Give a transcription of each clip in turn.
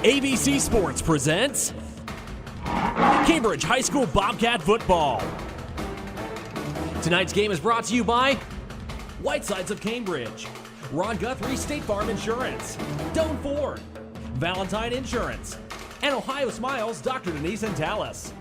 ABC Sports presents Cambridge High School Bobcat Football. Tonight's game is brought to you by Whitesides of Cambridge, Ron Guthrie State Farm Insurance, Doan Ford, Valentine Insurance, and Ohio Smiles Dr. Denise and Tallis.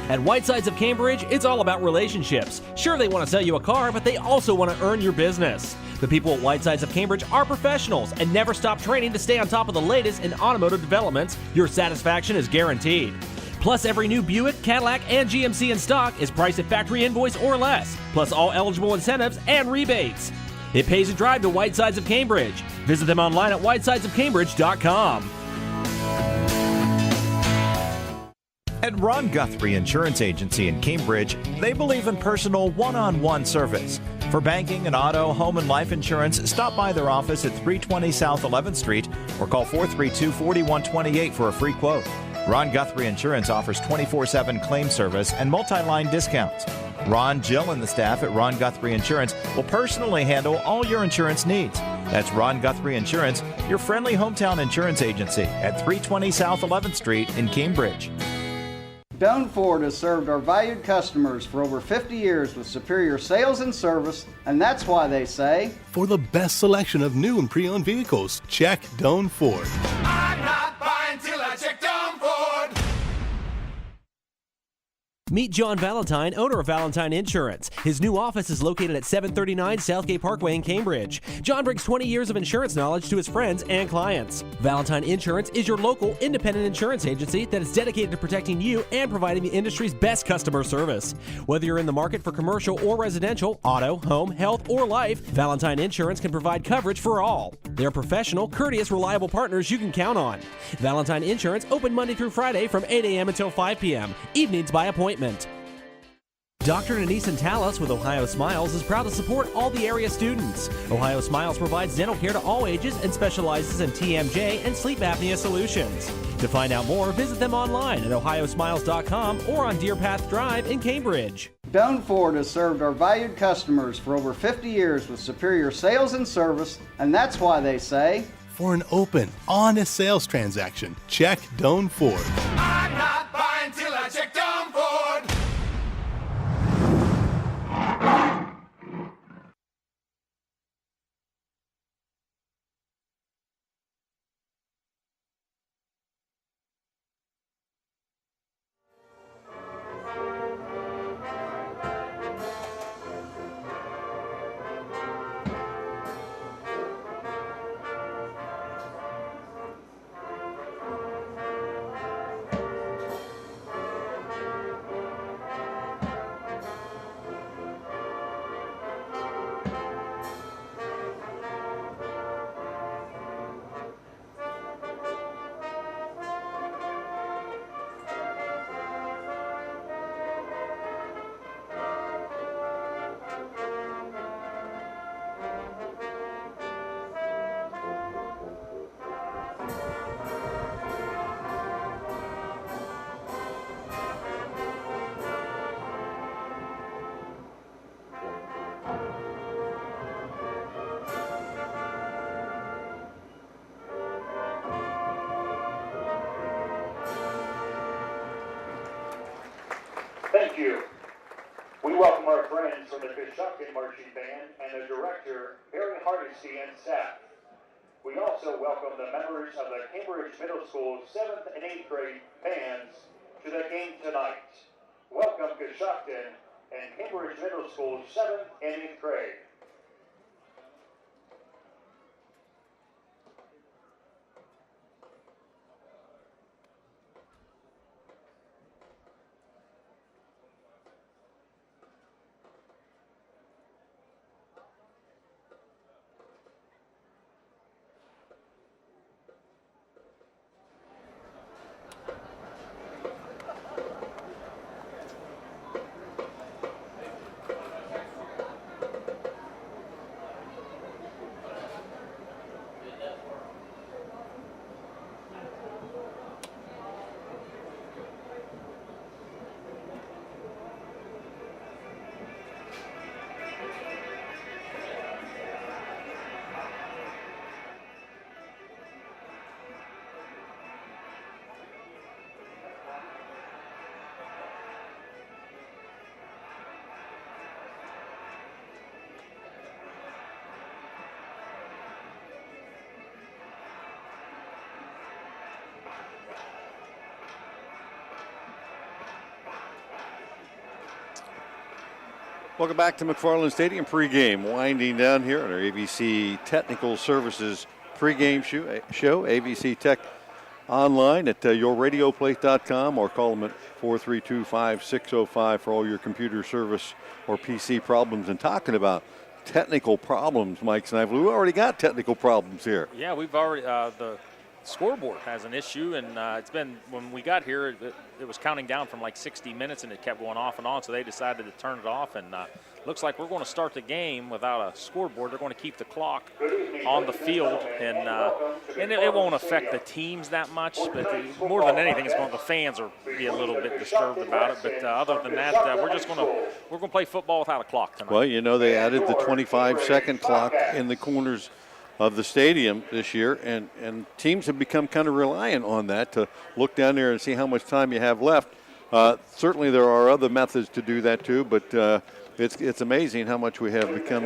At Whitesides of Cambridge, it's all about relationships. Sure, they want to sell you a car, but they also want to earn your business. The people at Whitesides of Cambridge are professionals and never stop training to stay on top of the latest in automotive developments. Your satisfaction is guaranteed. Plus, every new Buick, Cadillac, and GMC in stock is priced at factory invoice or less, plus all eligible incentives and rebates. It pays to drive to Whitesides of Cambridge. Visit them online at whitesidesofcambridge.com. At Ron Guthrie Insurance Agency in Cambridge, they believe in personal one-on-one service. For banking and auto, home, and life insurance, stop by their office at 320 South 11th Street or call 432-4128 for a free quote. Ron Guthrie Insurance offers 24/7 claim service and multi-line discounts. Ron, Jill, and the staff at Ron Guthrie Insurance will personally handle all your insurance needs. That's Ron Guthrie Insurance, your friendly hometown insurance agency at 320 South 11th Street in Cambridge. Doan Ford has served our valued customers for over 50 years with superior sales and service, and that's why they say, for the best selection of new and pre-owned vehicles, check Doan Ford. I'm not buying till I check Doan Ford. Meet John Valentine, owner of Valentine Insurance. His new office is located at 739 Southgate Parkway in Cambridge. John brings 20 years of insurance knowledge to his friends and clients. Valentine Insurance is your local independent insurance agency that is dedicated to protecting you and providing the industry's best customer service. Whether you're in the market for commercial or residential, auto, home, health, or life, Valentine Insurance can provide coverage for all. They're professional, courteous, reliable partners you can count on. Valentine Insurance open Monday through Friday from 8 a.m. until 5 p.m. Evenings by appointment. Dr. Denise and Tallis with Ohio Smiles is proud to support all the area students. Ohio Smiles provides dental care to all ages and specializes in TMJ and sleep apnea solutions. To find out more, visit them online at ohiosmiles.com or on Deer Path Drive in Cambridge. Doan Ford has served our valued customers for over 50 years with superior sales and service, and that's why they say, For an open, honest sales transaction, check Doan Ford. I'm not buying till I check Doan Ford. Thank you. We welcome our friends from the Coshocton Marching Band and the director, Barry Hardesty, and staff. We also welcome the members of the Cambridge Middle School 7th and 8th grade bands to the game tonight. Welcome Coshocton and Cambridge Middle School 7th and 8th grade. Welcome back to McFarlane Stadium. Pregame winding down here on our ABC Technical Services pregame show. ABC Tech online at yourradioplace.com or call them at 432-5605 for all your computer service or PC problems. And talking about technical problems, Mike Snively, we already got technical problems here. Yeah, we've already the scoreboard has an issue, and it's been, when we got here, it was counting down from like 60 minutes, and it kept going off and on, so they decided to turn it off, and looks like we're going to start the game without a scoreboard. They're going to keep the clock on the field, and it won't affect the teams that much, but more than anything, the fans will be a little bit disturbed about it, but other than that, we're going to play football without a clock tonight. Well, you know, they added the 25-second clock in the corners of the stadium this year, and teams have become kind of reliant on that to look down there and see how much time you have left. Certainly there are other methods to do that too, but it's amazing how much we have become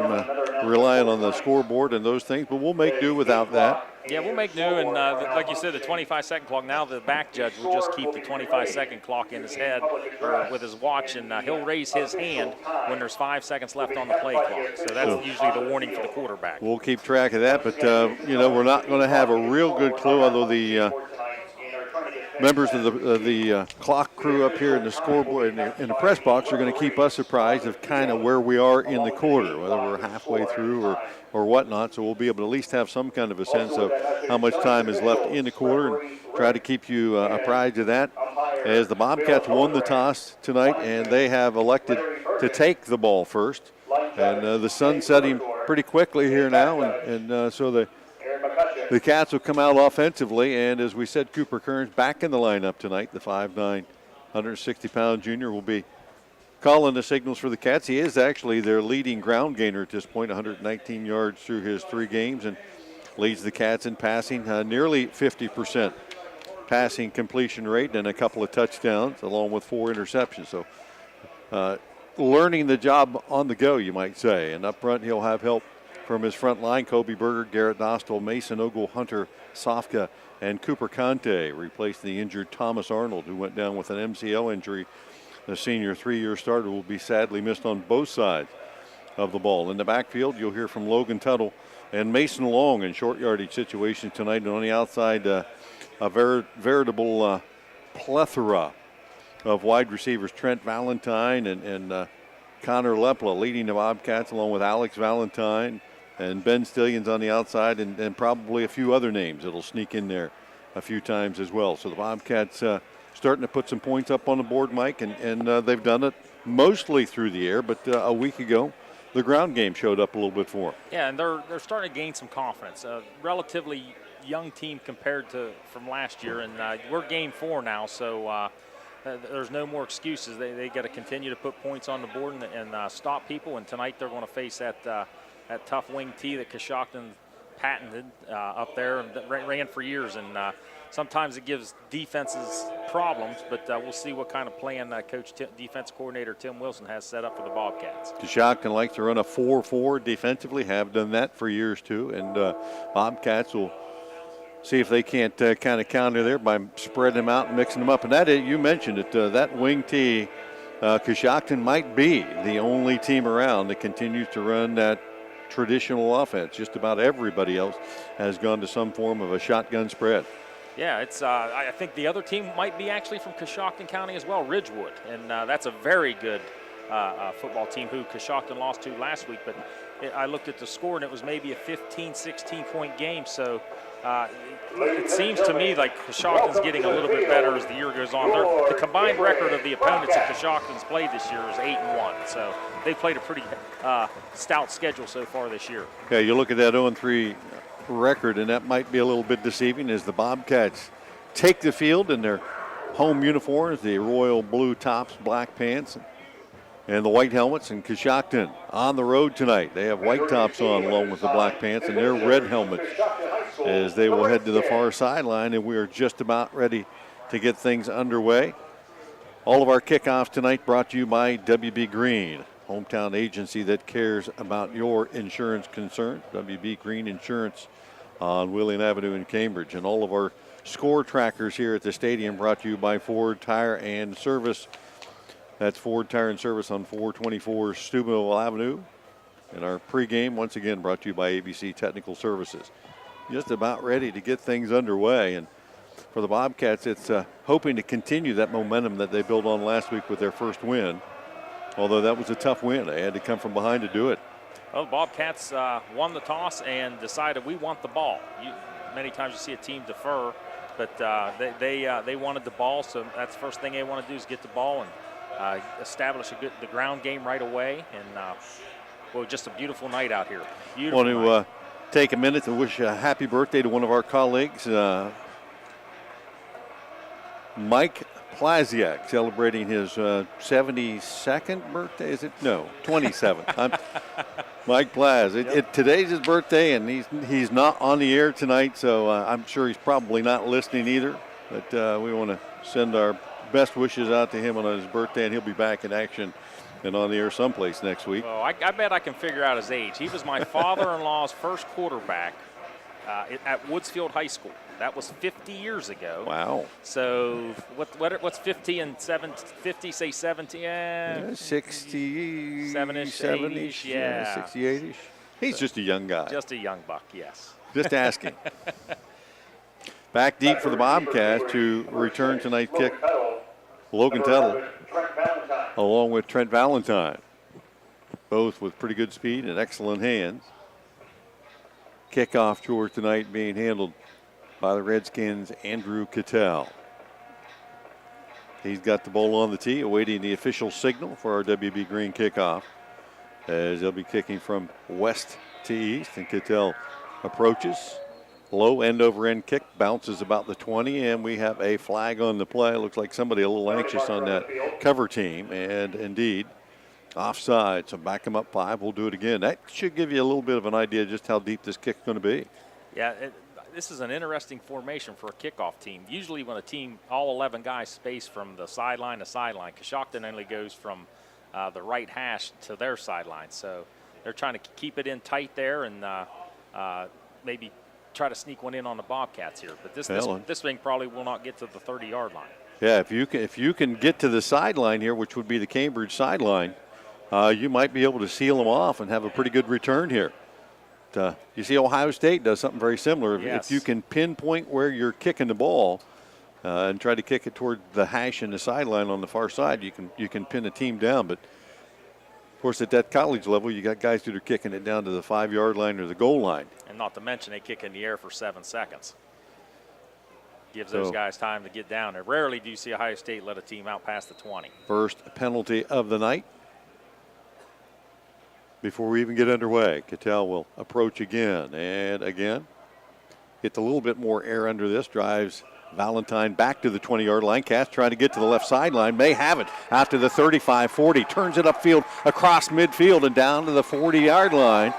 reliant on the scoreboard and those things, but we'll make do without that. Yeah, we'll make do, and like you said, the 25-second clock, now the back judge will just keep the 25-second clock in his head or with his watch, and he'll raise his hand when there's 5 seconds left on the play clock. So that's usually the warning for the quarterback. We'll keep track of that, but, you know, we're not going to have a real good clue, although the members of the clock crew up here in the scoreboard in the press box are going to keep us apprised of kind of where we are in the quarter, whether we're halfway through or whatnot. So we'll be able to at least have some kind of a sense of how much time is left in the quarter and try to keep you apprised of that. As the Bobcats won the toss tonight, and they have elected to take the ball first. And the sun's setting pretty quickly here now, and so the Cats will come out offensively, and as we said, Cooper Kearns back in the lineup tonight. The 5'9", 160-pound junior will be calling the signals for the Cats. He is actually their leading ground gainer at this point, 119 yards through his 3 games, and leads the Cats in passing, nearly 50% passing completion rate and a couple of touchdowns, along with 4 interceptions. So learning the job on the go, you might say. And up front, he'll have help from his front line, Kobe Berger, Garrett Dostal, Mason Ogle, Hunter Sofka, and Cooper Conte, replacing the injured Thomas Arnold, who went down with an MCL injury. The senior 3-year starter will be sadly missed on both sides of the ball. In the backfield, you'll hear from Logan Tuttle and Mason Long in short yardage situations tonight. And on the outside, a veritable plethora of wide receivers. Trent Valentine and Connor Lepla leading the Bobcats, along with Alex Valentine and Ben Stillions on the outside, and probably a few other names that'll sneak in there a few times as well. So the Bobcats starting to put some points up on the board, Mike, and they've done it mostly through the air, but a week ago the ground game showed up a little bit for them. Yeah, and they're starting to gain some confidence. A relatively young team compared to from last year, and we're game 4 now, so there's no more excuses. They got to continue to put points on the board and stop people, and tonight they're going to face that tough wing T that Coshocton patented up there and that ran for years, and sometimes it gives defenses problems, but we'll see what kind of plan defense coordinator Tim Wilson has set up for the Bobcats. Coshocton likes to run a 4-4 defensively, have done that for years too, and Bobcats will see if they can't kind of counter there by spreading them out and mixing them up. And that, you mentioned it, that wing T, Coshocton might be the only team around that continues to run that traditional offense. Just about everybody else has gone to some form of a shotgun spread. Yeah, it's. I think the other team might be actually from Coshocton County as well, Ridgewood, and that's a very good football team who Coshocton lost to last week. But I looked at the score, and it was maybe a 15, 16-point game. So it seems to me like Coshocton's getting a little bit better as the year goes on. The combined record of the opponents that Coshocton's played this year is 8-1. So they've played a pretty stout schedule so far this year. Yeah, you look at that 0-3 record, and that might be a little bit deceiving as the Bobcats take the field in their home uniforms, the royal blue tops, black pants, and the white helmets. And Coshocton on the road tonight. They have white tops on along with the black pants and their red helmets as they will head to the far sideline, and we are just about ready to get things underway. All of our kickoffs tonight brought to you by WB Green, hometown agency that cares about your insurance concerns. WB Green Insurance on William Avenue in Cambridge. And all of our score trackers here at the stadium brought to you by Ford Tire and Service. That's Ford Tire and Service on 424 Steubenville Avenue. And our pregame, once again, brought to you by ABC Technical Services. Just about ready to get things underway. And for the Bobcats, it's hoping to continue that momentum that they built on last week with their first win. Although that was a tough win. They had to come from behind to do it. Well, the Bobcats won the toss and decided we want the ball. Many times you see a team defer, but they wanted the ball, so that's the first thing they want to do is get the ball and establish the ground game right away. And well, just a beautiful night out here. Beautiful Want to take a minute to wish a happy birthday to one of our colleagues, Mike Plaziak, celebrating his 72nd birthday. Is it? No, 27th. Mike Plaz. Today's his birthday, and he's not on the air tonight, so I'm sure he's probably not listening either. But we want to send our best wishes out to him on his birthday, and he'll be back in action and on the air someplace next week. Well, I bet I can figure out his age. He was my father-in-law's first quarterback at Woodsfield High School. That was 50 years ago. Wow. So what's 50 and 50? Say 70. Yeah, 60, 7-ish, 70-ish, yeah, 68-ish. He's just a young guy. Just a young buck, yes. Just asking. Back deep for the Bobcats to return tonight's kick. Logan Tuttle, along with Trent Valentine, both with pretty good speed and excellent hands. Kickoff chore tonight being handled by the Redskins' Andrew Cattell. He's got the ball on the tee, awaiting the official signal for our WB Green kickoff, as they'll be kicking from west to east, and Cattell approaches. Low end-over-end kick, bounces about the 20, and we have a flag on the play. Looks like somebody a little anxious on that cover team, and indeed, offside. So back him up 5. We'll do it again. That should give you a little bit of an idea just how deep this kick's going to be. Yeah, this is an interesting formation for a kickoff team. Usually when a team, all 11 guys space from the sideline to sideline, Coshocton only goes from the right hash to their sideline. So they're trying to keep it in tight there and maybe try to sneak one in on the Bobcats here. But this thing probably will not get to the 30-yard line. Yeah, if you can get to the sideline here, which would be the Cambridge sideline, you might be able to seal them off and have a pretty good return here. You see Ohio State does something very similar. Yes. If you can pinpoint where you're kicking the ball and try to kick it toward the hash and the sideline on the far side, you can pin a team down. But, of course, at that college level, you got guys that are kicking it down to the 5-yard line or the goal line. And not to mention they kick in the air for 7 seconds. Gives those guys time to get down there. Rarely do you see Ohio State let a team out past the 20. First penalty of the night. Before we even get underway, Cattell will approach again and again. Gets a little bit more air under this, drives Valentine back to the 20-yard line. Cass trying to get to the left sideline, may have it after the 35-40, turns it upfield across midfield and down to the 40-yard line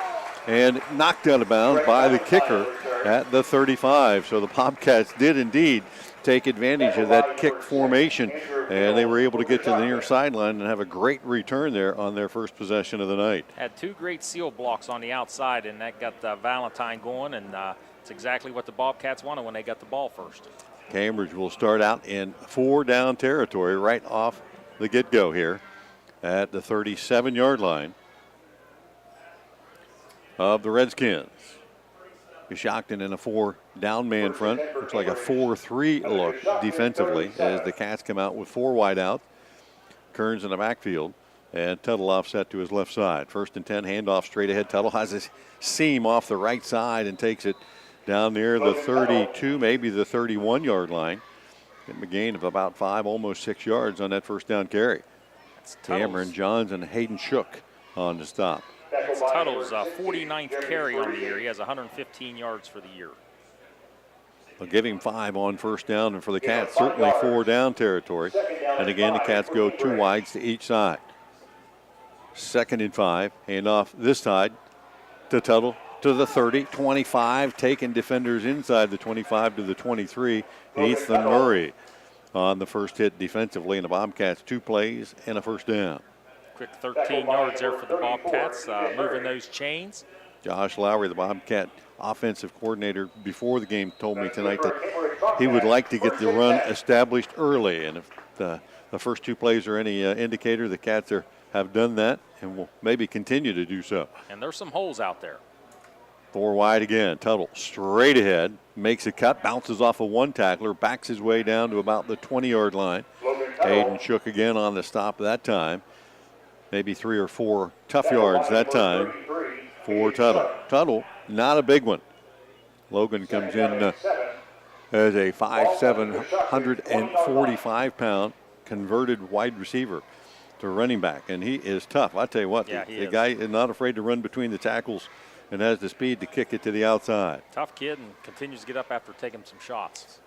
and knocked out of bounds by the kicker at the 35. So the Bobcats did indeed take advantage of that kick formation, and they were able to get to the near sideline and have a great return there on their first possession of the night. Had 2 great seal blocks on the outside, and that got Valentine going, and it's exactly what the Bobcats wanted when they got the ball first. Cambridge will start out in 4-down territory right off the get-go here at the 37-yard line of the Redskins. Coshocton in a 4-down man front. Looks like a 4-3 look defensively as the Cats come out with 4 wide out. Kearns in the backfield, and Tuttle offset to his left side. 1st and 10, handoff straight ahead. Tuttle has his seam off the right side and takes it down near the 32, maybe the 31-yard line. Getting a gain of about 5, almost 6 yards on that first down carry. Cameron Johns and Hayden Shook on the stop. That's Tuttle's 49th carry on the year. He has 115 yards for the year. They'll give him 5 on first down, and for the Cats, certainly 4-down territory. And again, the Cats go 2 wides to each side. 2nd and 5, handoff this side to Tuttle to the 30, 25, taking defenders inside the 25 to the 23. Ethan Murray on the first hit defensively, and the Bobcats 2 plays and a first down. Quick 13 yards there for the Bobcats, moving those chains. Josh Lowry, the Bobcat offensive coordinator, before the game told me tonight that he would like to get the run established early. And if the the first two plays are any indicator, the Cats have done that and will maybe continue to do so. And there's some holes out there. 4 wide again. Tuttle straight ahead, makes a cut, bounces off of one tackler, backs his way down to about the 20-yard line. Hayden Shook again on the stop that time. Maybe 3 or 4 tough yards that time for Tuttle. Tuttle, not a big one. Logan comes in as a 5'7", 145-pound converted wide receiver to running back, and he is tough. I tell you what, the guy is not afraid to run between the tackles and has the speed to kick it to the outside. Tough kid and continues to get up after taking some shots.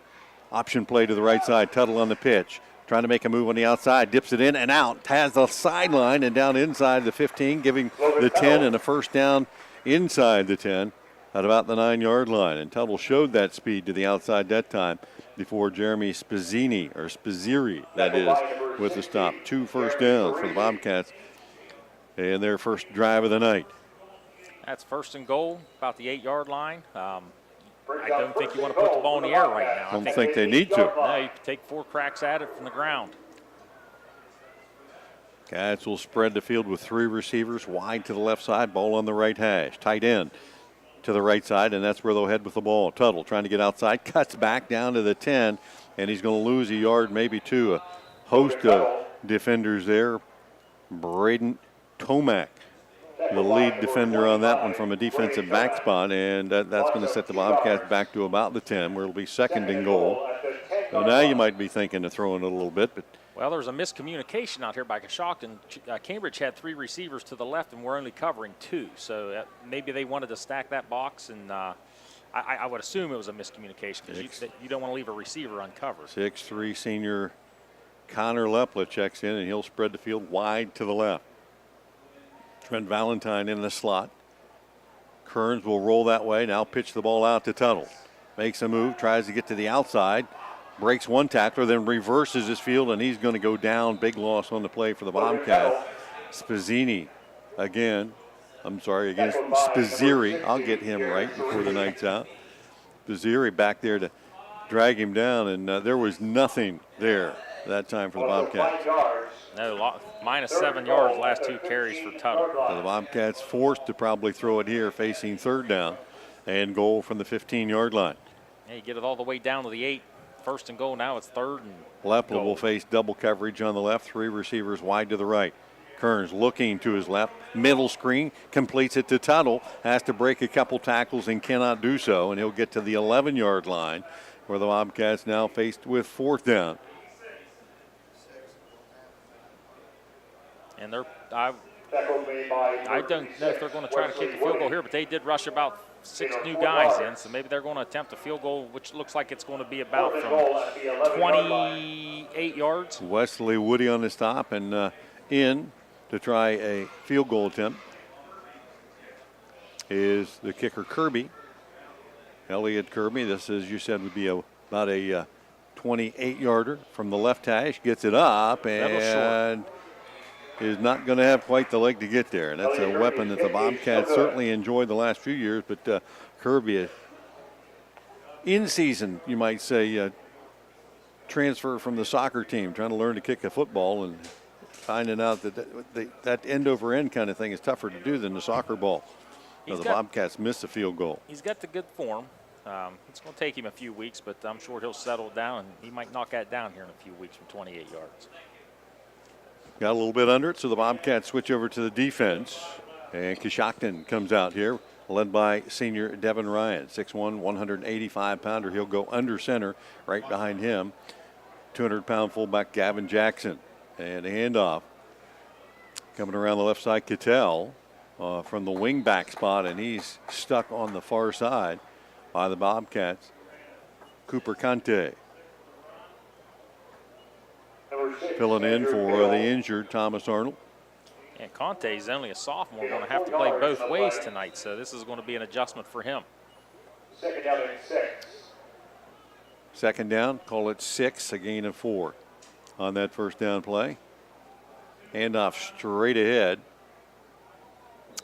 Option play to the right side. Tuttle on the pitch. Trying to make a move on the outside. Dips it in and out. Has the sideline and down inside the 15, giving the 10 and a first down inside the 10 at about the 9-yard line. And Tuttle showed that speed to the outside that time before Jeremy Spazziri, that is, with the stop. 2 first downs for the Bobcats in their first drive of the night. That's first and goal, about the 8-yard line. I don't think you want to put the ball in the air right now. I don't think they need to. No, you can take 4 cracks at it from the ground. Cats will spread the field with 3 receivers wide to the left side, ball on the right hash. Tight end to the right side, and that's where they'll head with the ball. Tuttle trying to get outside, cuts back down to the 10, and he's going to lose a yard, maybe 2. A host of defenders there. Braden Tomac, the lead defender on that one from a defensive back spot, and that's going to set the Bobcats back to about the 10, where it'll be second and goal. So now you might be thinking of throwing it a little bit, but well, there's a miscommunication out here by Coshocton. Cambridge had 3 receivers to the left, and we're only covering 2. So maybe they wanted to stack that box, and I would assume it was a miscommunication because you don't want to leave a receiver uncovered. 6'3" senior Connor Lepla checks in, and he'll spread the field wide to the left. Trent Valentine in the slot. Kearns will roll that way. Now pitch the ball out to Tuttle. Makes a move, tries to get to the outside. Breaks one tackler, then reverses his field, and he's going to go down. Big loss on the play for the Bobcat. Spazzini again. Against Spazziri. I'll get him right before the night's out. Spazziri back there to drag him down, and there was nothing there that time for the Bobcats. No, minus 7 yards last 2 carries for Tuttle. So the Bobcats forced to probably throw it here, facing third down and goal from the 15-yard line. Yeah, you get it all the way down to the 8. First and goal, now it's third and Lepla will face double coverage on the left, 3 receivers wide to the right. Kearns looking to his left, middle screen, completes it to Tuttle, has to break a couple tackles and cannot do so, and he'll get to the 11-yard line where the Bobcats now faced with 4th down. And I don't know if they're going to try to kick a field goal here, but they did rush about 6 new guys in, so maybe they're going to attempt a field goal, which looks like it's going to be about from 28 yards. Wesley Woody on the stop and in to try a field goal attempt is the kicker Kirby. Elliot Kirby, this, as you said, would be about a 28-yarder from the left hash. Gets it up and is not going to have quite the leg to get there. And that's a weapon that the Bobcats certainly enjoyed the last few years. But Kirby, in season, you might say, transfer from the soccer team, trying to learn to kick a football and finding out that end-over-end kind of thing is tougher to do than the soccer ball. So the Bobcats missed a field goal. He's got the good form. It's going to take him a few weeks, but I'm sure he'll settle down, and he might knock that down here in a few weeks from 28 yards. Got a little bit under it, so the Bobcats switch over to the defense. And Coshocton comes out here, led by senior Devin Ryan, 6'1", 185-pounder. He'll go under center. Right behind him, 200-pound fullback Gavin Jackson. And a handoff coming around the left side, Cattell from the wing back spot, and he's stuck on the far side by the Bobcats. Cooper Conte filling in for the injured Thomas Arnold. And Conte is only a sophomore, going to have to play both ways tonight, so this is going to be an adjustment for him. Second down and 6. Second down, call it 6, a gain of 4 on that first down play. Handoff straight ahead.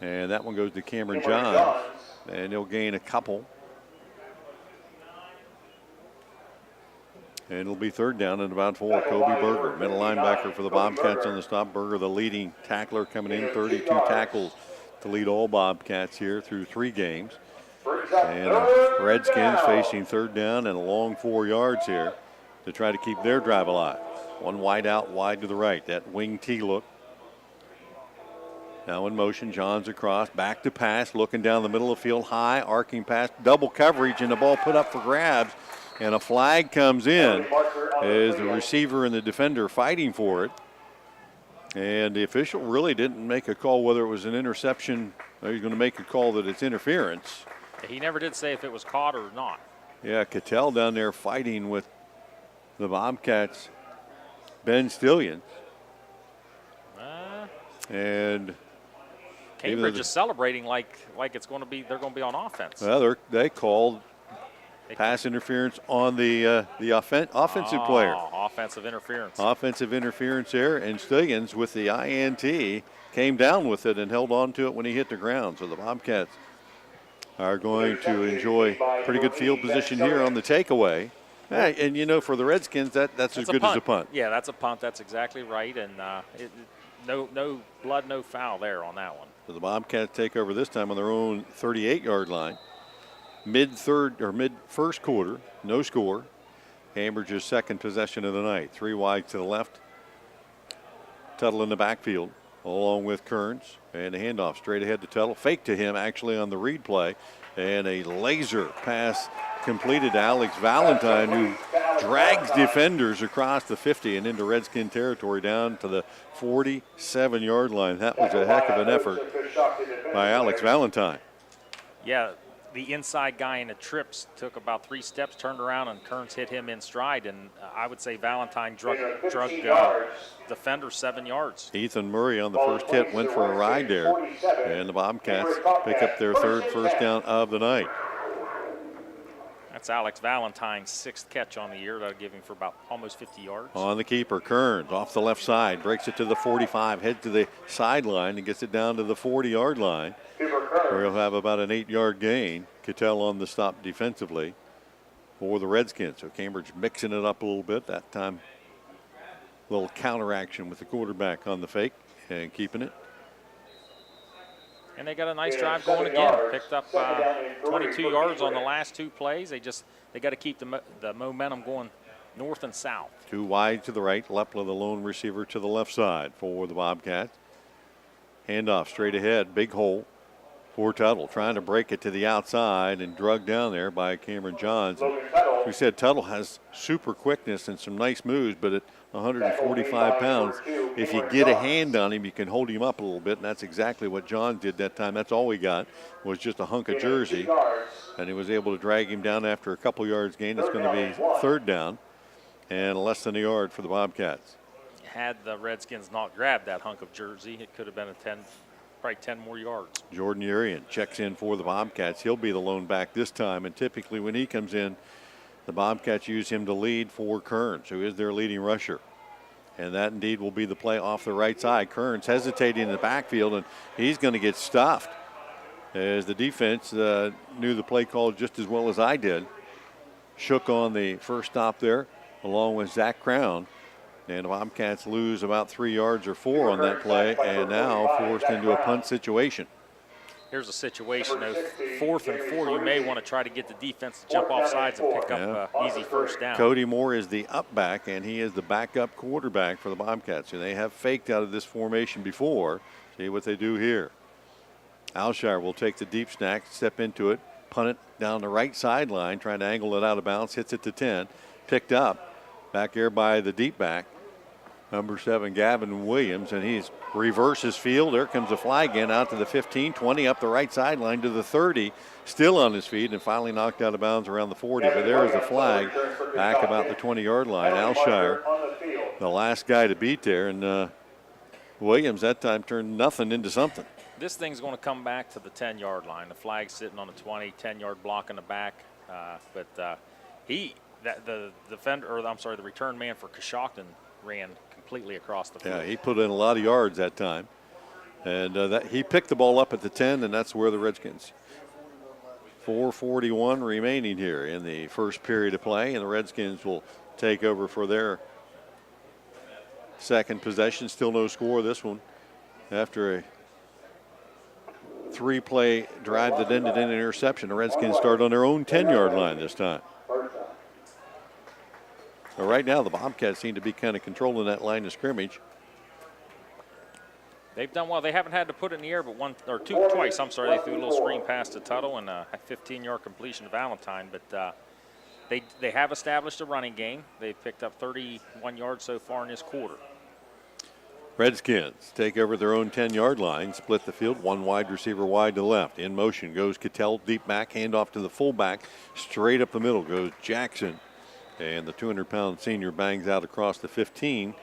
And that one goes to Cameron Johns, and he'll gain a couple. And it'll be third down and about 4. Kobe Berger, middle linebacker for the Bobcats on the stop. Berger, the leading tackler, coming in, 32 tackles to lead all Bobcats here through 3 games. And Redskins facing third down and a long 4 yards here to try to keep their drive alive. One wide out, wide to the right, that wing T look. Now in motion, Johns across, back to pass, looking down the middle of the field, high, arcing pass, double coverage, and the ball put up for grabs. And a flag comes in as the receiver and the defender fighting for it. And the official really didn't make a call whether it was an interception or he's going to make a call that it's interference. He never did say if it was caught or not. Yeah, Cattell down there fighting with the Bobcats, Ben Stillion. And Cambridge is celebrating like it's going to be, they're going to be on offense. Well, they called pass interference on the offensive player. Offensive interference. Offensive interference there, and Stillions with the INT came down with it and held on to it when he hit the ground. So the Bobcats are going to enjoy pretty good field position here on the takeaway. And, you know, for the Redskins, that's as good as a punt. Yeah, that's a punt. That's exactly right. And no blood, no foul there on that one. So the Bobcats take over this time on their own 38-yard line. Mid-first quarter, no score. Cambridge's second possession of the night. 3 wide to the left. Tuttle in the backfield along with Kearns. And a handoff straight ahead to Tuttle. Fake to him actually on the read play. And a laser pass completed to Alex Valentine, who drags defenders across the 50 and into Redskin territory down to the 47-yard line. That was a heck of an effort by Alex Valentine. Yeah, the inside guy in the trips took about 3 steps, turned around, and Kearns hit him in stride. And I would say Valentine drug defender 7 yards. Ethan Murray on the first hit went for a ride there. And the Bobcats pick up their third first down of the night. That's Alex Valentine's 6th catch on the year. That'll give him for about almost 50 yards. On the keeper, Kearns off the left side, breaks it to the 45, heads to the sideline and gets it down to the 40-yard line, where he'll have about an 8-yard gain. Cattell on the stop defensively for the Redskins. So Cambridge mixing it up a little bit. That time, a little counteraction with the quarterback on the fake and keeping it. And they got a nice drive going again. Picked up 22 yards on the last 2 plays. They got to keep the momentum going north and south. 2 wide to the right. Lepla, the lone receiver, to the left side for the Bobcats. Handoff straight ahead. Big hole for Tuttle. Trying to break it to the outside and drugged down there by Cameron Johns. We said Tuttle has super quickness and some nice moves, but at 145 pounds, if you get a hand on him, you can hold him up a little bit, and that's exactly what John did that time. That's all we got was just a hunk of jersey, and he was able to drag him down after a couple yards gain. It's going to be third down and less than a yard for the Bobcats. Had the Redskins not grabbed that hunk of jersey, it could have been probably 10 more yards. Jordan Urian checks in for the Bobcats. He'll be the lone back this time, and typically when he comes in, the Bobcats use him to lead for Kearns, who is their leading rusher. And that indeed will be the play off the right side. Kearns hesitating in the backfield, and he's going to get stuffed as the defense knew the play call just as well as I did. Shook on the first stop there, along with Zach Crown. And the Bobcats lose about 3 yards or 4 on that play, and now forced into a punt situation. Here's a situation of 4th and 4. You may want to try to get the defense to jump off sides and pick up easy first down. Cody Moore is the up back, and he is the backup quarterback for the Bobcats. And they have faked out of this formation before. See what they do here. Alshire will take the deep snack, step into it, punt it down the right sideline, trying to angle it out of bounds, hits it to 10. Picked up back here by the deep back, number 7, Gavin Williams, and he's reverses field. There comes a flag in out to the 15, 20, up the right sideline to the 30, still on his feet and finally knocked out of bounds around the 40. But there is the flag back about the 20-yard line. Alshire, the last guy to beat there, and Williams that time turned nothing into something. This thing's going to come back to the 10-yard line. The flag's sitting on the 20, 10-yard block in the back. The return man for Coshocton ran completely across the field. Yeah, he put in a lot of yards that time. And he picked the ball up at the 10, and that's where the Redskins. 4:41 remaining here in the first period of play, and the Redskins will take over for their second possession. Still no score this one after a 3-play drive that ended in an interception. The Redskins start on their own 10-yard line this time. Well, right now, the Bobcats seem to be kind of controlling that line of scrimmage. They've done well. They haven't had to put it in the air but twice. I'm sorry, they threw a little screen pass to Tuttle and a 15-yard completion to Valentine. But they have established a running game. They've picked up 31 yards so far in this quarter. Redskins take over their own 10-yard line, split the field, one wide receiver wide to the left. In motion goes Cattell, deep back, handoff to the fullback. Straight up the middle goes Jackson. And the 200-pound senior bangs out across the 15,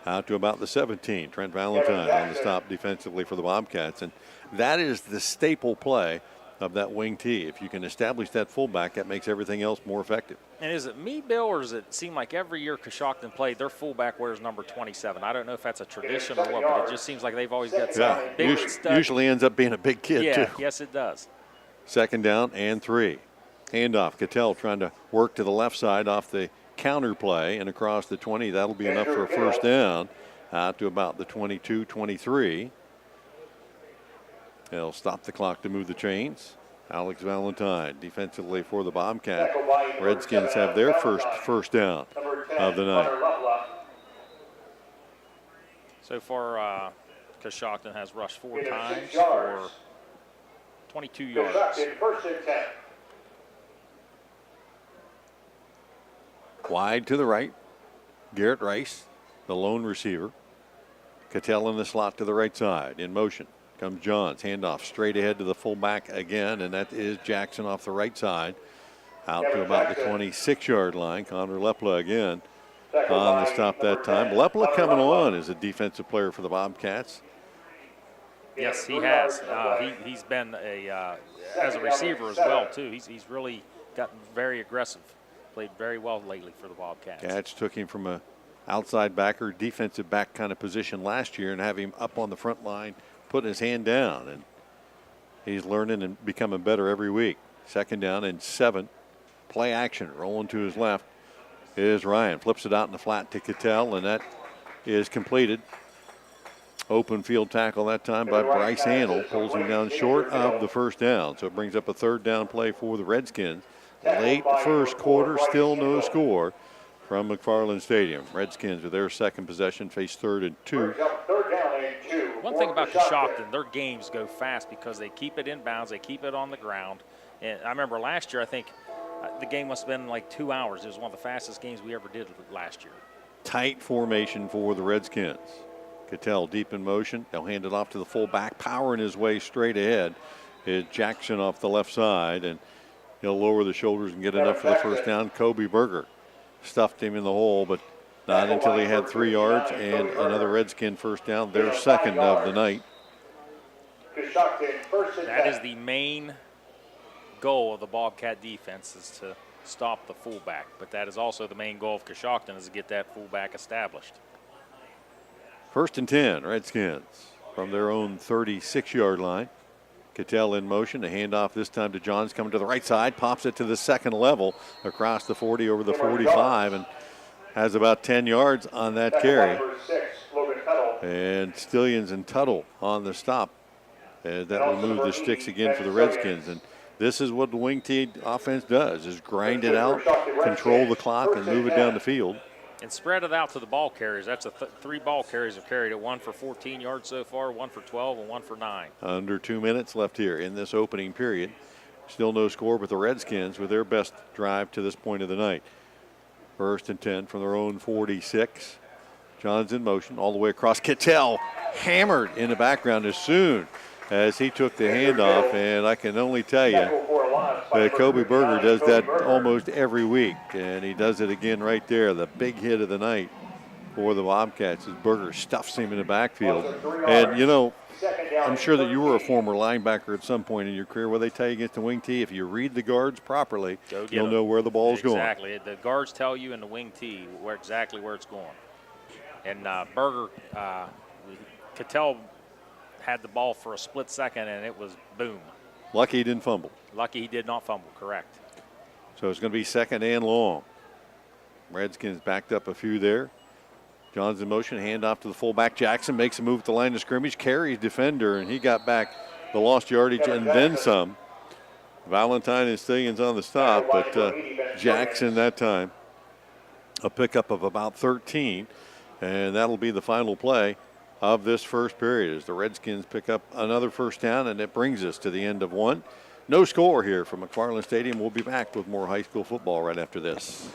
out to about the 17. Trent Valentine on the stop defensively for the Bobcats. And that is the staple play of that wing T. If you can establish that fullback, that makes everything else more effective. And is it me, Bill, or does it seem like every year Coshocton played, their fullback wears number 27? I don't know if that's a tradition or what, but it just seems like they've always got some big stud. Usually ends up being a big kid, too. Yes, it does. Second down and 3. Handoff. Cattell trying to work to the left side off the counter play and across the 20. That'll be enough for a first down out to about the 22-23. They'll stop the clock to move the chains. Alex Valentine defensively for the Bobcat. Redskins have their first down of the night. So far, Coshocton has rushed 4 times for 22 yards. Wide to the right. Garrett Rice, the lone receiver. Cattell in the slot to the right side. In motion comes Johns. Handoff straight ahead to the fullback again, and that is Jackson off the right side. Out to about the 26-yard line. Connor Lepla again on the stop that time. Lepla coming on as a defensive player for the Bobcats. Yes, he has. He's been as a receiver as well, too. He's really gotten very aggressive. Played very well lately for the Bobcats. Cats took him from a outside backer, defensive back kind of position last year and have him up on the front line, putting his hand down. And he's learning and becoming better every week. Second down and 7. Play action. Rolling to his left is Ryan. Flips it out in the flat to Cattell, and that is completed. Open field tackle that time by Bryce Handel. Pulls him down short of the first down. So it brings up a third down play for the Redskins. Late first quarter, still no score from McFarlane Stadium. Redskins with their second possession face 3rd and 2. One thing about Coshocton, their games go fast because they keep it inbounds, they keep it on the ground. And I remember last year, I think the game must have been like 2 hours. It was one of the fastest games we ever did last year. Tight formation for the Redskins. Cattell deep in motion. They'll hand it off to the fullback, powering his way straight ahead. Is Jackson off the left side, and he'll lower the shoulders and get enough for the first down. Kobe Berger stuffed him in the hole, but not until he had 3 yards and another Redskin first down, their second of the night. That is the main goal of the Bobcat defense, is to stop the fullback. But that is also the main goal of Coshocton, is to get that fullback established. 1st and 10, Redskins from their own 36-yard line. Cattell in motion, a handoff this time to Johns, coming to the right side, pops it to the second level across the 40 over the 45, and has about 10 yards on that carry. And Stillions and Tuttle on the stop. And that will move the sticks again for the Redskins. And this is what the wing T offense does, is grind it out, control the clock, and move it down the field. And spread it out to the ball carriers. That's 3 ball carriers have carried it. 1 for 14 yards so far, 1 for 12, and 1 for 9. Under 2 minutes left here in this opening period. Still no score, but the Redskins with their best drive to this point of the night. 1st and 10 from their own 46. Johns in motion all the way across. Cattell hammered in the background as soon as he took the handoff, and I can only tell you that Kobe Berger does that almost every week, and he does it again right there. The big hit of the night for the Bobcats as Berger stuffs him in the backfield. And, you know, I'm sure that you were a former linebacker at some point in your career. What they tell you against the wing T, if you read the guards properly, you'll know where the ball's going. Exactly. The guards tell you in the wing T exactly where it's going. And Berger, Cattell had the ball for a split second, and it was boom. Lucky he didn't fumble. Lucky he did not fumble, correct. So it's going to be 2nd and long. Redskins backed up a few there. John's in motion, handoff to the fullback. Jackson makes a move at the line of scrimmage, carries defender, and he got back the lost yardage and then some. Valentine and Stallions on the stop, but Jackson that time a pickup of about 13, and that'll be the final play of this first period as the Redskins pick up another first down, and it brings us to the end of one. No score here from McFarlane Stadium. We'll be back with more high school football right after this.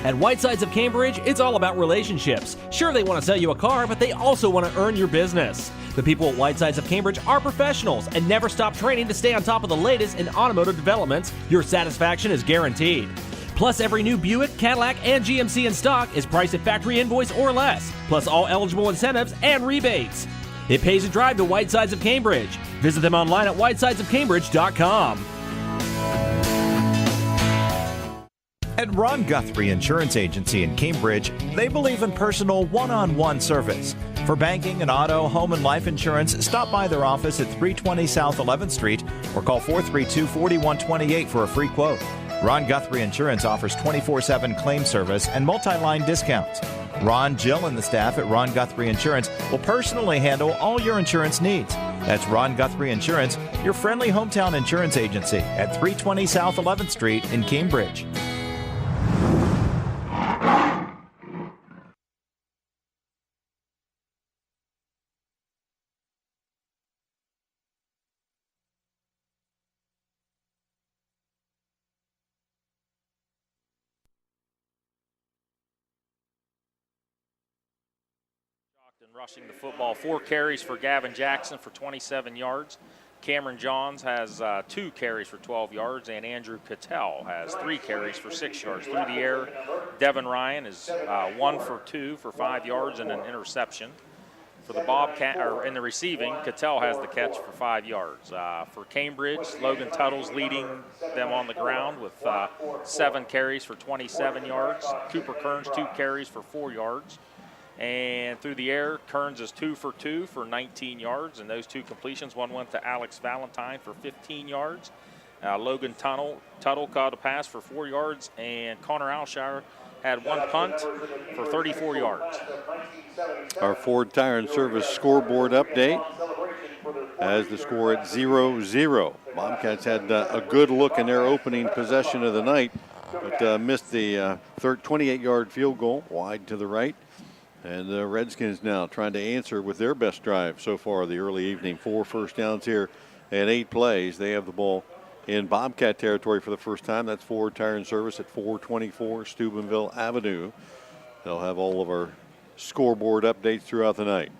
At Whitesides of Cambridge, it's all about relationships. Sure, they want to sell you a car, but they also want to earn your business. The people at Whitesides of Cambridge are professionals and never stop training to stay on top of the latest in automotive developments. Your satisfaction is guaranteed. Plus, every new Buick, Cadillac, and GMC in stock is priced at factory invoice or less, plus all eligible incentives and rebates. It pays to drive to Whitesides of Cambridge. Visit them online at whitesidesofcambridge.com. At Ron Guthrie Insurance Agency in Cambridge, they believe in personal one-on-one service. For banking and auto, home, and life insurance, stop by their office at 320 South 11th Street or call 432-4128 for a free quote. Ron Guthrie Insurance offers 24/7 claim service and multi-line discounts. Ron, Jill, and the staff at Ron Guthrie Insurance will personally handle all your insurance needs. That's Ron Guthrie Insurance, your friendly hometown insurance agency at 320 South 11th Street in Cambridge. Rushing the football, 4 carries for Gavin Jackson for 27 yards. Cameron Johns has 2 carries for 12 yards, and Andrew Cattell has 3 carries for 6 yards. Through the air, Devin Ryan is 1 for 2 for 5 yards and an interception. For the Bobcat, or in the receiving, Cattell has the catch for 5 yards. For Cambridge, Logan Tuttle's leading them on the ground with 7 carries for 27 yards. Cooper Kearns 2 carries for 4 yards. And through the air, Kearns is 2 for 2 for 19 yards, and those 2 completions, one went to Alex Valentine for 15 yards. Logan Tuttle caught a pass for 4 yards, and Connor Alshire had 1 punt for 34 yards. Our Ford Tire and Service scoreboard update has the score at 0-0. Bobcats had a good look in their opening possession of the night, but missed the 28-yard field goal wide to the right. And the Redskins now trying to answer with their best drive so far the early evening. 4 first downs here and 8 plays. They have the ball in Bobcat territory for the first time. That's Ford Tire and Service at 424 Steubenville Avenue. They'll have all of our scoreboard updates throughout the night.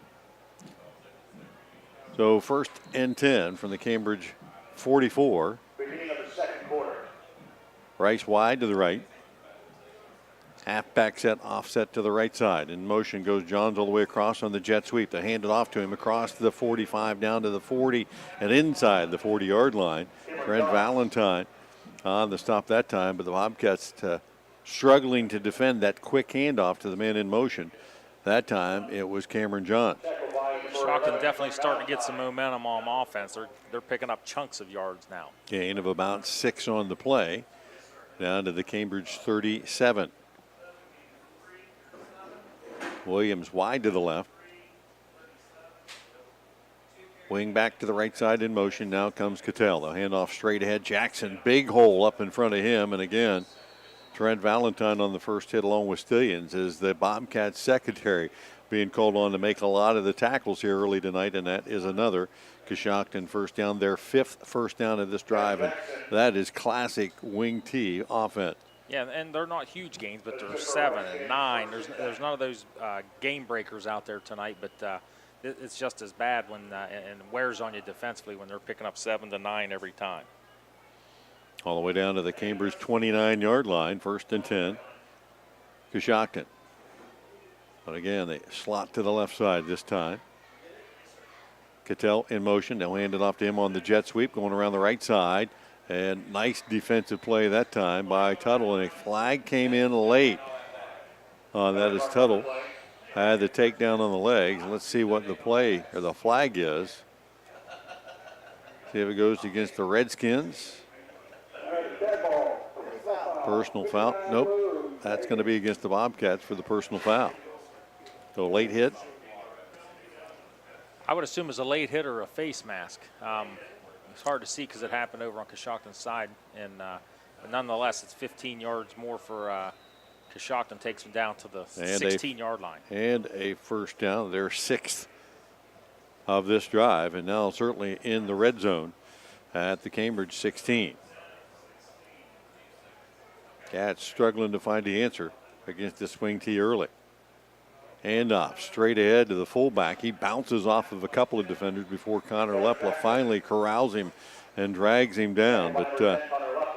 So 1st and 10 from the Cambridge 44. Beginning of the second quarter. Rice wide to the right. Halfback set, offset to the right side. In motion goes Johns all the way across on the jet sweep. They hand it off to him across to the 45, down to the 40, and inside the 40-yard line. Trent Valentine on the stop that time, but the Bobcats struggling to defend that quick handoff to the man in motion. That time it was Cameron Johns. Coshocton definitely starting to get some momentum on offense. They're picking up chunks of yards now. Gain of about 6 on the play, down to the Cambridge 37. Williams wide to the left. Wing back to the right side in motion. Now comes Cattell. The handoff straight ahead. Jackson, big hole up in front of him. And again, Trent Valentine on the first hit along with Stillions is the Bobcats secondary being called on to make a lot of the tackles here early tonight. And that is another Coshocton first down, their 5th first down of this drive. And that is classic wing T offense. Yeah, and they're not huge gains, but they're 7 and 9. There's none of those game breakers out there tonight, but it's just as bad when and wears on you defensively when they're picking up 7 to 9 every time. All the way down to the Cambridge 29-yard line, 1st and 10. Coshocton. But again, they slot to the left side this time. Cattell in motion. They'll hand it off to him on the jet sweep, going around the right side. And nice defensive play that time by Tuttle, and a flag came in late on that as Tuttle had the takedown on the legs. Let's see what the play or the flag is. See if it goes against the Redskins. Personal foul. Nope. That's going to be against the Bobcats for the personal foul. So late hit. I would assume it's a late hit or a face mask. It's hard to see because it happened over on Coshocton's side. But nonetheless, it's 15 yards more for Coshocton, takes them down to the 16-yard line. And a first down. Their 6th of this drive, and now certainly in the red zone at the Cambridge 16. Cats struggling to find the answer against the swing tee early. Hand off straight ahead to the fullback. He bounces off of a couple of defenders before Connor Lepla finally corrals him and drags him down. But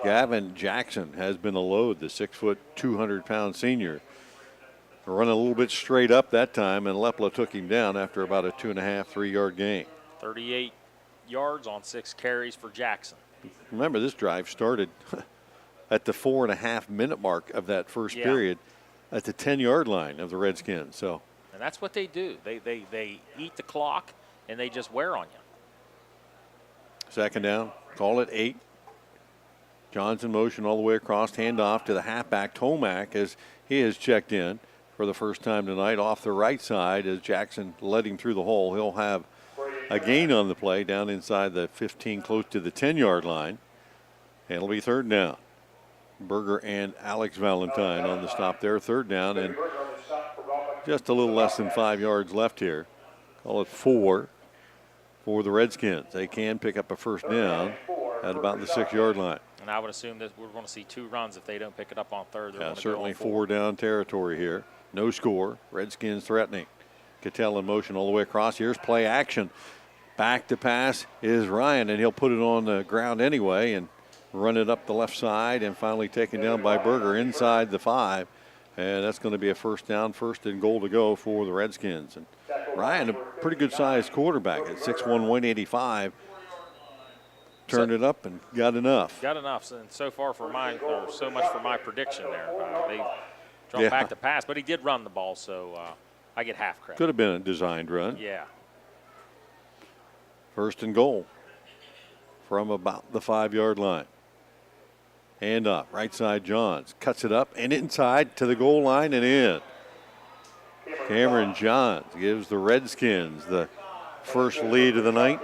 Gavin Jackson has been a load, the 6 foot, 200-pound senior. Running a little bit straight up that time, and Lepla took him down after about a 2.5, 3-yard gain. 38 yards on 6 carries for Jackson. Remember, this drive started at the 4.5-minute mark of that first period at the 10-yard line of the Redskins. So, and that's what they do. They eat the clock, and they just wear on you. 2nd down, call it 8. Johnson motion all the way across, handoff to the halfback Tomac as he is checked in for the first time tonight off the right side as Jackson led him through the hole. He'll have a gain on the play down inside the 15, close to the 10-yard line. And it'll be 3rd down. Berger and Alex Valentine on the stop there. 3rd down and just a little less than 5 yards left here. Call it 4 for the Redskins. They can pick up a first down at about the 6-yard line. And I would assume that we're going to see 2 runs if they don't pick it up on 3rd. Yeah, certainly 4 down territory here. No score. Redskins threatening. Cattell in motion all the way across. Here's play action. Back to pass is Ryan, and he'll put it on the ground anyway and run it up the left side, and finally taken down by Berger inside the 5. And that's going to be a first down, 1st and goal to go for the Redskins. And Ryan, a pretty good sized quarterback at 6'1", 185. Turned it up and got enough. Got enough, and so much for my prediction there. They dropped back to pass, but he did run the ball, so I get half credit. Could have been a designed run. Yeah. 1st and goal from about the 5-yard line. Hand up, right side Johns. Cuts it up and inside to the goal line and in. Cameron Johns gives the Redskins the first lead of the night.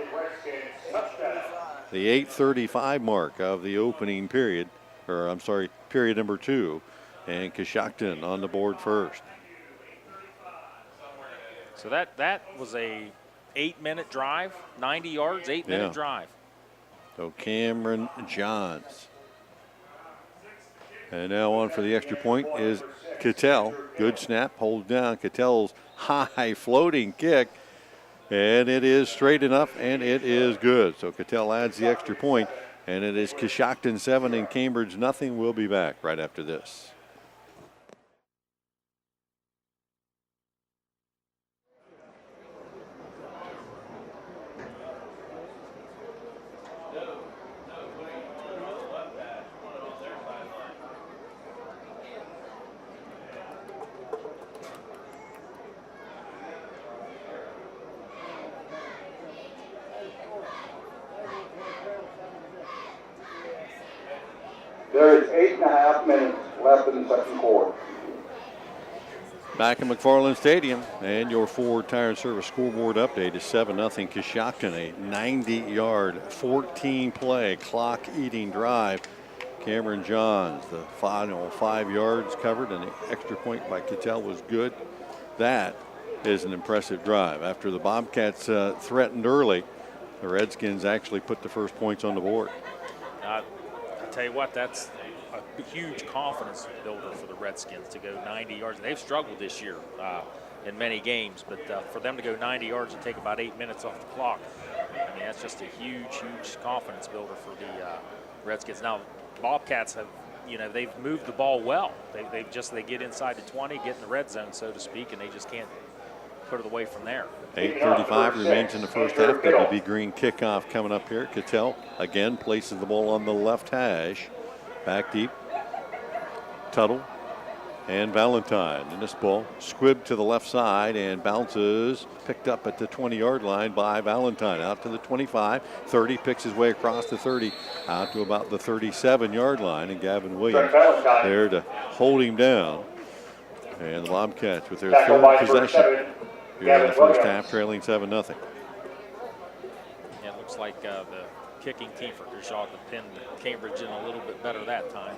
The 8:35 mark of the opening period, period number 2. And Coshocton on the board first. So that was a 8-minute drive, 90 yards, 8-minute drive. So Cameron Johns. And now on for the extra point is Cattell. Good snap, holds down. Cattell's high floating kick. And it is straight enough, and it is good. So Cattell adds the extra point, and it is Coshocton 7 and Cambridge nothing. We'll be back right after this. There is 8.5 minutes left in the 2nd quarter. Back in McFarlane Stadium, and your Ford Tire and Service scoreboard update is 7-0 Coshocton, a 90-yard, 14-play, clock-eating drive. Cameron Johns, the final 5 yards covered, and the extra point by Cattell was good. That is an impressive drive. After the Bobcats threatened early, the Redskins actually put the first points on the board. I tell you what, that's a huge confidence builder for the Redskins to go 90 yards. They've struggled this year in many games, but for them to go 90 yards and take about 8 minutes off the clock, I mean, that's just a huge, huge confidence builder for the Redskins. Now, Bobcats have, they've moved the ball well. They get inside the 20, get in the red zone, so to speak, and they just can't put it away from there. 8:35 remains in the first half. W.B. Green kickoff coming up here. Cattell again places the ball on the left hash. Back deep. Tuttle and Valentine. And this ball squibbed to the left side and bounces, picked up at the 20-yard line by Valentine. Out to the 25, 30, picks his way across the 30, out to about the 37-yard line. And Gavin Williams there to hold him down. And the Bobcats with their third possession here in the first half, trailing 7-0. Yeah, it looks like the kicking team for Coshocton pinned Cambridge in a little bit better that time.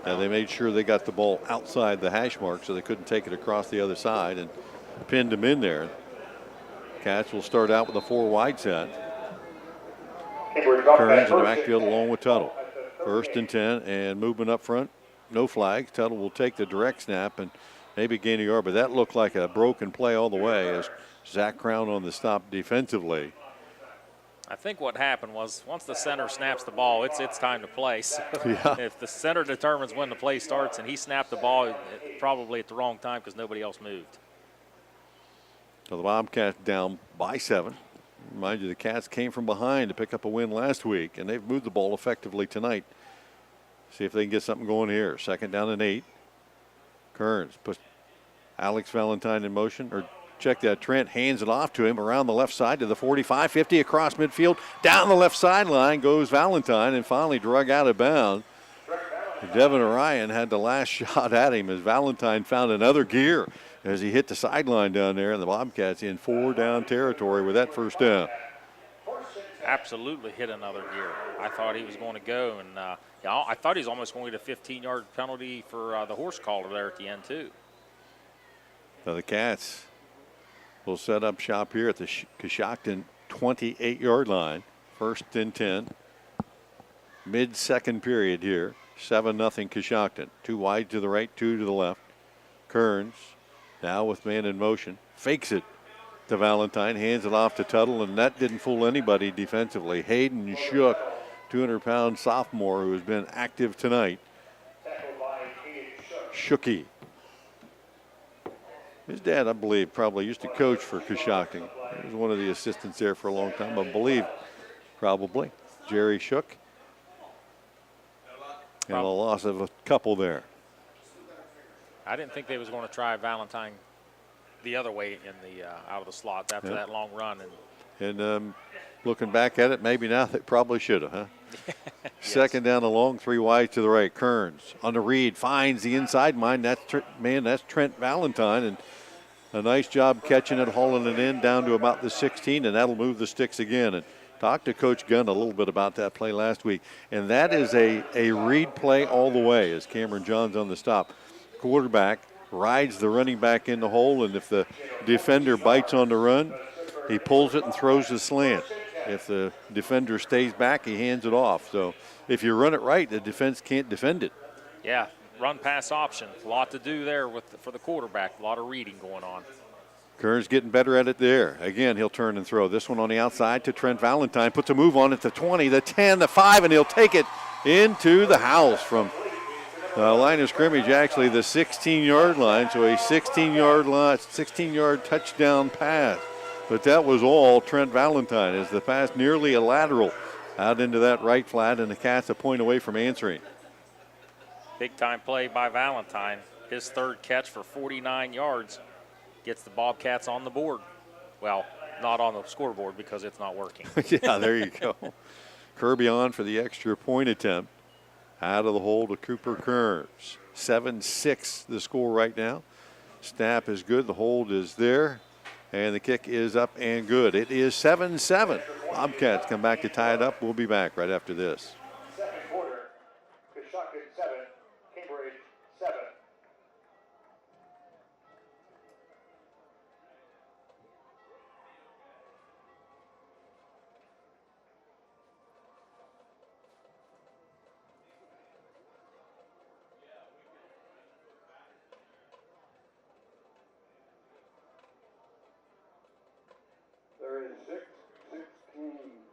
Now they made sure they got the ball outside the hash mark so they couldn't take it across the other side and pinned him in there. Cats will start out with a 4 wide set. Kearns in the backfield along with Tuttle. 1st and 10 and movement up front. No flags. Tuttle will take the direct snap and maybe gain a yard, but that looked like a broken play all the way as Zach Crown on the stop defensively. I think what happened was once the center snaps the ball, it's time to play. So yeah. If the center determines when the play starts and he snapped the ball probably at the wrong time because nobody else moved. So the Bobcats down by 7. Remind you, the Cats came from behind to pick up a win last week, and they've moved the ball effectively tonight. See if they can get something going here. 2nd down and 8. Kearns puts Alex Valentine in motion, or check that. Trent hands it off to him around the left side to the 45, 50 across midfield. Down the left sideline goes Valentine and finally drug out of bounds. Devin Orion had the last shot at him as Valentine found another gear as he hit the sideline down there, and the Bobcats in 4 down territory with that 1st down. Absolutely hit another gear. I thought he was going to go, and I thought he was almost going to get a 15-yard penalty for the horse collar there at the end too. So the Cats will set up shop here at the Coshocton 28-yard line. 1st and 10. Mid-second period here. 7-0 Coshocton. 2 wide to the right, 2 to the left. Kearns now with man in motion. Fakes it to Valentine. Hands it off to Tuttle, and that didn't fool anybody defensively. Hayden Shook, 200-pound sophomore who has been active tonight. Shooky. His dad, I believe, probably used to coach for Coshocton. He was one of the assistants there for a long time, I believe, probably. Jerry Shook. And a loss of a couple there. I didn't think they was going to try Valentine the other way in the out of the slots after that long run. And looking back at it, maybe now they probably should have, huh? Yes. 2nd down and long, 3 wide to the right. Kearns on the read, finds the inside man. That's Trent Valentine, and a nice job catching it, hauling it in down to about the 16, and that'll move the sticks again. And talked to Coach Gunn a little bit about that play last week, and that is a read play all the way as Cameron Johns on the stop. Quarterback rides the running back in the hole, and if the defender bites on the run, he pulls it and throws the slant. If the defender stays back, he hands it off. So if you run it right, the defense can't defend it. Yeah, run-pass option. A lot to do there for the quarterback. A lot of reading going on. Kearns getting better at it there. Again, he'll turn and throw. This one on the outside to Trent Valentine. Puts a move on it, the 20, the 10, the 5, and he'll take it into the house from the line of scrimmage, actually the 16-yard line. So a 16-yard touchdown pass. But that was all Trent Valentine as the pass nearly a lateral out into that right flat, and the Cats a point away from answering. Big-time play by Valentine. His 3rd catch for 49 yards gets the Bobcats on the board. Well, not on the scoreboard because it's not working. Yeah, there you go. Kirby on for the extra point attempt. Out of the hole to Cooper Kearns. 7-6 the score right now. Snap is good. The hold is there. And the kick is up and good. It is 7-7. Bobcats come back to tie it up. We'll be back right after this. 2nd quarter, Coshocton 7, Cambridge 7. There is 6:16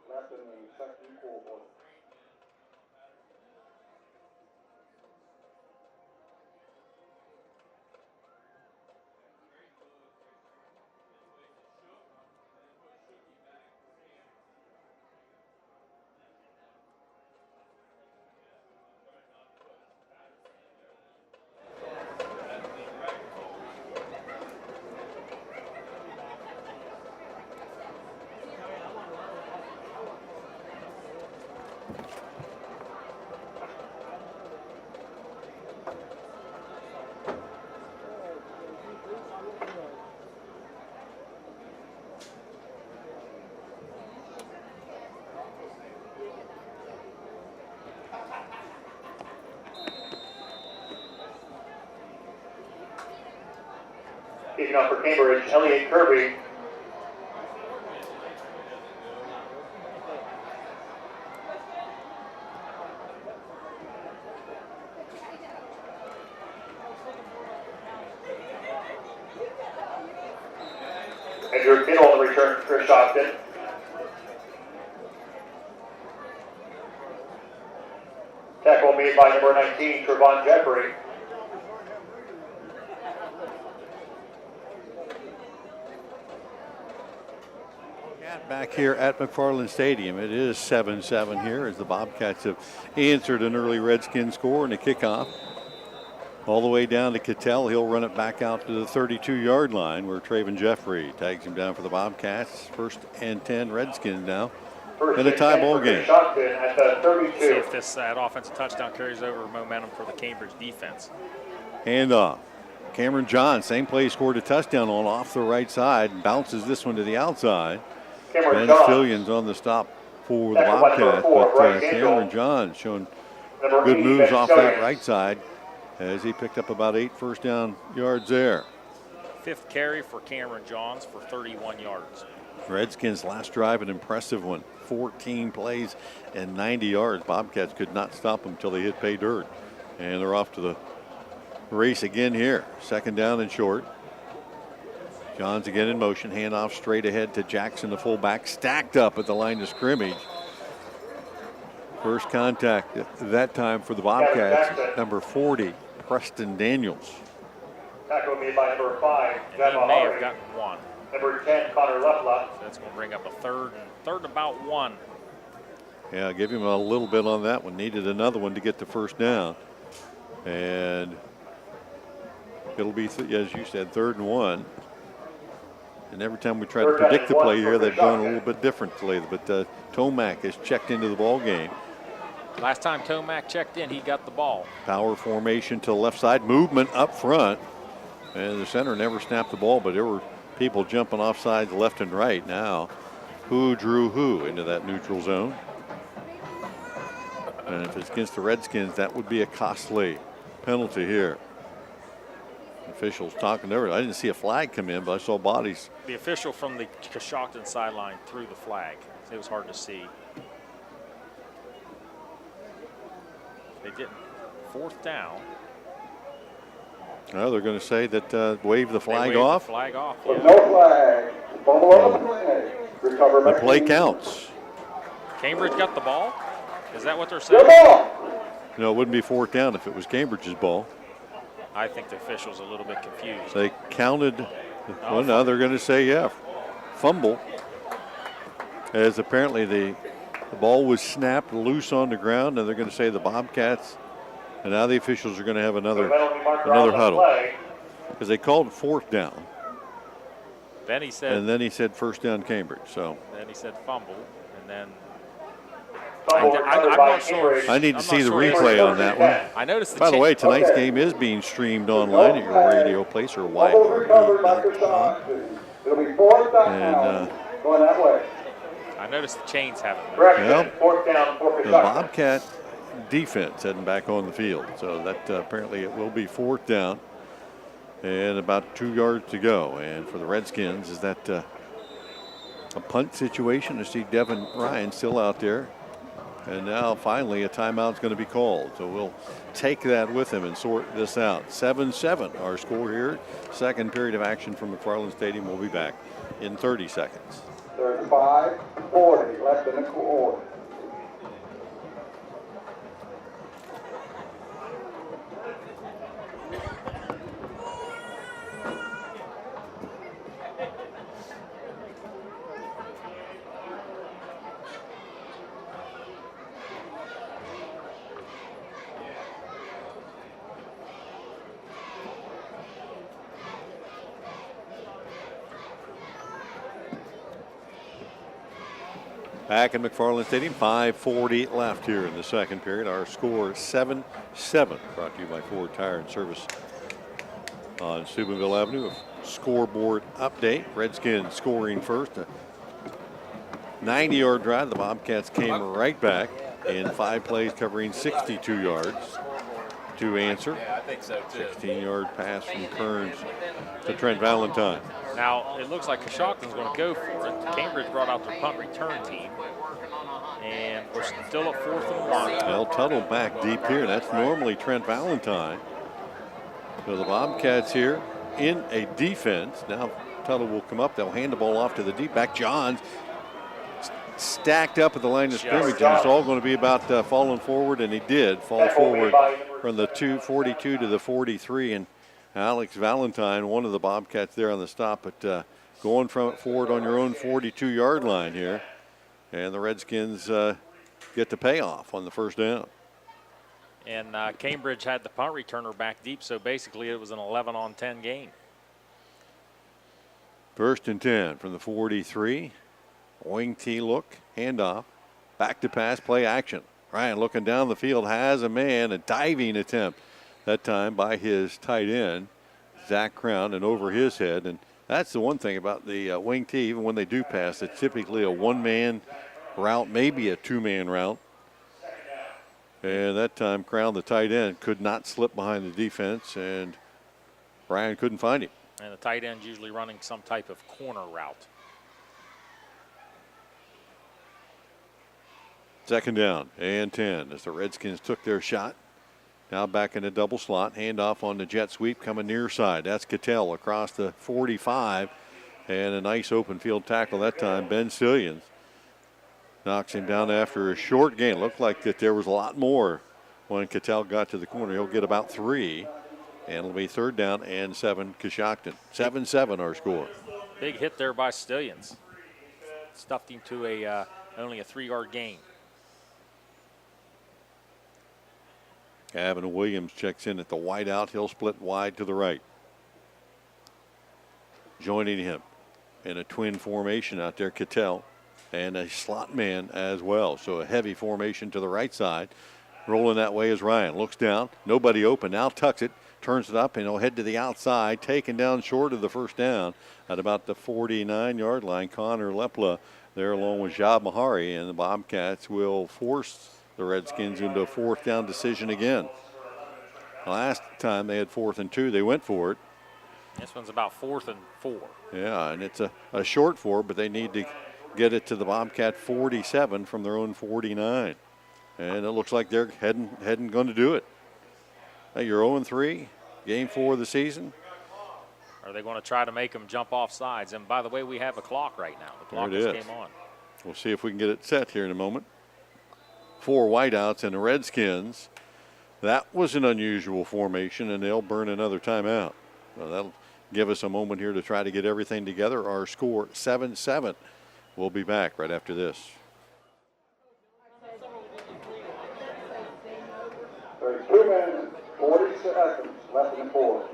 left in the second quarter. Kicking off for Cambridge, Elliot Kirby. Andrew Kittle on the return for Coshocton. Tackle made by number 19, Trevon Jeffrey. Back here at McFarlane Stadium, it is 7-7 here as the Bobcats have answered an early Redskin score and a kickoff. All the way down to Cattell. He'll run it back out to the 32-yard line where Trayvon Jeffrey tags him down for the Bobcats. 1st and 10 Redskins now in a tie ball game. At the 32. See if that offensive touchdown carries over momentum for the Cambridge defense. Handoff. Cameron John, same play, scored a touchdown on off the right side. Bounces this one to the outside. Ben Stillions on the stop for the Bobcats. But Cameron John showing good moves off that right side as he picked up about 8 first down yards there. 5th carry for Cameron Johns for 31 yards. Redskins' last drive, an impressive one. 14 plays and 90 yards. Bobcats could not stop them until they hit pay dirt. And they're off to the race again here. 2nd down and short. Johns again in motion. Handoff straight ahead to Jackson, the fullback. Stacked up at the line of scrimmage. First contact that time for the Bobcats, number 40, Preston Daniels. Tackle made by number 5, and he may have gotten 1. Number 10, Connor Lefla. So that's going to bring up a third and about 1. Yeah, give him a little bit on that one. Needed another one to get the first down. And it'll be, as you said, 3rd and 1. And every time we try to predict the play here, they've gone a little bit differently. But Tomac has checked into the ball game. Last time Tomac checked in, he got the ball. Power formation to the left side, movement up front. And the center never snapped the ball, but there were people jumping off sides left and right. Now, who drew who into that neutral zone? And if it's against the Redskins, that would be a costly penalty here. Officials talking to everyone. I didn't see a flag come in, but I saw bodies. The official from the Coshocton sideline threw the flag. It was hard to see. They didn't. 4th down. No, they're going to say that wave the flag waved off. The flag off. Yeah. No flag. Fumble on the play. Recover. The play counts. Cambridge got the ball? Is that what they're saying? No, it wouldn't be 4th down if it was Cambridge's ball. I think the official's a little bit confused. They counted. Well, now they're going to say, yeah, fumble. As apparently the ball was snapped loose on the ground, and they're going to say the Bobcats. And now the officials are going to have another huddle because they called 4th down. Then he said. And then he said 1st down Cambridge. So. Then he said fumble, and then. I'm not sure. I need to see the replay on that one. I noticed. By the way, tonight's game is being streamed online at your radio place or YRE.com. And going that way. I noticed the chains haven't moved. Well, 4th down for the Bobcat defense heading back on the field. So that apparently it will be 4th down and about 2 yards to go. And for the Redskins, is that a punt situation? I see Devin Ryan still out there. And now finally a timeout's going to be called. So we'll take that with him and sort this out. 7-7 our score here. 2nd period of action from McFarlane Stadium. We'll be back in 30 seconds. 35-40, less than a quarter. Back in McFarlane Stadium, 5:40 left here in the 2nd period. Our score 7-7. Brought to you by Ford Tire and Service on Steubenville Avenue. A scoreboard update. Redskins scoring first. A 90-yard drive. The Bobcats came right back in 5 plays, covering 62 yards. to answer. Yeah, I think so too. 16-yard pass from Kearns to Trent Valentine. Now, it looks like Coshocton's going to go for it. Cambridge brought out their punt return team. And we're still at 4th and 1. They'll Tuttle back deep here. That's normally Trent Valentine. So the Bobcats here in a defense. Now Tuttle will come up. They'll hand the ball off to the deep back. Johns stacked up at the line of scrimmage, and it's all going to be about falling forward, and he did fall forward from the 42 to the 43. And Alex Valentine, one of the Bobcats there on the stop, but going forward on your own 42-yard line here. And the Redskins get the payoff on the first down. And Cambridge had the punt returner back deep, so basically it was an 11-on-10 game. 1st and 10 from the 43. Wing T look, handoff, back to pass, play action. Ryan looking down the field, has a man, a diving attempt that time by his tight end, Zach Crown, and over his head. And that's the one thing about the wing T, even when they do pass, it's typically a one-man route, maybe a two-man route. And that time, Crown, the tight end, could not slip behind the defense, and Ryan couldn't find him. And the tight end's usually running some type of corner route. 2nd down and 10 as the Redskins took their shot. Now back in a double slot. Handoff on the jet sweep coming near side. That's Cattell across the 45. And a nice open field tackle that time. Ben Sillians knocks him down after a short gain. Looked like that there was a lot more when Cattell got to the corner. He'll get about 3. And it'll be 3rd down and 7 Coshocton. 7-7 our score. Big hit there by Stillians. Stuffed him to only a 3-yard gain. Gavin Williams checks in at the wide out. He'll split wide to the right. Joining him in a twin formation out there, Cattell, and a slot man as well. So a heavy formation to the right side. Rolling that way is Ryan. Looks down. Nobody open. Now tucks it. Turns it up and he'll head to the outside. Taken down short of the first down at about the 49-yard line. Connor Lepla there along with Jab Mahari. And the Bobcats will force the Redskins into a 4th down decision again. Last time they had 4th and 2, they went for it. This one's about 4th and 4. Yeah, and it's a short 4, but they need to get it to the Bobcat 47 from their own 49. And it looks like they're heading going to do it. Hey, you're 0-3, game 4 of the season. Are they going to try to make them jump off sides? And by the way, we have a clock right now. The clock just came on. We'll see if we can get it set here in a moment. 4 wideouts and the Redskins. That was an unusual formation, and they'll burn another timeout. Well, that'll give us a moment here to try to get everything together. Our score 7-7. We'll be back right after this. There's 2 minutes, 40 seconds left in the 4th.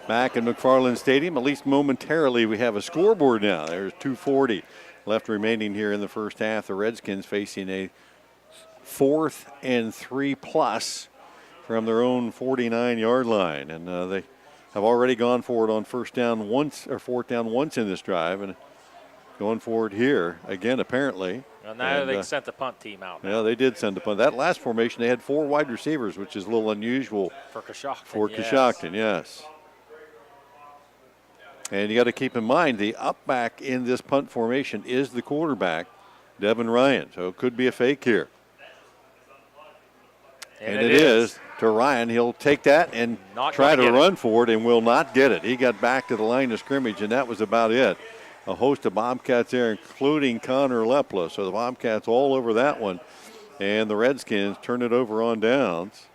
Back in McFarlane Stadium, at least momentarily, we have a scoreboard now. There's 2:40 left remaining here in the first half. The Redskins facing a 4th and 3 plus from their own 49-yard line. And they have already gone for it on 4th down once in this drive. And going forward here again, apparently. Well, now they sent the punt team out. Yeah, they did send the punt. That last formation, they had 4 wide receivers, which is a little unusual for Coshocton. Coshocton, yes. And you got to keep in mind the up back in this punt formation is the quarterback, Devin Ryan. So it could be a fake here. And it is to Ryan. He'll take that and try to run for it and will not get it. He got back to the line of scrimmage, and that was about it. A host of Bobcats there, including Connor Lepla. So the Bobcats all over that one. And the Redskins turn it over on downs.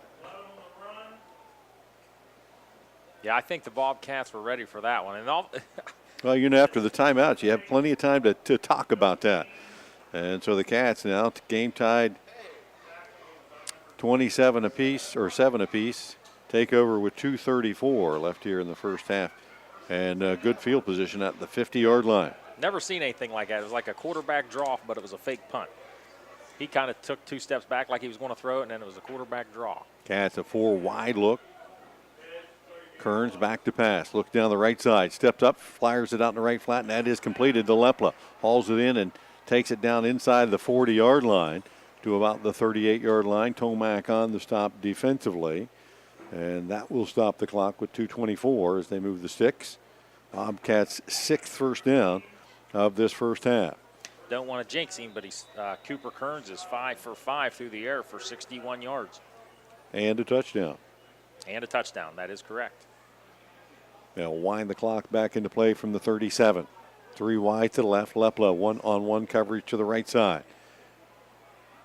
Yeah, I think the Bobcats were ready for that one. And well, after the timeouts, you have plenty of time to talk about that. And so the Cats now, game tied 27 apiece, or 7 apiece, take over with 2:34 left here in the first half. And good field position at the 50-yard line. Never seen anything like that. It was like a quarterback draw, but it was a fake punt. He kind of took 2 steps back like he was going to throw it, and then it was a quarterback draw. Cats a 4 wide look. Kearns back to pass. Look down the right side. Steps up, fires it out in the right flat, and that is completed to Lepla. Hauls it in and takes it down inside the 40-yard line to about the 38-yard line. Tomac on the stop defensively. And that will stop the clock with 2:24 as they move the sticks. Bobcats' 6th first down of this first half. Don't want to jinx him, but Cooper Kearns is 5 for 5 through the air for 61 yards. And a touchdown. And a touchdown, that is correct. They'll wind the clock back into play from the 37. 3 wide to the left. Lepla one-on-one coverage to the right side.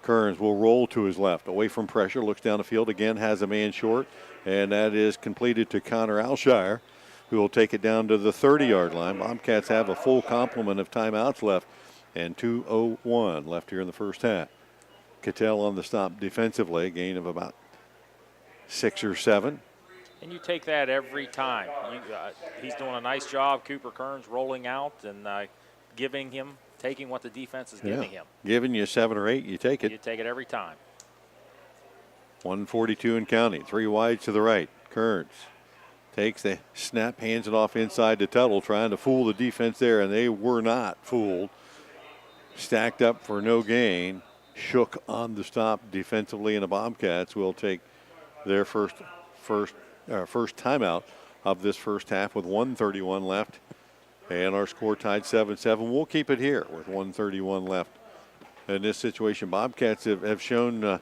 Kearns will roll to his left, away from pressure, looks down the field again, has a man short, and that is completed to Connor Alshire, who will take it down to the 30-yard line. Bobcats have a full complement of timeouts left, and 2:01 left here in the first half. Cattell on the stop defensively, a gain of about 6 or 7. And you take that every time. He's doing a nice job, Cooper Kearns, rolling out and taking what the defense is giving him. Giving you 7 or 8, you take it. You take it every time. 1:42 and counting. 3 wide to the right. Kearns takes the snap, hands it off inside to Tuttle, trying to fool the defense there, and they were not fooled. Stacked up for no gain. Shook on the stop defensively, and the Bobcats will take their first timeout of this first half with 1:31 left. And our score tied 7-7. We'll keep it here with 1:31 left. In this situation, Bobcats have shown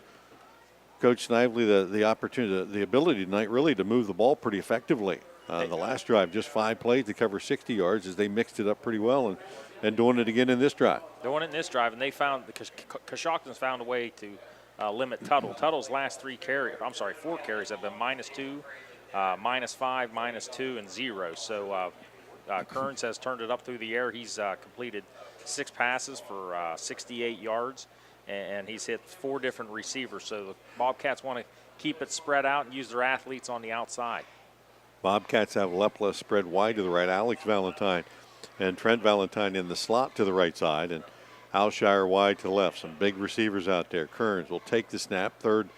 Coach Snively the opportunity, the ability tonight really to move the ball pretty effectively. The last drive, just 5 plays to cover 60 yards as they mixed it up pretty well and doing it again in this drive. Doing it in this drive, and they found, because Coshocton's found a way to limit Tuttle. Tuttle's last 4 carries have been -2, -5, -2, and 0. So Kearns has turned it up through the air. He's completed 6 passes for 68 yards, and he's hit 4 different receivers. So the Bobcats want to keep it spread out and use their athletes on the outside. Bobcats have Lepla spread wide to the right. Alex Valentine and Trent Valentine in the slot to the right side, and Alshire wide to the left. Some big receivers out there. Kearns will take the snap, 3rd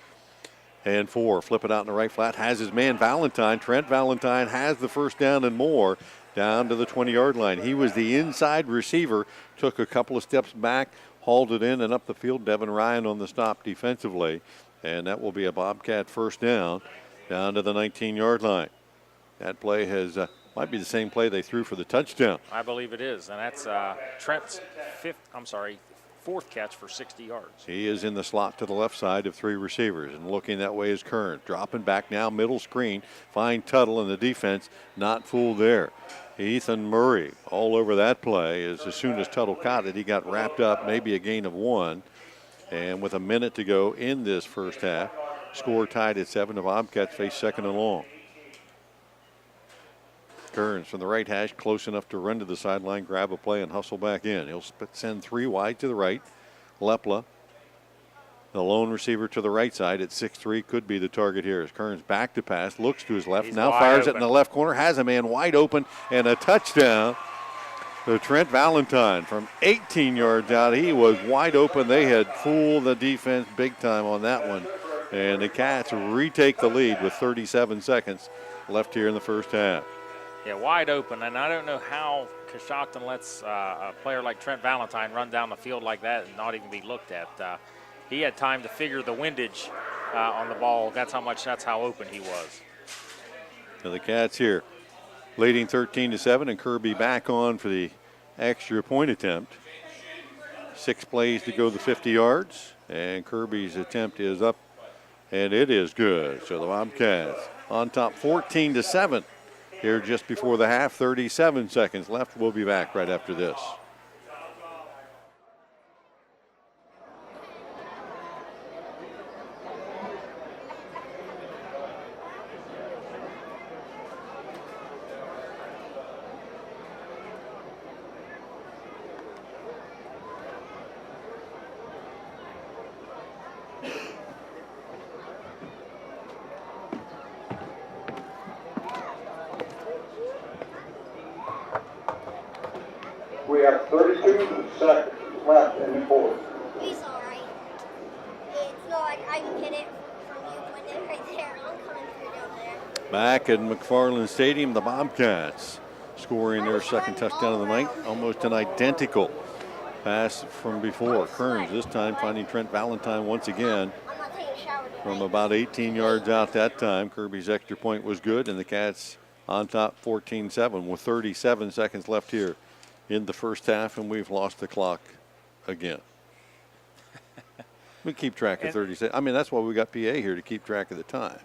and 4. Flip it out in the right flat. Has his man Valentine. Trent Valentine has the first down and more down to the 20-yard line. He was the inside receiver, took a couple of steps back, hauled it in and up the field. Devin Ryan on the stop defensively, and that will be a Bobcat first down to the 19-yard line. That play might be the same play they threw for the touchdown. I believe it is, and that's Trent's 4th catch for 60 yards. He is in the slot to the left side of 3 receivers, and looking that way is Kearns. Dropping back now, middle screen. Find Tuttle in the defense, not fooled there. Ethan Murray all over that play. As soon as Tuttle caught it, he got wrapped up, maybe a gain of 1. And with a minute to go in this first half, score tied at 7. The Bobcats face 2nd and long. Kearns from the right hash, close enough to run to the sideline, grab a play, and hustle back in. He'll send 3 wide to the right. Lepla, the lone receiver to the right side at 6'3", could be the target here. As Kearns back to pass, looks to his left, He's now fires open. it in the left corner, has a man wide open, and a touchdown to Trent Valentine from 18 yards out. He was wide open. They had fooled the defense big time on that one. And the Cats retake the lead with 37 seconds left here in the first half. Yeah, wide open, and I don't know how Coshocton lets a player like Trent Valentine run down the field like that and not even be looked at. He had time to figure the windage on the ball. That's how open he was. So the Cats here leading 13-7, and Kirby back on for the extra point attempt. 6 plays to go the 50 yards, and Kirby's attempt is up, and it is good. So the Bobcats on top 14-7. Here just before the half, 37 seconds left. We'll be back right after this. We have 32 seconds left in the fourth. He's alright. It's not like I can get it from you when right there. I'm coming through down there. Back at McFarlane Stadium, the Bobcats scoring their second touchdown of the night. Almost an identical pass from before. Kearns this time finding Trent Valentine once again from about 18 yards out that time. Kirby's extra point was good, and the Cats on top 14-7 with 37 seconds left here in the first half, and we've lost the clock again. We keep track of 36. I mean, that's why we got PA here, to keep track of the time.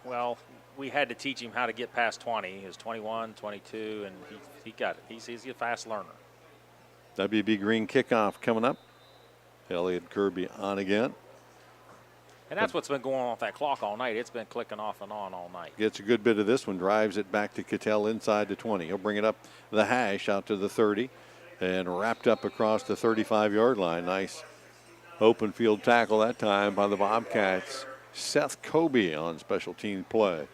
Well, we had to teach him how to get past 20. He was 21, 22, and he got it. He's a fast learner. WB Green kickoff coming up. Elliot Kirby on again. And that's what's been going on with that clock all night. It's been clicking off and on all night. Gets a good bit of this one, drives it back to Cattell inside the 20. He'll bring it up the hash out to the 30 and wrapped up across the 35-yard line. Nice open field tackle that time by the Bobcats. Seth Kobe on special team play.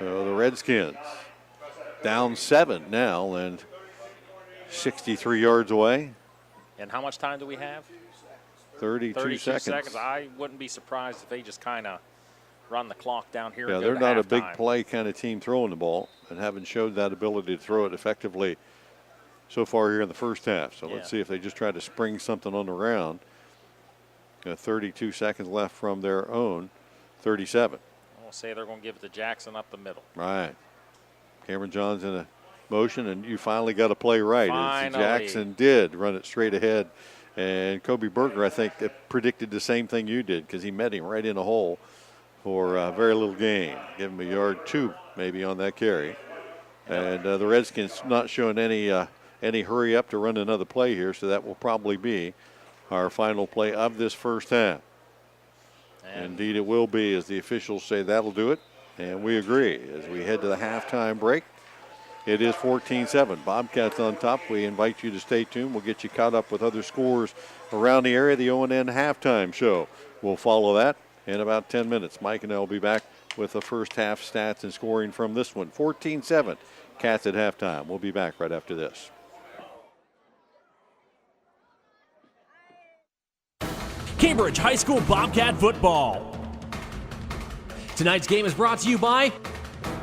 So the Redskins down 7 now and 63 yards away. And how much time do we have? 32 seconds. I wouldn't be surprised if they just kind of run the clock down here. Yeah, and go they're to not a halftime. big play kind of team throwing the ball, and haven't showed that ability to throw it effectively so far here in the first half. So let's see if they just try to spring something on the round. 32 seconds left from their own 37. I'll say they're going to give it to Jackson up the middle. Right. Cameron John's in a motion, and you finally got to play right. Finally. Jackson did run it straight ahead. And Kobe Berger, I think, predicted the same thing you did, because he met him right in a hole for very little gain. Give him a yard 2 maybe on that carry. And the Redskins not showing any hurry up to run another play here, so that will probably be our final play of this first half. And indeed it will be, as the officials say that'll do it. And we agree as we head to the halftime break. It is 14-7. Bobcats on top. We invite you to stay tuned. We'll get you caught up with other scores around the area. The O&N halftime show will follow that in about 10 minutes. Mike and I will be back with the first half stats and scoring from this one. 14-7. Cats at halftime. We'll be back right after this. Cambridge High School Bobcat football. Tonight's game is brought to you by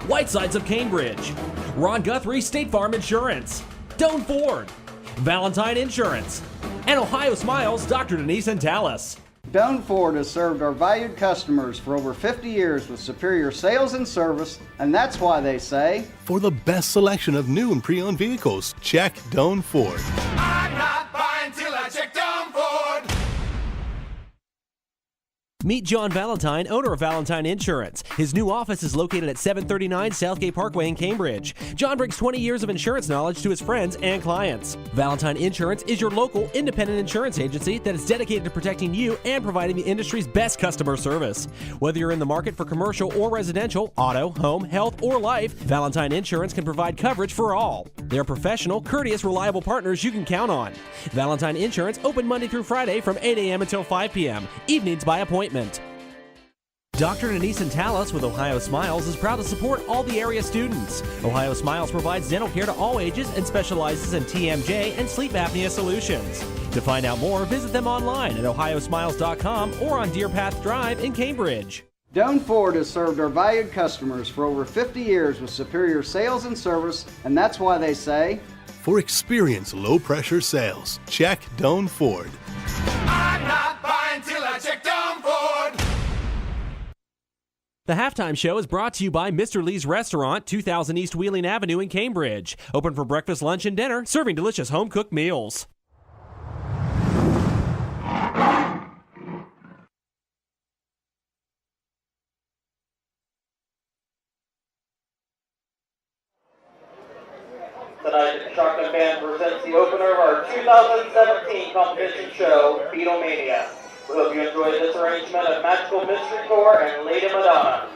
Whitesides of Cambridge, Ron Guthrie State Farm Insurance, Doan Ford, Valentine Insurance, and Ohio Smiles Dr. Denise and Tallis. Doan Ford has served our valued customers for over 50 years with superior sales and service, and that's why they say, For the best selection of new and pre-owned vehicles, check Doan Ford. I'm not buying till I check Down Ford. Meet John Valentine, owner of Valentine Insurance. His new office is located at 739 Southgate Parkway in Cambridge. John brings 20 years of insurance knowledge to his friends and clients. Valentine Insurance is your local independent insurance agency that is dedicated to protecting you and providing the industry's best customer service. Whether you're in the market for commercial or residential, auto, home, health, or life, Valentine Insurance can provide coverage for all. They're professional, courteous, reliable partners you can count on. Valentine Insurance open Monday through Friday from 8 a.m. until 5 p.m. Evenings by appointment. Dr. Denise and Tallis with Ohio Smiles is proud to support all the area students. Ohio Smiles provides dental care to all ages and specializes in TMJ and sleep apnea solutions. To find out more, visit them online at ohiosmiles.com or on Deer Path Drive in Cambridge. Doan Ford has served our valued customers for over 50 years with superior sales and service, and that's why they say, For experienced low-pressure sales, check Doan Ford. I'm not buying till I check Down Ford. The halftime show is brought to you by Mr. Lee's Restaurant, 2000 East Wheeling Avenue in Cambridge. Open for breakfast, lunch, and dinner, serving delicious home-cooked meals. Tonight, the Coshocton Band presents the opener of our 2017 competition show, Beatlemania. We hope you enjoy this arrangement of Magical Mystery Tour and Lady Madonna.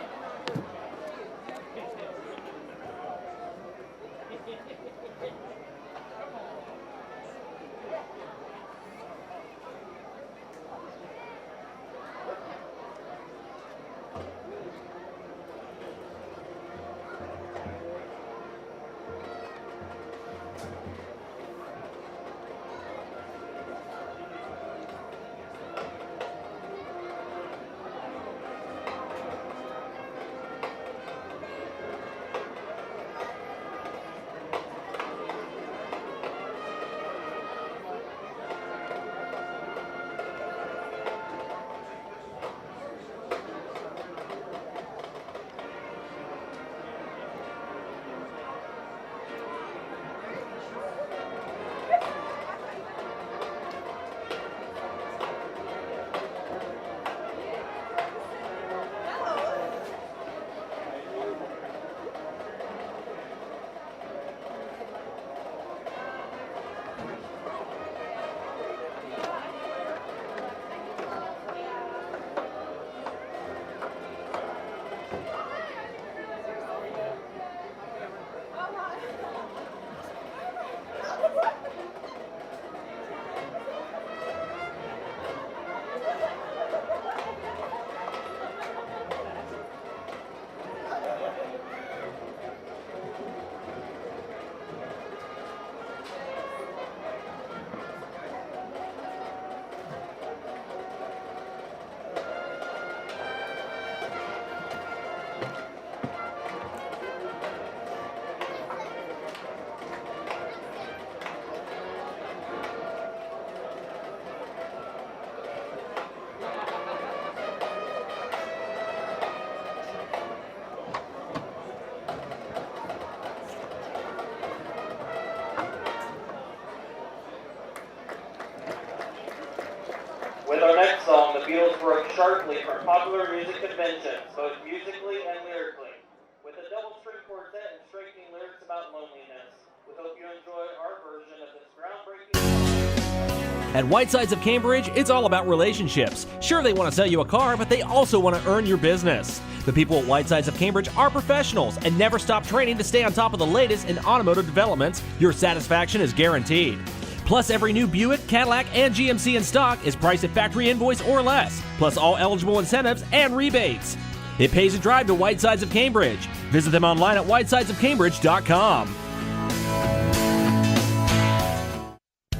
played from popular music conventions, both musically and lyrically, with a double string quartet and striking lyrics about loneliness. We hope you enjoy our version of this groundbreaking song. At Whitesides of Cambridge, it's all about relationships. Sure, they want to sell you a car, but they also want to earn your business. The people at Whitesides of Cambridge are professionals and never stop training to stay on top of the latest in automotive developments. Your satisfaction is guaranteed. Plus, every new Buick, Cadillac, and GMC in stock is priced at factory invoice or less, plus all eligible incentives and rebates. It pays to drive to Whitesides of Cambridge. Visit them online at whitesidesofcambridge.com.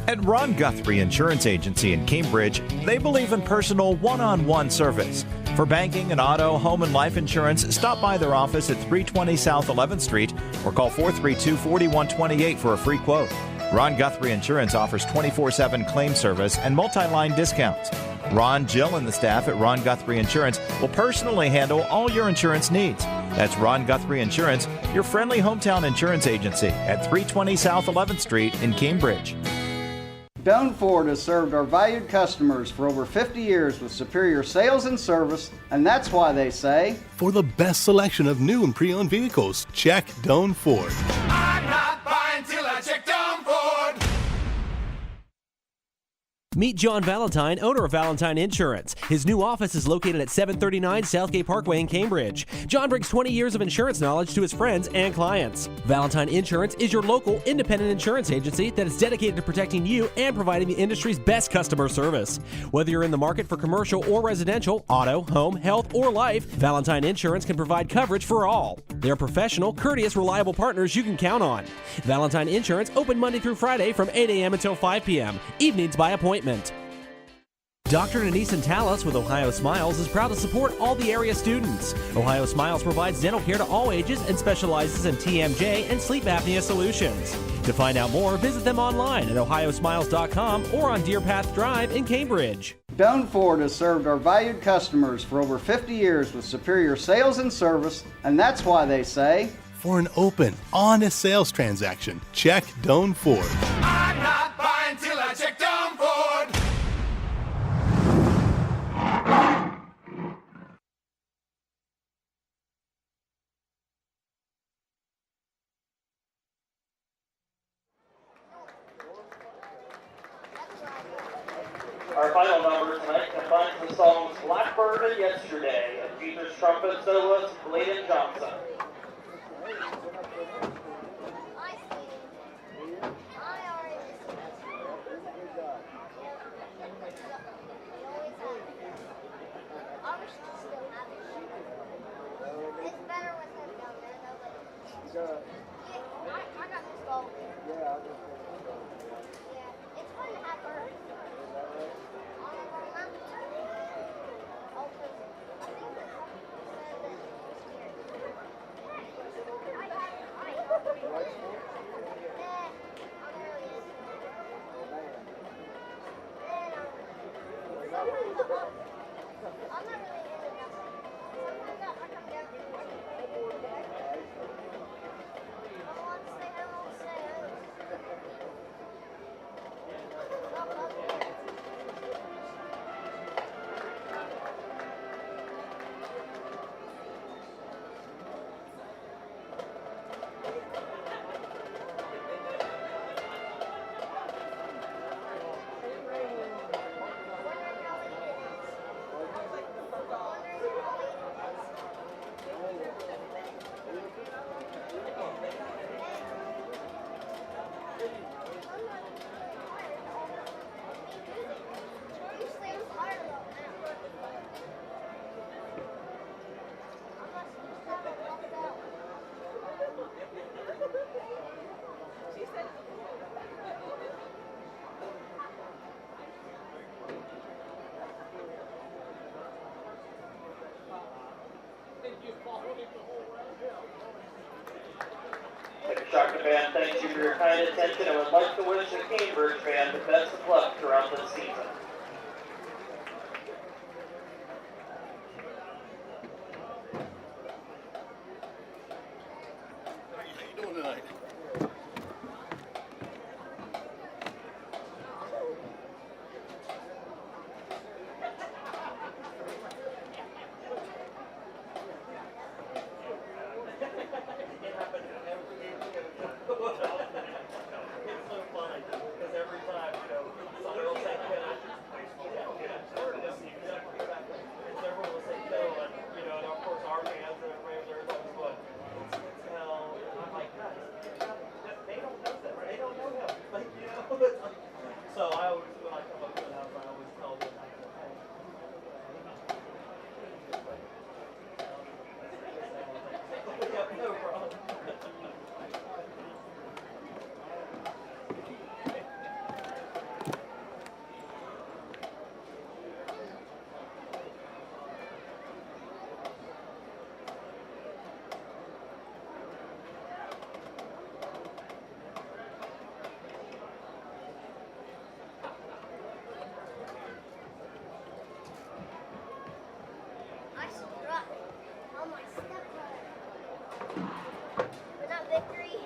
At Ron Guthrie Insurance Agency in Cambridge, they believe in personal one-on-one service. For banking and auto, home, and life insurance, stop by their office at 320 South 11th Street or call 432-4128 for a free quote. Ron Guthrie Insurance offers 24/7 claim service and multi-line discounts. Ron, Jill, and the staff at Ron Guthrie Insurance will personally handle all your insurance needs. That's Ron Guthrie Insurance, your friendly hometown insurance agency at 320 South 11th Street in Cambridge. Doan Ford has served our valued customers for over 50 years with superior sales and service, and that's why they say, For the best selection of new and pre-owned vehicles, check Doan Ford. I'm not buying till I check Down Ford. Meet John Valentine, owner of Valentine Insurance. His new office is located at 739 Southgate Parkway in Cambridge. John brings 20 years of insurance knowledge to his friends and clients. Valentine Insurance is your local independent insurance agency that is dedicated to protecting you and providing the industry's best customer service. Whether you're in the market for commercial or residential, auto, home, health, or life, Valentine Insurance can provide coverage for all. They're professional, courteous, reliable partners you can count on. Valentine Insurance open Monday through Friday from 8 a.m. until 5 p.m. Evenings by appointment. Dr. Denise Talis with Ohio Smiles is proud to support all the area students. Ohio Smiles provides dental care to all ages and specializes in TMJ and sleep apnea solutions. To find out more, visit them online at ohiosmiles.com or on Deer Path Drive in Cambridge. Doan Ford has served our valued customers for over 50 years with superior sales and service, and that's why they say, For an open, honest sales transaction, check Doan Ford. I'm not buying till I check Down Ford. Our final number tonight combines the songs Blackbird and Yesterday and features trumpet soloist Bladen Johnson. The Coshocton band thanks you for your kind attention and would like to wish the Cambridge band the best of luck throughout this season. How you doing tonight?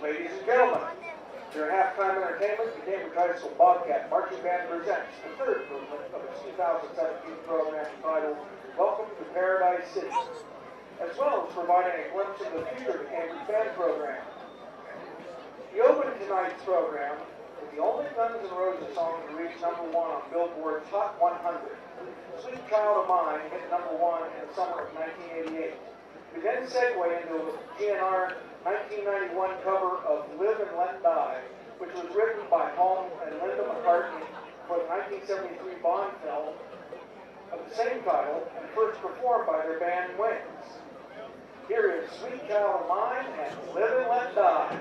Ladies and gentlemen, your halftime entertainment, the Cambridge High School Bobcat Marching Band presents the third movement of its 2017 program entitled Welcome to Paradise City, as well as providing a glimpse of the future of the Cambridge Band program. The opening tonight's program is the only Guns N' Roses song to reach #1 on Billboard's Hot 100. Sweet Child of Mine hit #1 in the summer of 1988. We then segue into a GNR 1991 cover of Live and Let Die, which was written by Paul and Linda McCartney for the 1973 Bond film of the same title and first performed by their band Wings. Here is Sweet Child of Mine and Live and Let Die.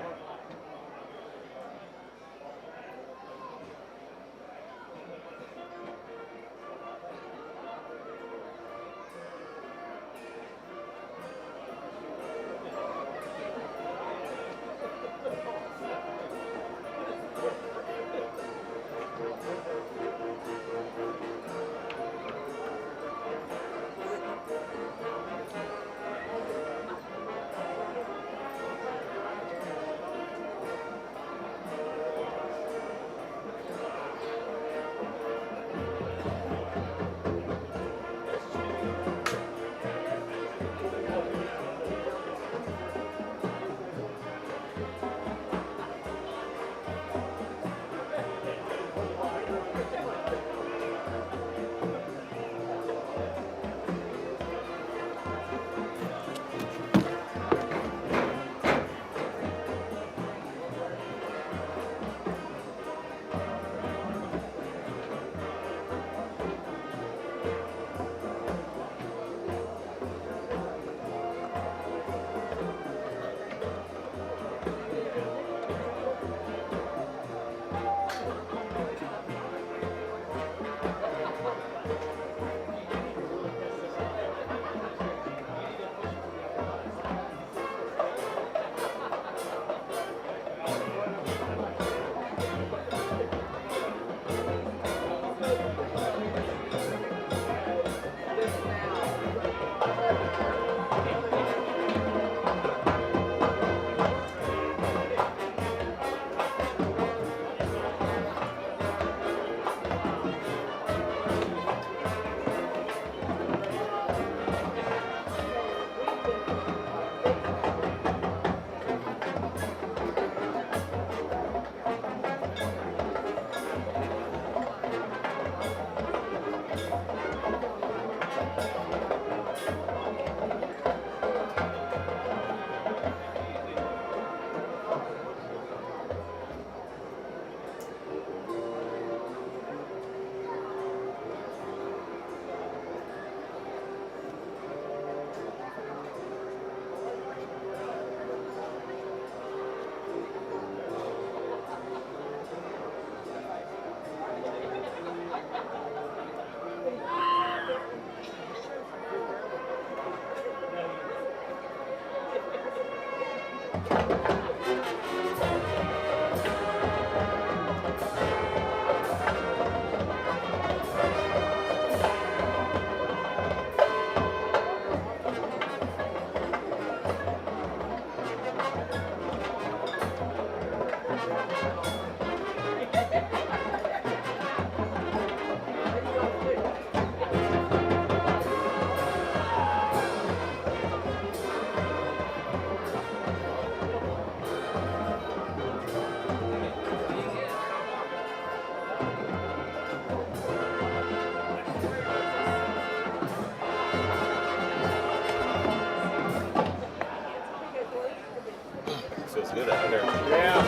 Feels good out there. Yeah,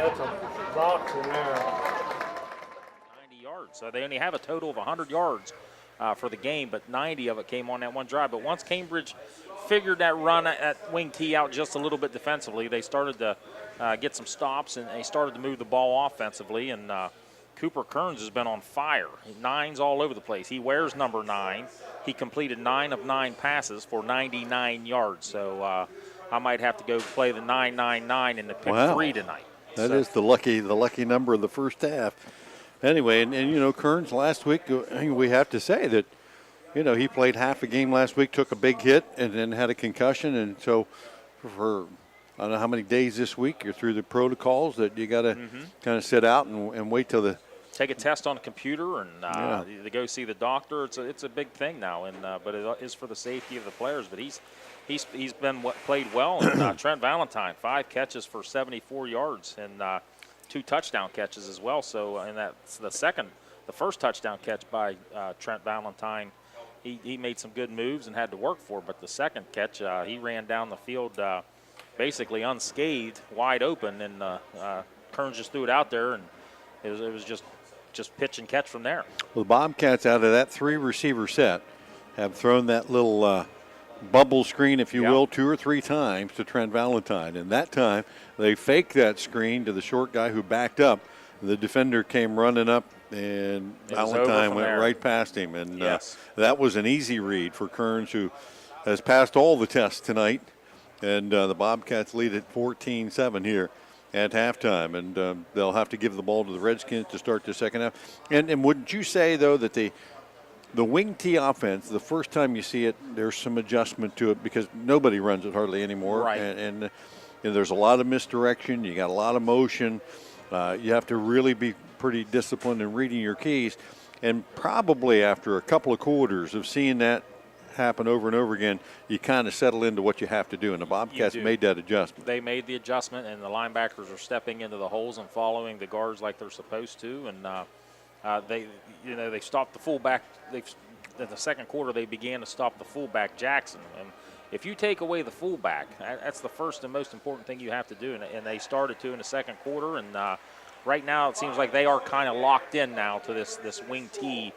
it's a box in there. 90 yards. So they only have a total of 100 yards for the game, but 90 of it came on that one drive. But once Cambridge figured that run at wing T out just a little bit defensively, they started to get some stops, and they started to move the ball offensively. And Cooper Kearns has been on fire. 9s all over the place. He wears number 9. He completed 9 of 9 passes for 99 yards. So I might have to go play the 999 in the pick 3 tonight. That is the lucky number of the first half. Anyway, and you know, Kearns last week, we have to say that he played half a game last week, took a big hit, and then had a concussion. And so for I don't know how many days this week you're through the protocols that you got to kind of sit out and wait till the take a test on a computer and to go see the doctor. It's a big thing now, and but it is for the safety of the players. But he's been played well. And, Trent Valentine, 5 catches for 74 yards and 2 touchdown catches as well. So and that's the first touchdown catch by Trent Valentine. He made some good moves and had to work for it, but the second catch he ran down the field basically unscathed, wide open, and Kearns just threw it out there, and it was just pitch and catch from there. Well, the Bobcats, out of that 3-receiver set, have thrown that little bubble screen, if you will, 2 or 3 times to Trent Valentine. And that time, they faked that screen to the short guy who backed up. The defender came running up, and Valentine went right past him. And that was an easy read for Kearns, who has passed all the tests tonight. And the Bobcats lead at 14-7 here at halftime, and they'll have to give the ball to the Redskins to start the second half. And wouldn't you say, though, that the wing T offense, the first time you see it, there's some adjustment to it because nobody runs it hardly anymore. Right. And there's a lot of misdirection. You got a lot of motion. You have to really be pretty disciplined in reading your keys. And probably after a couple of quarters of seeing that happen over and over again, you kind of settle into what you have to do, and the Bobcats made that adjustment. They made the adjustment, and the linebackers are stepping into the holes and following the guards like they're supposed to, and they stopped the fullback. In the second quarter, they began to stop the fullback Jackson, and if you take away the fullback, that's the first and most important thing you have to do, and they started to in the second quarter, and right now it seems like they are kind of locked in now to this wing T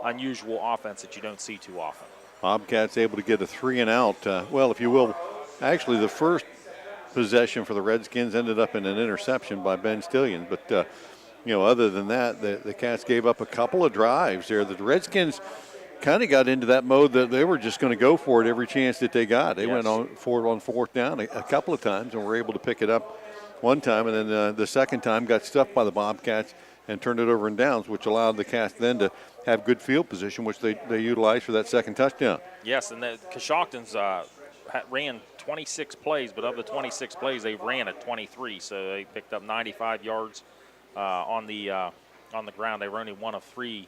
unusual offense that you don't see too often. Bobcats able to get a 3-and-out. Well, if you will, actually the first possession for the Redskins ended up in an interception by Ben Stillions. But, other than that, the Cats gave up a couple of drives there. The Redskins kind of got into that mode that they were just going to go for it every chance that they got. They went for it on fourth down a couple of times and were able to pick it up one time. And then the second time got stuffed by the Bobcats and turned it over in downs, which allowed the Cats then to have good field position, which they utilized for that second touchdown. Yes, and the Coshoctons ran 26 plays, but of the 26 plays, they ran at 23, so they picked up 95 yards on the ground. They were only 1 of 3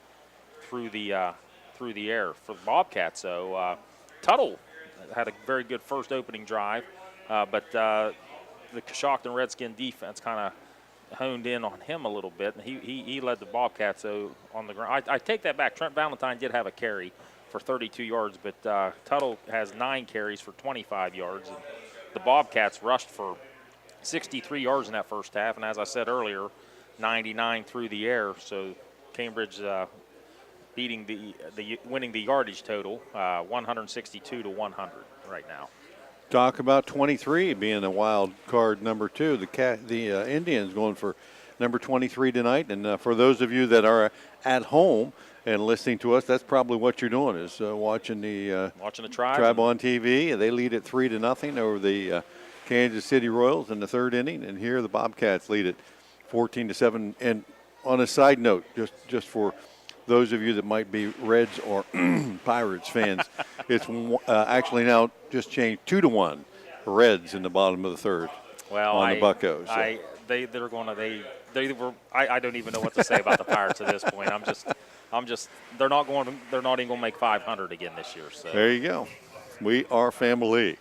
through the air for the Bobcats. So Tuttle had a very good first opening drive, but the Coshocton Redskin defense kind of honed in on him a little bit, and he led the Bobcats on the ground. I take that back. Trent Valentine did have a carry for 32 yards, but Tuttle has 9 carries for 25 yards. And the Bobcats rushed for 63 yards in that first half, and as I said earlier, 99 through the air. So Cambridge winning the yardage total, 162 to 100 right now. Talk about 23 being a wild card number 2. The Indians going for number 23 tonight. And for those of you that are at home and listening to us, that's probably what you're doing is watching the Tribe on TV. They lead it 3-0 over the Kansas City Royals in the third inning. And here the Bobcats lead it 14-7. And on a side note, just for those of you that might be Reds or Pirates fans, it's actually now just changed 2-1 Reds in the bottom of the third on the Buccos. So. I don't even know what to say about the Pirates at this point. They're not even going to make 500 again this year. So there you go. We are family.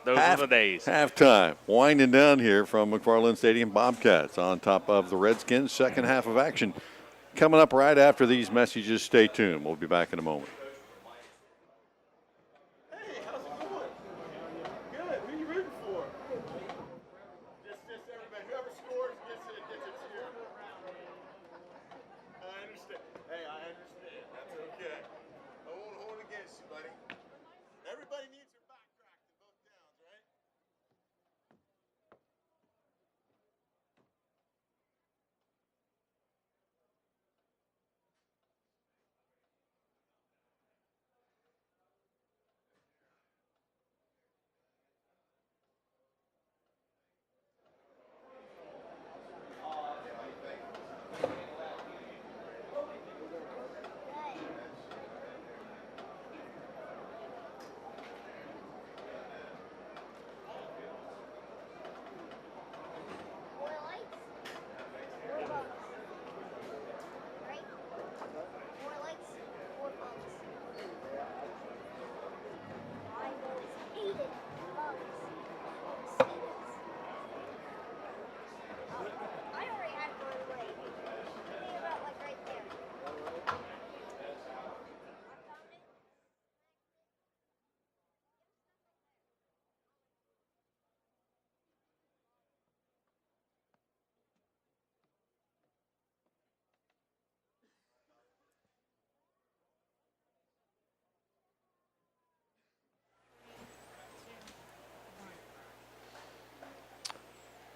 Those are the days. Halftime, winding down here from McFarlane Stadium. Bobcats on top of the Redskins. Second half of action coming up right after these messages. Stay tuned. We'll be back in a moment. Hey, how's it going? Good. Who are you rooting for? Just everybody. Whoever scores gets it cheer. I understand. Hey, I understand. That's okay. I won't hold against you, buddy. Everybody needs their back cracked in both downs, right?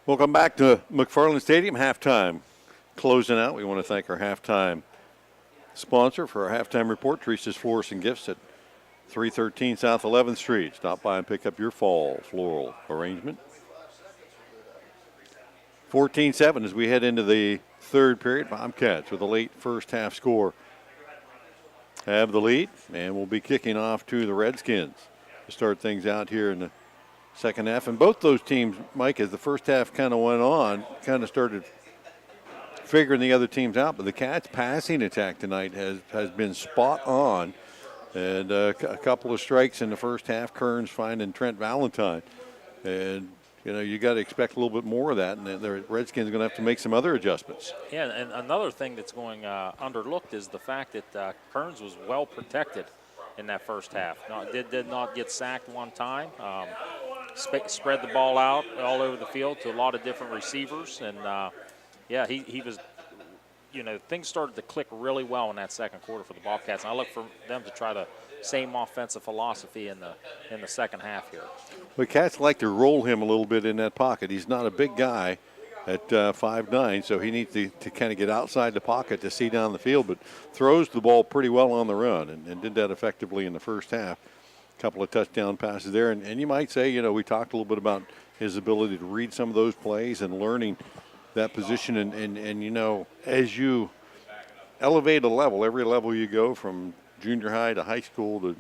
Welcome back to McFarlane Stadium, halftime. Closing out, we want to thank our halftime sponsor for our halftime report, Teresa's Florists and Gifts at 313 South 11th Street. Stop by and pick up your fall floral arrangement. 14-7 as we head into the third period. Bobcats with a late first half score have the lead, and we'll be kicking off to the Redskins to start things out here in the second half. And both those teams, Mike, as the first half kind of went on, kind of started figuring the other teams out. But the Cats' passing attack tonight has been spot on. And a couple of strikes in the first half. Kearns finding Trent Valentine. And, you got to expect a little bit more of that. And the Redskins are going to have to make some other adjustments. Yeah, and another thing that's going underlooked is the fact that Kearns was well protected in that first half. Did not get sacked one time. Spread the ball out all over the field to a lot of different receivers. And, he was, things started to click really well in that second quarter for the Bobcats. And I look for them to try the same offensive philosophy in the second half here. The Cats like to roll him a little bit in that pocket. He's not a big guy at 5'9", so he needs to kind of get outside the pocket to see down the field, but throws the ball pretty well on the run and did that effectively in the first half. A couple of touchdown passes there, and you might say, we talked a little bit about his ability to read some of those plays and learning that position, and as you elevate a level, every level you go from junior high to high school to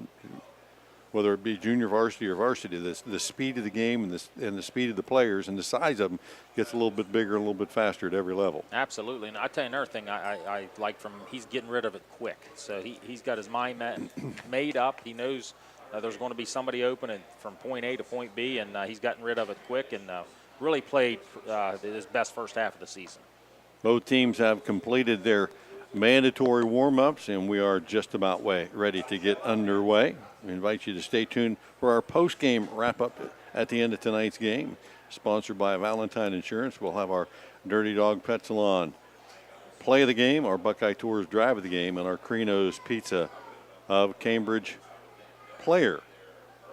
whether it be junior varsity or varsity, the speed of the game and the speed of the players and the size of them gets a little bit bigger, a little bit faster at every level. Absolutely. And I tell you another thing I like from he's getting rid of it quick. So he's got his mind made up. He knows there's going to be somebody open from point A to point B, and he's gotten rid of it quick and really played his best first half of the season. Both teams have completed their mandatory warm-ups, and we are just about ready to get underway. We invite you to stay tuned for our post-game wrap-up at the end of tonight's game. Sponsored by Valentine Insurance. We'll have our Dirty Dog Pet Salon play of the game, our Buckeye Tours drive of the game, and our Crino's Pizza of Cambridge player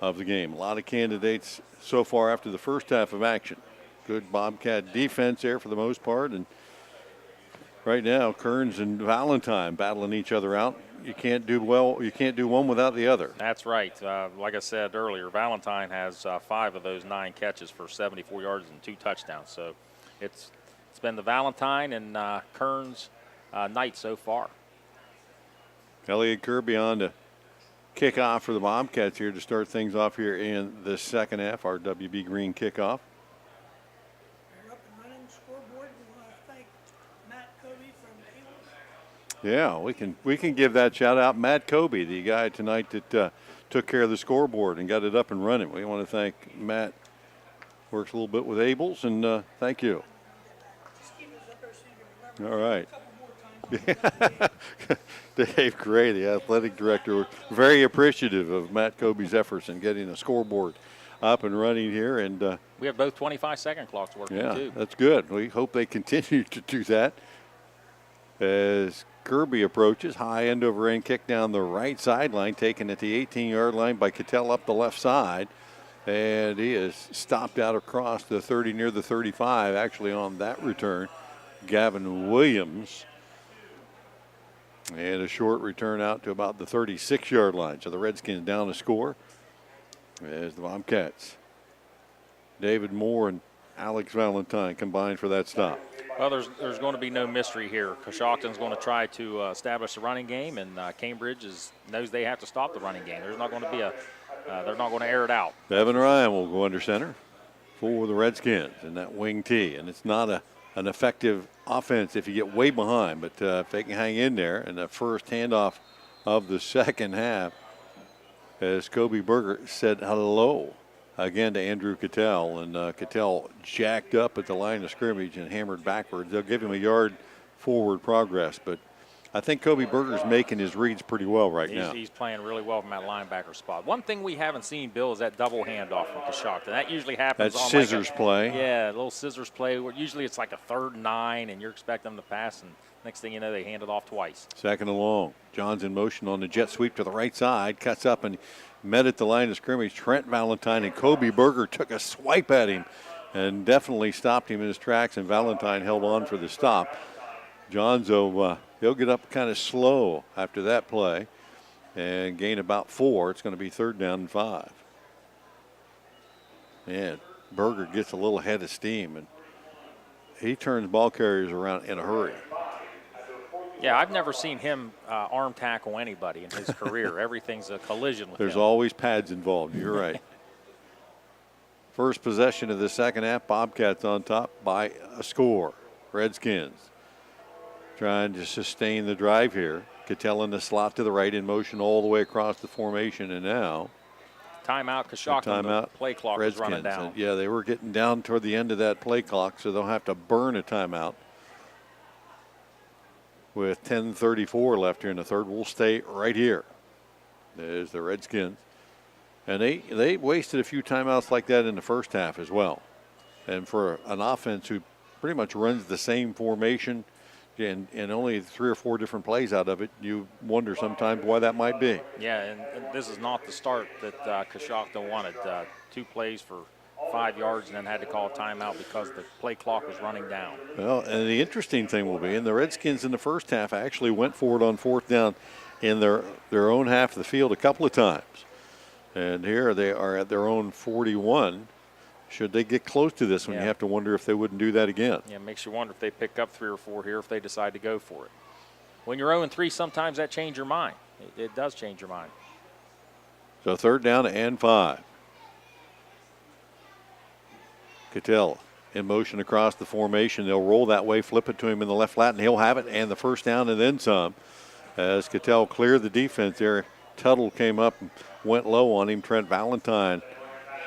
of the game. A lot of candidates so far after the first half of action. Good Bobcat defense there for the most part, and right now Kearns and Valentine battling each other out. You can't do one without the other. That's right. Like I said earlier, Valentine has 5 of those 9 catches for 74 yards and 2 touchdowns. So it's been the Valentine and Kearns night so far. Elliot Kirby on to kick off for the Bobcats here to start things off here in the second half, our WB Green kickoff. Yeah, we can give that shout out. Matt Kobe, the guy tonight that took care of the scoreboard and got it up and running. We want to thank Matt. Works a little bit with Abels, and thank you. All right. Dave Gray, the athletic director, very appreciative of Matt Kobe's efforts in getting a scoreboard up and running here. And we have both 25-second clocks working, too. Yeah, that's good. We hope they continue to do that. As Kirby approaches, high end over end kick down the right sideline, taken at the 18-yard line by Cattell up the left side. And he is stopped out across the 30 near the 35, actually on that return. Gavin Williams. And a short return out to about the 36-yard line. So the Redskins down to score as the Bobcats. David Moore and Alex Valentine combined for that stop. Well, there's going to be no mystery here. Coshocton's going to try to establish a running game, and Cambridge knows they have to stop the running game. There's not going to be they're not going to air it out. Evan Ryan will go under center for the Redskins in that wing tee, and it's not an effective offense if you get way behind, but if they can hang in there. And the first handoff of the second half, as Kobe Berger said hello again to Andrew Cattell, and Cattell jacked up at the line of scrimmage and hammered backwards. They'll give him a yard forward progress, but I think Kobe Berger's making his reads pretty well now. He's playing really well from that linebacker spot. One thing we haven't seen, Bill, is that double handoff from Coshocton. That usually happens on scissors play. Yeah, a little scissors play. Where usually it's like a 3rd and 9, and you're expecting them to pass, and next thing you know, they hand it off twice. Second and long. John's in motion on the jet sweep to the right side, cuts up and met at the line of scrimmage. Trent Valentine and Kobe Berger took a swipe at him and definitely stopped him in his tracks, and Valentine held on for the stop. Johnzo, he'll get up kind of slow after that play and gain about 4. It's going to be 3rd down and 5. And Berger gets a little head of steam, and he turns ball carriers around in a hurry. Yeah, I've never seen him arm tackle anybody in his career. Everything's a collision with There's him. always pads involved. You're right. First possession of the second half, Bobcats on top by a score. Redskins trying to sustain the drive here. Cattell in the slot to the right, in motion all the way across the formation, and now timeout, Coshocton. Timeout. The play clock Redskins. is running down. And yeah, they were getting down toward the end of that play clock, so they'll have to burn a timeout. With 10:34 left here in the third, we'll stay right here. There's the Redskins. And they wasted a few timeouts like that in the first half as well. And for an offense who pretty much runs the same formation and only 3 or 4 different plays out of it, you wonder sometimes why that might be. Yeah, and this is not the start that Coshocton wanted. 2 plays for 5 yards and then had to call a timeout because the play clock was running down. Well, and the interesting thing will be, and the Redskins in the first half actually went for it on 4th down in their own half of the field a couple of times. And here they are at their own 41. Should they get close to this one, you have to wonder if they wouldn't do that again. Yeah, it makes you wonder if they pick up 3 or 4 here if they decide to go for it. When you're 0-3, sometimes that changes your mind. It does change your mind. So 3rd down and 5. Cattell in motion across the formation. They'll roll that way, flip it to him in the left flat, and he'll have it, and the first down and then some. As Cattell cleared the defense there, Tuttle came up and went low on him. Trent Valentine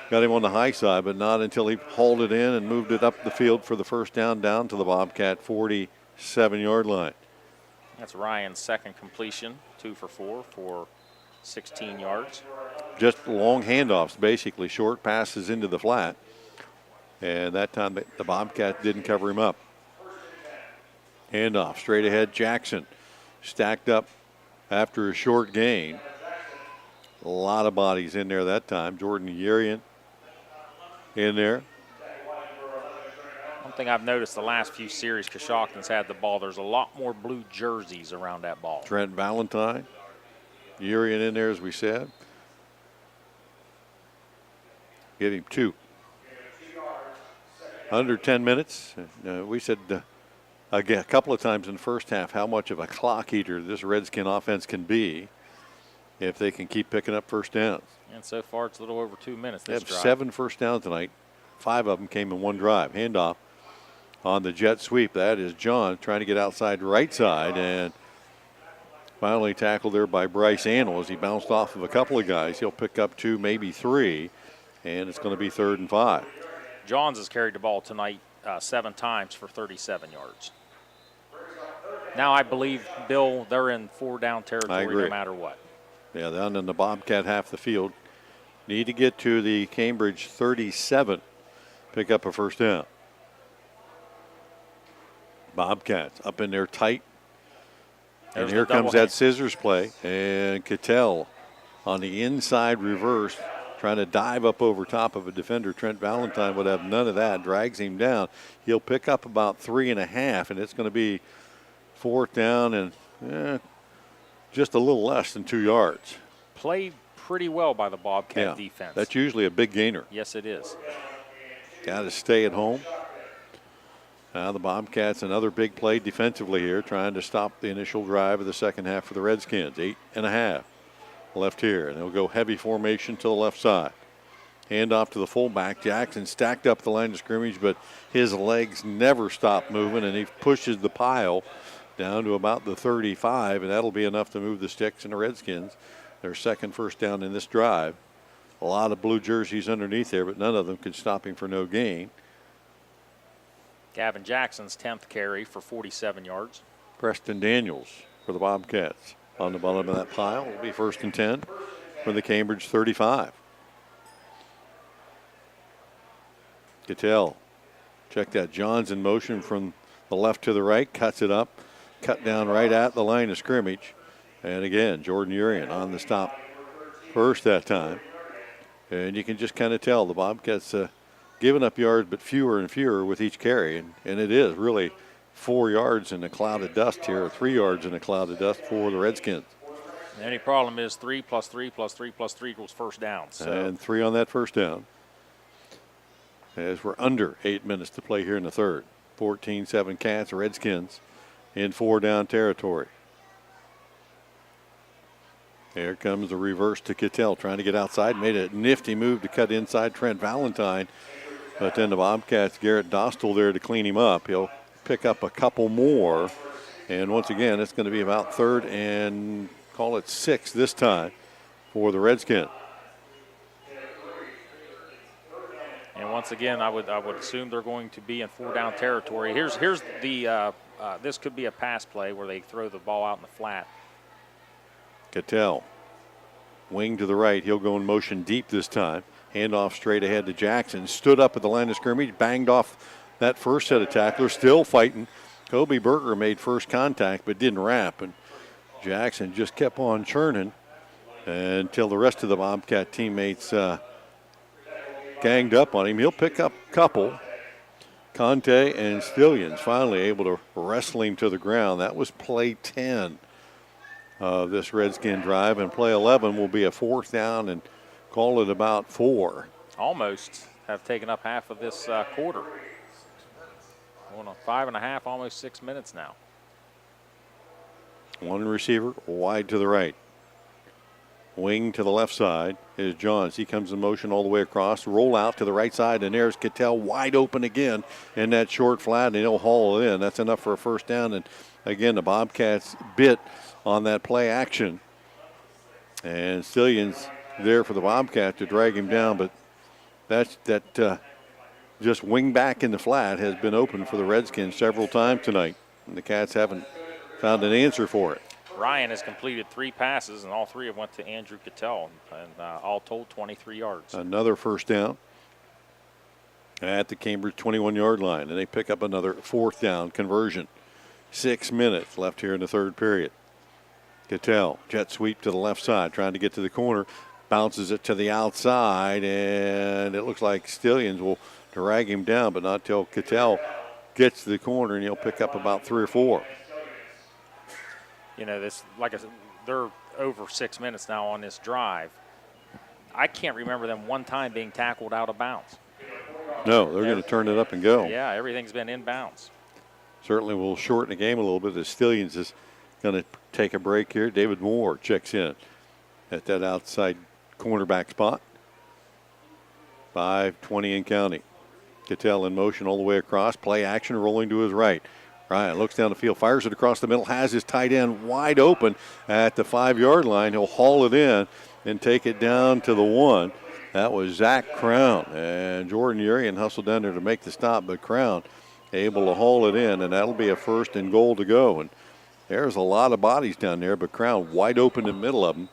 got him on the high side, but not until he hauled it in and moved it up the field for the first down to the Bobcat 47-yard line. That's Ryan's second completion, 2 for 4 for 16 yards. Just long handoffs, basically, short passes into the flat. And that time the Bobcat didn't cover him up. Handoff straight ahead. Jackson stacked up after a short gain. A lot of bodies in there that time. Jordan Urian in there. One thing I've noticed the last few series Coshocton's had the ball, there's a lot more blue jerseys around that ball. Trent Valentine. Urian in there, as we said. Give him 2. Under 10 minutes. We said again a couple of times in the first half how much of a clock eater this Redskin offense can be if they can keep picking up first downs. And so far it's a little over 2 minutes They this have drive. 7 first downs tonight. 5 of them came in one drive. Handoff on the jet sweep. That is John trying to get outside right side, and finally tackled there by Bryce Annell as he bounced off of a couple of guys. He'll pick up 2, maybe 3, and it's going to be 3rd and 5. Johns has carried the ball tonight 7 times for 37 yards. Now I believe, Bill, they're in 4-down territory no matter what. Yeah, down in the Bobcat half the field. Need to get to the Cambridge 37, pick up a first down. Bobcats up in there tight. And here comes that scissors play. And Cattell on the inside reverse, trying to dive up over top of a defender. Trent Valentine would have none of that, drags him down. He'll pick up about 3.5, and it's going to be 4th down and just a little less than 2 yards. Played pretty well by the Bobcat defense. That's usually a big gainer. Yes, it is. Got to stay at home. Now the Bobcats, another big play defensively here, trying to stop the initial drive of the second half for the Redskins. 8.5 left here, and they'll go heavy formation to the left side. Hand off to the fullback. Jackson stacked up the line of scrimmage, but his legs never stop moving, and he pushes the pile down to about the 35, and that'll be enough to move the sticks and the Redskins. Their second first down in this drive. A lot of blue jerseys underneath there, but none of them could stop him for no gain. Gavin Jackson's 10th carry for 47 yards. Preston Daniels for the Bobcats on the bottom of that pile. It'll be 1st and 10 for the Cambridge 35. Cattell, check that. John's in motion from the left to the right, cuts it up, cut down right at the line of scrimmage. And again, Jordan Urian on the stop first that time. And you can just kind of tell the Bobcats giving up yards, but fewer and fewer with each carry. And it is really 4 yards in a cloud of dust here, or 3 yards in a cloud of dust for the Redskins. The only problem is 3 plus 3 plus 3 plus 3 equals first down. So. And 3 on that first down. As we're under 8 minutes to play here in the third. 14-7 Cats, Redskins in 4-down territory. Here comes the reverse to Cattell, trying to get outside. Made a nifty move to cut inside Trent Valentine. But then the Bobcats, Garrett Dostal there to clean him up. He'll pick up a couple more. And once again, it's going to be about 3rd and call it 6 this time for the Redskins. And once again, I would assume they're going to be in 4-down territory. Here's the this could be a pass play where they throw the ball out in the flat. Cattell, wing to the right. He'll go in motion deep this time. Handoff straight ahead to Jackson. Stood up at the line of scrimmage, banged off that first set of tacklers. Still fighting. Kobe Berger made first contact but didn't wrap. And Jackson just kept on churning until the rest of the Bobcat teammates ganged up on him. He'll pick up a couple. Conte and Stillions finally able to wrestle him to the ground. That was play 10 of this Redskin drive, and play 11 will be a 4th down and call it about 4. Almost have taken up half of this quarter. Going on 5.5, almost 6 minutes now. One receiver wide to the right. Wing to the left side is Johns. He comes in motion all the way across. Roll out to the right side, and there's Cattell wide open again in that short flat, and he'll haul it in. That's enough for a first down. And again, the Bobcats bit on that play action. And Stillions there for the Bobcat to drag him down, but that just wing back in the flat has been open for the Redskins several times tonight, and the Cats haven't found an answer for it. Ryan has completed 3 passes, and all 3 have went to Andrew Cattell, and all told 23 yards. Another first down at the Cambridge 21-yard line, and they pick up another 4th down conversion. 6 minutes left here in the third period. Cattell, jet sweep to the left side, trying to get to the corner, bounces it to the outside, and it looks like Stillions will drag him down, but not till Cattell gets to the corner, and he'll pick up about 3 or 4. You know, this, like I said, they're over 6 minutes now on this drive. I can't remember them one time being tackled out of bounds. No, they're going to turn it up and go. Yeah, everything's been inbounds. Certainly will shorten the game a little bit. The Stillions is going to take a break here. David Moore checks in at that outside cornerback spot. 5:20 in counting. Cattell in motion all the way across. Play action rolling to his right. Ryan looks down the field, fires it across the middle, has his tight end wide open at the 5-yard line. He'll haul it in and take it down to the 1. That was Zach Crown. And Jordan Urian hustled down there to make the stop, but Crown able to haul it in, and that'll be a 1st and goal to go. And there's a lot of bodies down there, but Crown wide open in the middle of them.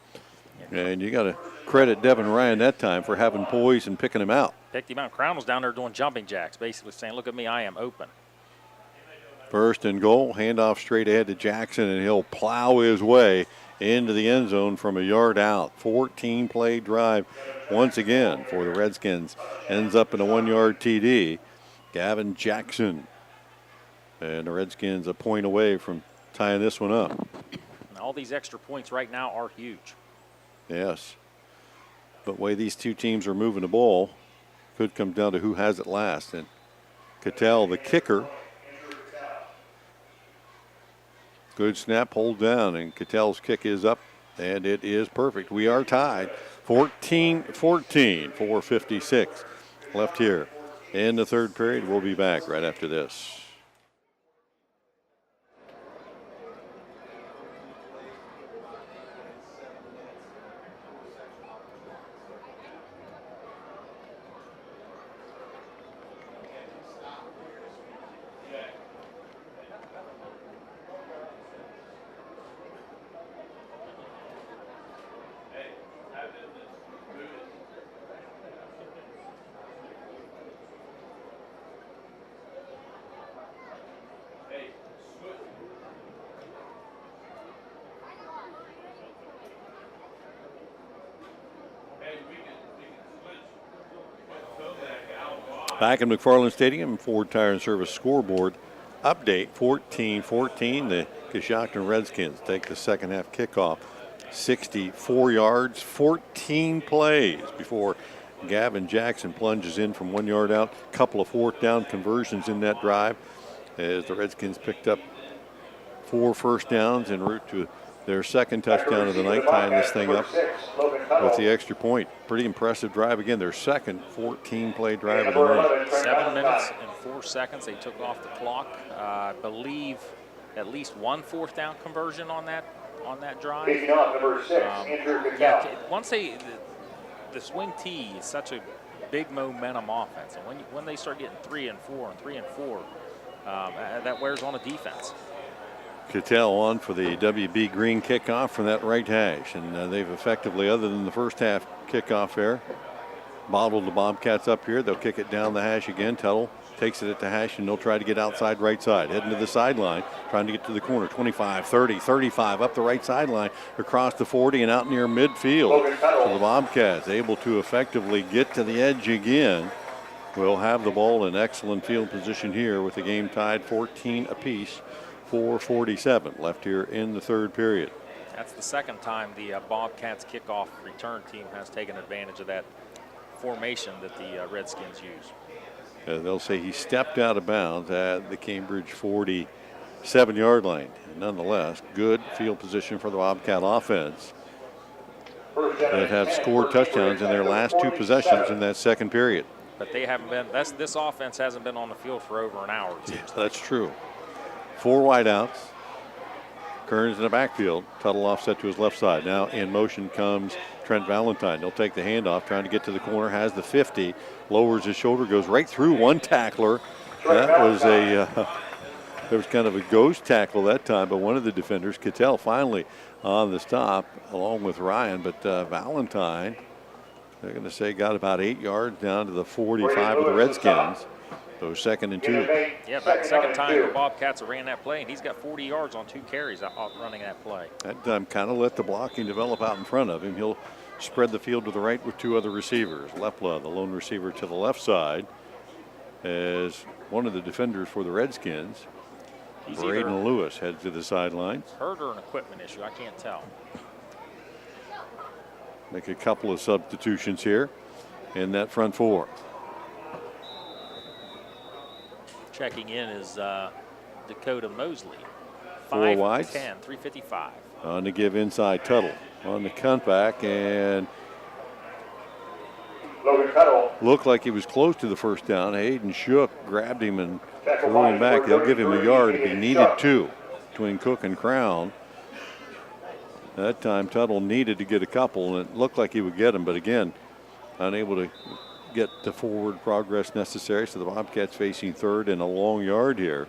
And you got to credit Devin Ryan that time for having poise and picking him out. Picked him out. Crown was down there doing jumping jacks, basically saying, look at me, I am open. 1st and goal, handoff straight ahead to Jackson, and he'll plow his way into the end zone from a yard out. 14-play drive once again for the Redskins. Ends up in a 1-yard TD. Gavin Jackson. And the Redskins a point away from tying this one up. And all these extra points right now are huge. Yes. But the way these two teams are moving the ball could come down to who has it last. And Cattell, the kicker. Good snap, hold down, and Cattell's kick is up, and it is perfect. We are tied 14-14, 4:56 left here in the third period. We'll be back right after this. Back in McFarlane Stadium, Ford Tire and Service scoreboard update, 14-14. The Coshocton Redskins take the second half kickoff. 64 yards, 14 plays before Gavin Jackson plunges in from 1 yard out. Couple of fourth down conversions in that drive as the Redskins picked up 4 first downs en route to their second touchdown of the night, tying this thing up with the extra point. Pretty impressive drive. Again, their second 14-play drive of the night. 7 minutes and 4 seconds they took off the clock. I believe at least 1 fourth down conversion on that drive. Once the swing T is such a big momentum offense, and when they start getting 3 and 4 and 3 and 4, that wears on a defense. Cattell on for the WB Green kickoff from that right hash, and they've effectively, other than the first half kickoff there, bottled the Bobcats up here. They'll kick it down the hash again. Tuttle takes it at the hash, and they'll try to get outside right side, heading to the sideline, trying to get to the corner. 25, 30, 35 up the right sideline, across the 40 and out near midfield. So the Bobcats able to effectively get to the edge again. Will have the ball in excellent field position here with the game tied 14 apiece. 4:47 left here in the third period. That's the second time the Bobcats kickoff return team has taken advantage of that formation that the Redskins use. They'll say he stepped out of bounds at the Cambridge 47-yard line. Nonetheless, good field position for the Bobcat offense that have scored touchdowns in their last 2 possessions in that second period. But they haven't been. This offense hasn't been on the field for over an hour. That's true. 4 wideouts. Kearns in the backfield. Tuttle offset to his left side. Now in motion comes Trent Valentine. They'll take the handoff, trying to get to the corner. Has the 50. Lowers his shoulder, goes right through one tackler. That was there was kind of a ghost tackle that time, but one of the defenders, Cattell, finally on the stop along with Ryan. But Valentine, they're going to say, got about 8 yards down to the 45 of the Redskins. So 2nd and 2. Yeah, but second time the Bobcats ran that play, and he's got 40 yards on 2 carries out running that play. That time kind of let the blocking develop out in front of him. He'll spread the field to the right with 2 other receivers. Lepla, the lone receiver, to the left side, as one of the defenders for the Redskins, Braden Lewis, heads to the sidelines. Hurt or an equipment issue, I can't tell. Make a couple of substitutions here in that front 4. Checking in is Dakota Mosley. 4 wide. 5'10", 355. On to give inside Tuttle. On the cutback, and looked like he was close to the first down. Hayden Shook grabbed him and threw him back. They'll give him a yard if he needed to between Cook and Crown. That time Tuttle needed to get a couple, and it looked like he would get them, but again, unable to get the forward progress necessary. So the Bobcats facing 3rd and a long yard here.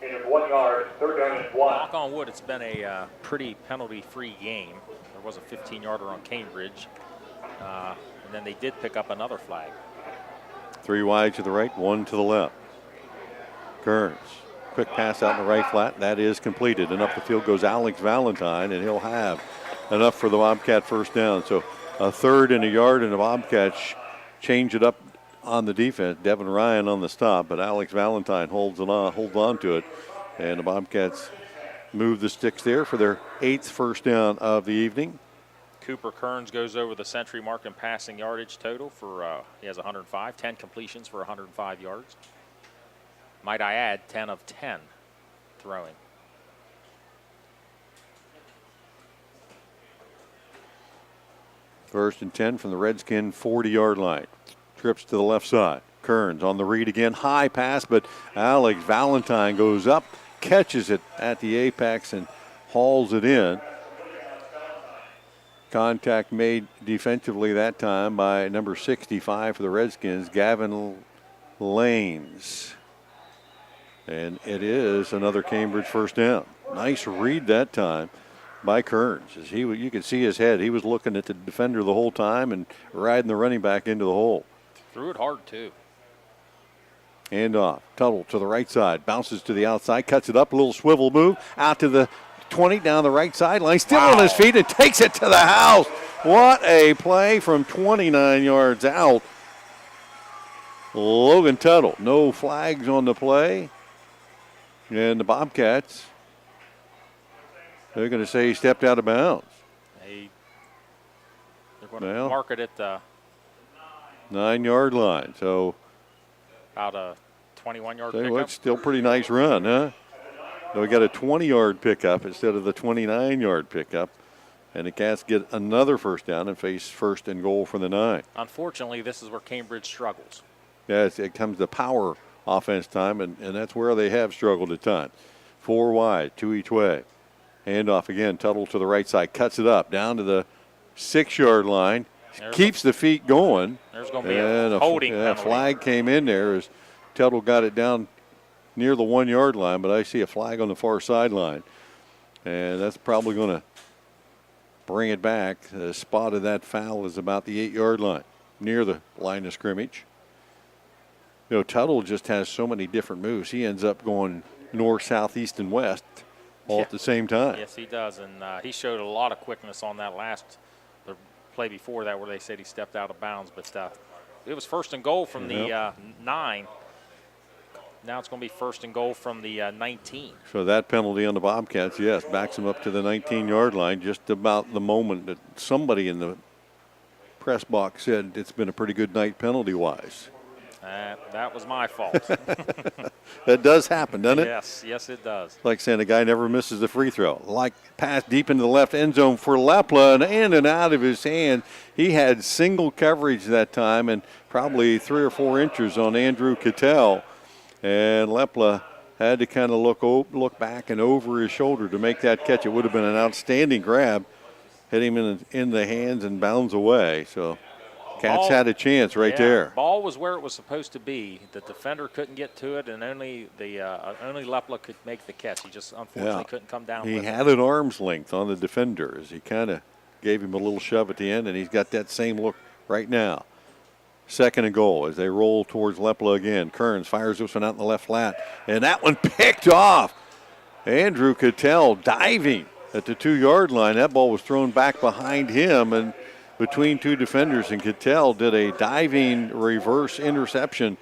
1 yard, 3rd down and 1. Knock on wood, it's been a pretty penalty-free game. There was a 15-yarder on Cambridge, and then they did pick up another flag. 3 wide to the right, 1 to the left. Kearns, quick pass out in the right flat. That is completed, and up the field goes Alex Valentine, and he'll have enough for the Bobcat first down. So a 3rd and a yard, and the Bobcats change it up on the defense. Devin Ryan on the stop, but Alex Valentine holds on to it. And the Bobcats move the sticks there for their 8th first down of the evening. Cooper Kearns goes over the century mark in passing yardage total for, he has 105, 10 completions for 105 yards. Might I add, 10 of 10 throwing. First and 10 from the Redskin 40-yard line. Trips to the left side. Kearns on the read again. High pass, but Alex Valentine goes up, catches it at the apex, and hauls it in. Contact made defensively that time by number 65 for the Redskins, Gavin Lanes. And it is another Cambridge first down. Nice read that time by Kearns. As you could see his head. He was looking at the defender the whole time and riding the running back into the hole. Threw it hard, too. Hand off. Tuttle to the right side. Bounces to the outside. Cuts it up. A little swivel move. Out to the 20 down the right sideline. Still on his feet and takes it to the house. What a play from 29 yards out. Logan Tuttle. No flags on the play. And the Bobcats, they're going to say he stepped out of bounds. They're going to mark it at the 9-yard line. So about a 21-yard pickup. It's still pretty nice run, huh? So we got a 20-yard pickup instead of the 29-yard pickup. And the Cats get another first down and face first and goal from the 9. Unfortunately, this is where Cambridge struggles. Yes, it comes to power offense time, and that's where they have struggled at times. 4 wide, 2 each way. Handoff again, Tuttle to the right side, cuts it up, down to the 6-yard line, keeps the feet going. There's going to be a holding penalty. Flag came in there as Tuttle got it down near the 1-yard line, but I see a flag on the far sideline. And that's probably going to bring it back. The spot of that foul is about the 8-yard line, near the line of scrimmage. You know, Tuttle just has so many different moves. He ends up going north, south, east, and west all at the same time. Yes, he does. And he showed a lot of quickness on that the play before that where they said he stepped out of bounds. But it was first and goal from the 9. Now it's going to be first and goal from the 19. So that penalty on the Bobcats, yes, backs them up to the 19-yard line just about the moment that somebody in the press box said it's been a pretty good night penalty-wise. That was my fault. That does happen, doesn't it? Yes, it does. Like saying a guy never misses the free throw. Like pass deep into the left end zone for Lepla and in and out of his hand. He had single coverage that time and probably 3 or 4 inches on Andrew Cattell. And Lepla had to kind of look back and over his shoulder to make that catch. It would have been an outstanding grab. Hit him in the hands and bounds away. So Cats had a chance right there. Ball was where it was supposed to be. The defender couldn't get to it, and only Lepla could make the catch. He just unfortunately couldn't come down. He had an arm's length on the defender as he kind of gave him a little shove at the end, and he's got that same look right now. Second and goal as they roll towards Lepla again. Kearns fires this one out in the left flat, and that one picked off. Andrew Cattell diving at the 2-yard line. That ball was thrown back behind him and between 2 defenders, and Cattell did a diving reverse interception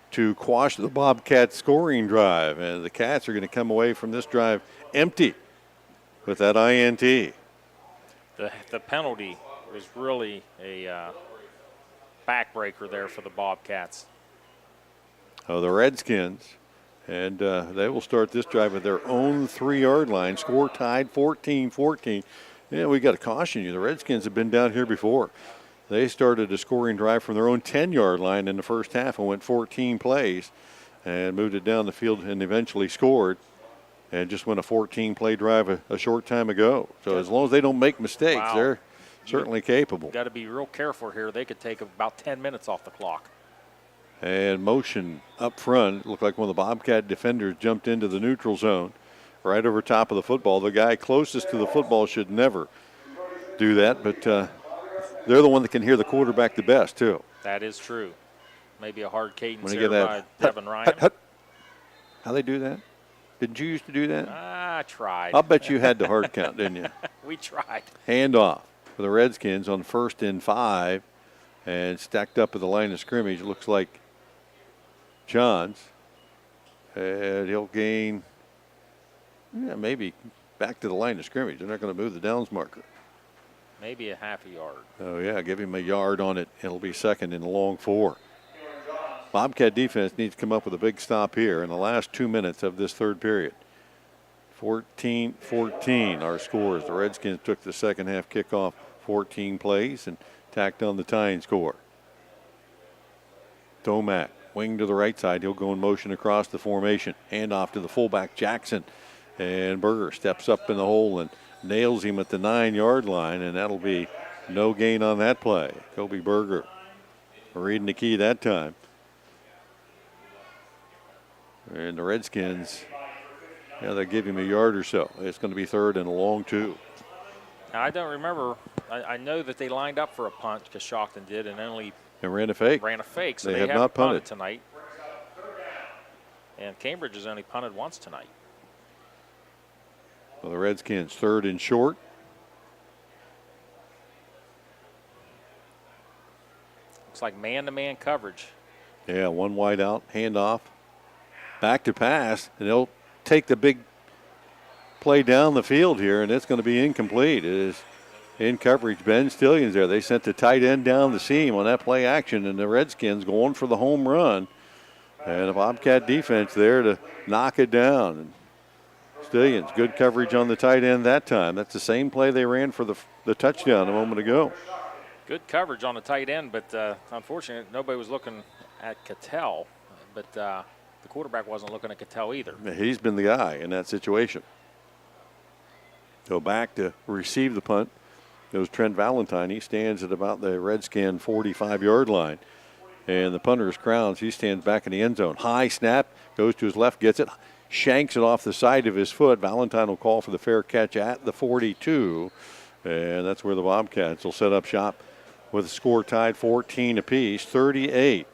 to quash the Bobcats scoring drive. And the Cats are going to come away from this drive empty with that INT. The penalty was really a backbreaker there for the Bobcats. Oh, the Redskins, and they will start this drive at their own 3-yard line. Score tied 14-14. Yeah, we got to caution you. The Redskins have been down here before. They started a scoring drive from their own 10-yard line in the first half and went 14 plays and moved it down the field and eventually scored and just went a 14-play drive a short time ago. So as long as they don't make mistakes, they're certainly capable. Got to be real careful here. They could take about 10 minutes off the clock. And motion up front. It looked like one of the Bobcat defenders jumped into the neutral zone right over top of the football. The guy closest to the football should never do that, but they're the one that can hear the quarterback the best, too. That is true. Maybe a hard cadence there by Devin Ryan. How they do that? Didn't you used to do that? I tried. I'll bet you had the hard count, didn't you? We tried. Handoff for the Redskins on 1st and 5, and stacked up at the line of scrimmage. Looks like Johns. And he'll gain, maybe back to the line of scrimmage. They're not going to move the downs marker. Maybe a half a yard. Oh, yeah, give him a yard on it. It'll be second and a long 4. Bobcat defense needs to come up with a big stop here in the last 2 minutes of this third period. 14-14 our scores. The Redskins took the second half kickoff 14 plays and tacked on the tying score. Domack, wing to the right side. He'll go in motion across the formation. Handoff to the fullback, Jackson. And Berger steps up in the hole and nails him at the 9-yard line, and that'll be no gain on that play. Kobe Berger reading the key that time. And the Redskins, they give him a yard or so. It's going to be third and a long 2. Now, I don't remember. I know that they lined up for a punt, Coshocton did, and ran a fake. So they have not punted tonight. And Cambridge has only punted once tonight. Well, the Redskins third and short. Looks like man-to-man coverage Yeah, one wide out, handoff, back to pass, and they'll take the big play down the field here, and it's going to be incomplete. It is in coverage. Ben Stillion's there. They sent the tight end down the seam on that play action, and the Redskins going for the home run. And a Bobcat defense there to knock it down. And Stillions, good coverage on the tight end that time. That's the same play they ran for the touchdown a moment ago. Good coverage on the tight end, but unfortunately, nobody was looking at Cattell. But the quarterback wasn't looking at Cattell either. He's been the guy in that situation. Go back to receive the punt. Goes Trent Valentine. He stands at about the Redskin 45-yard line. And the punter is Crowns. He stands back in the end zone. High snap, goes to his left, gets it, shanks it off the side of his foot. Valentine will call for the fair catch at the 42. And that's where the Bobcats will set up shop with the score tied 14 apiece. 38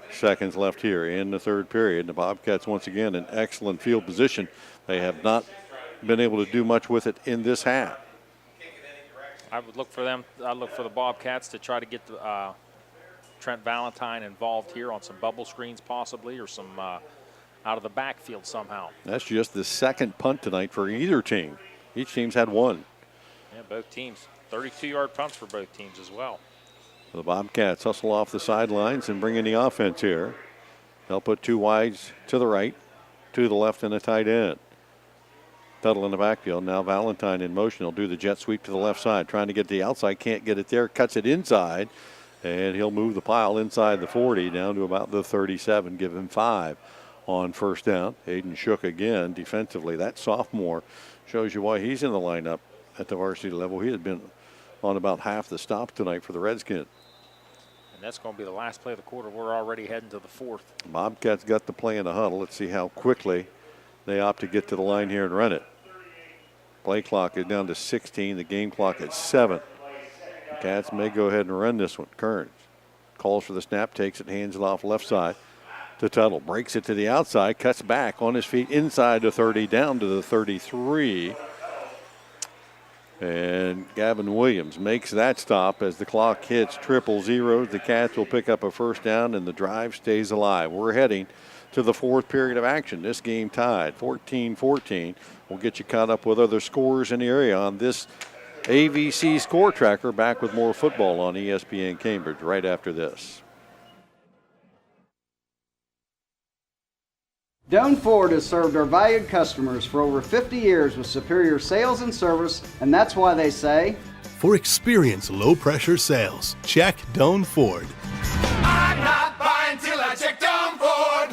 seconds left here in the third period. The Bobcats once again in excellent field position. They have not been able to do much with it in this half. I would look for them. I'd look for the Bobcats to try to get the Trent Valentine involved here on some bubble screens possibly, or some out of the backfield somehow. That's just the second punt tonight for either team. Each team's had one. Yeah, both teams. 32-yard punts for both teams as well. The Bobcats hustle off the sidelines and bring in the offense here. They'll put two wides to the right, to the left, and a tight end. Tuttle in the backfield. Now Valentine in motion. He'll do the jet sweep to the left side, trying to get the outside. Can't get it there. Cuts it inside. And he'll move the pile inside the 40 down to about the 37. Give him 5 on first down. Hayden Shook again defensively. That sophomore shows you why he's in the lineup at the varsity level. He had been on about half the stops tonight for the Redskins. And that's going to be the last play of the quarter. We're already heading to the fourth. Bobcats got the play in the huddle. Let's see how quickly they opt to get to the line here and run it. Play clock is down to 16. The game clock at 7. The Cats may go ahead and run this one. Kearns calls for the snap, takes it, hands it off left side to Tuttle. Breaks it to the outside, cuts back on his feet inside the 30, down to the 33. And Gavin Williams makes that stop as the clock hits triple zeros. The Cats will pick up a first down, and the drive stays alive. We're heading to the fourth period of action. This game tied 14-14. We'll get you caught up with other scores in the area on this AVC score tracker. Back with more football on ESPN Cambridge right after this. Doan Ford has served our valued customers for over 50 years with superior sales and service, and that's why they say, For experienced low-pressure sales, check Doan Ford. I'm not buying till I check Doan Ford.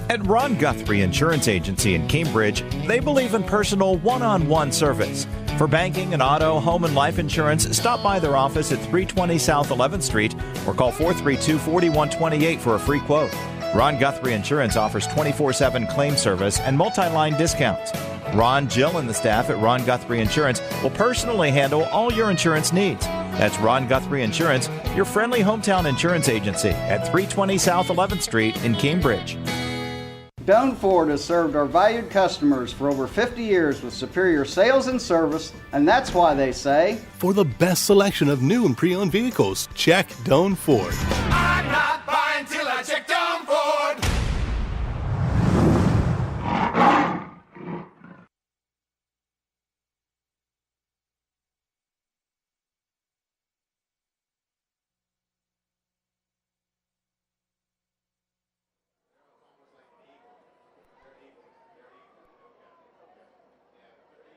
At Ron Guthrie Insurance Agency in Cambridge, they believe in personal one-on-one service. For banking and auto, home, and life insurance, stop by their office at 320 South 11th Street or call 432-4128 for a free quote. Ron Guthrie Insurance offers 24/7 claim service and multi-line discounts. Ron, Jill, and the staff at Ron Guthrie Insurance will personally handle all your insurance needs. That's Ron Guthrie Insurance, your friendly hometown insurance agency at 320 South 11th Street in Cambridge. Doan Ford has served our valued customers for over 50 years with superior sales and service, and that's why they say, For the best selection of new and pre-owned vehicles, check Doan Ford. I'm not buying till I check Doan Ford.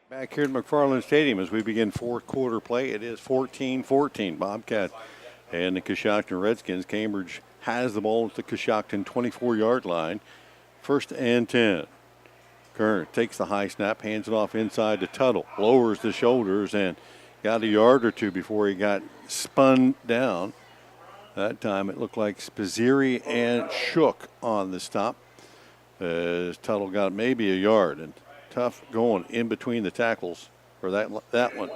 Back here at McFarlane Stadium as we begin fourth quarter play. It is 14-14. Bobcat and the Coshocton Redskins. Cambridge has the ball at the Coshocton 24-yard line. First and 10. Kern takes the high snap, hands it off inside to Tuttle. Lowers the shoulders and got a yard or two before he got spun down. That time it looked like Spazzeri and Shook on the stop. As Tuttle got maybe a yard. And tough going in between the tackles for that one.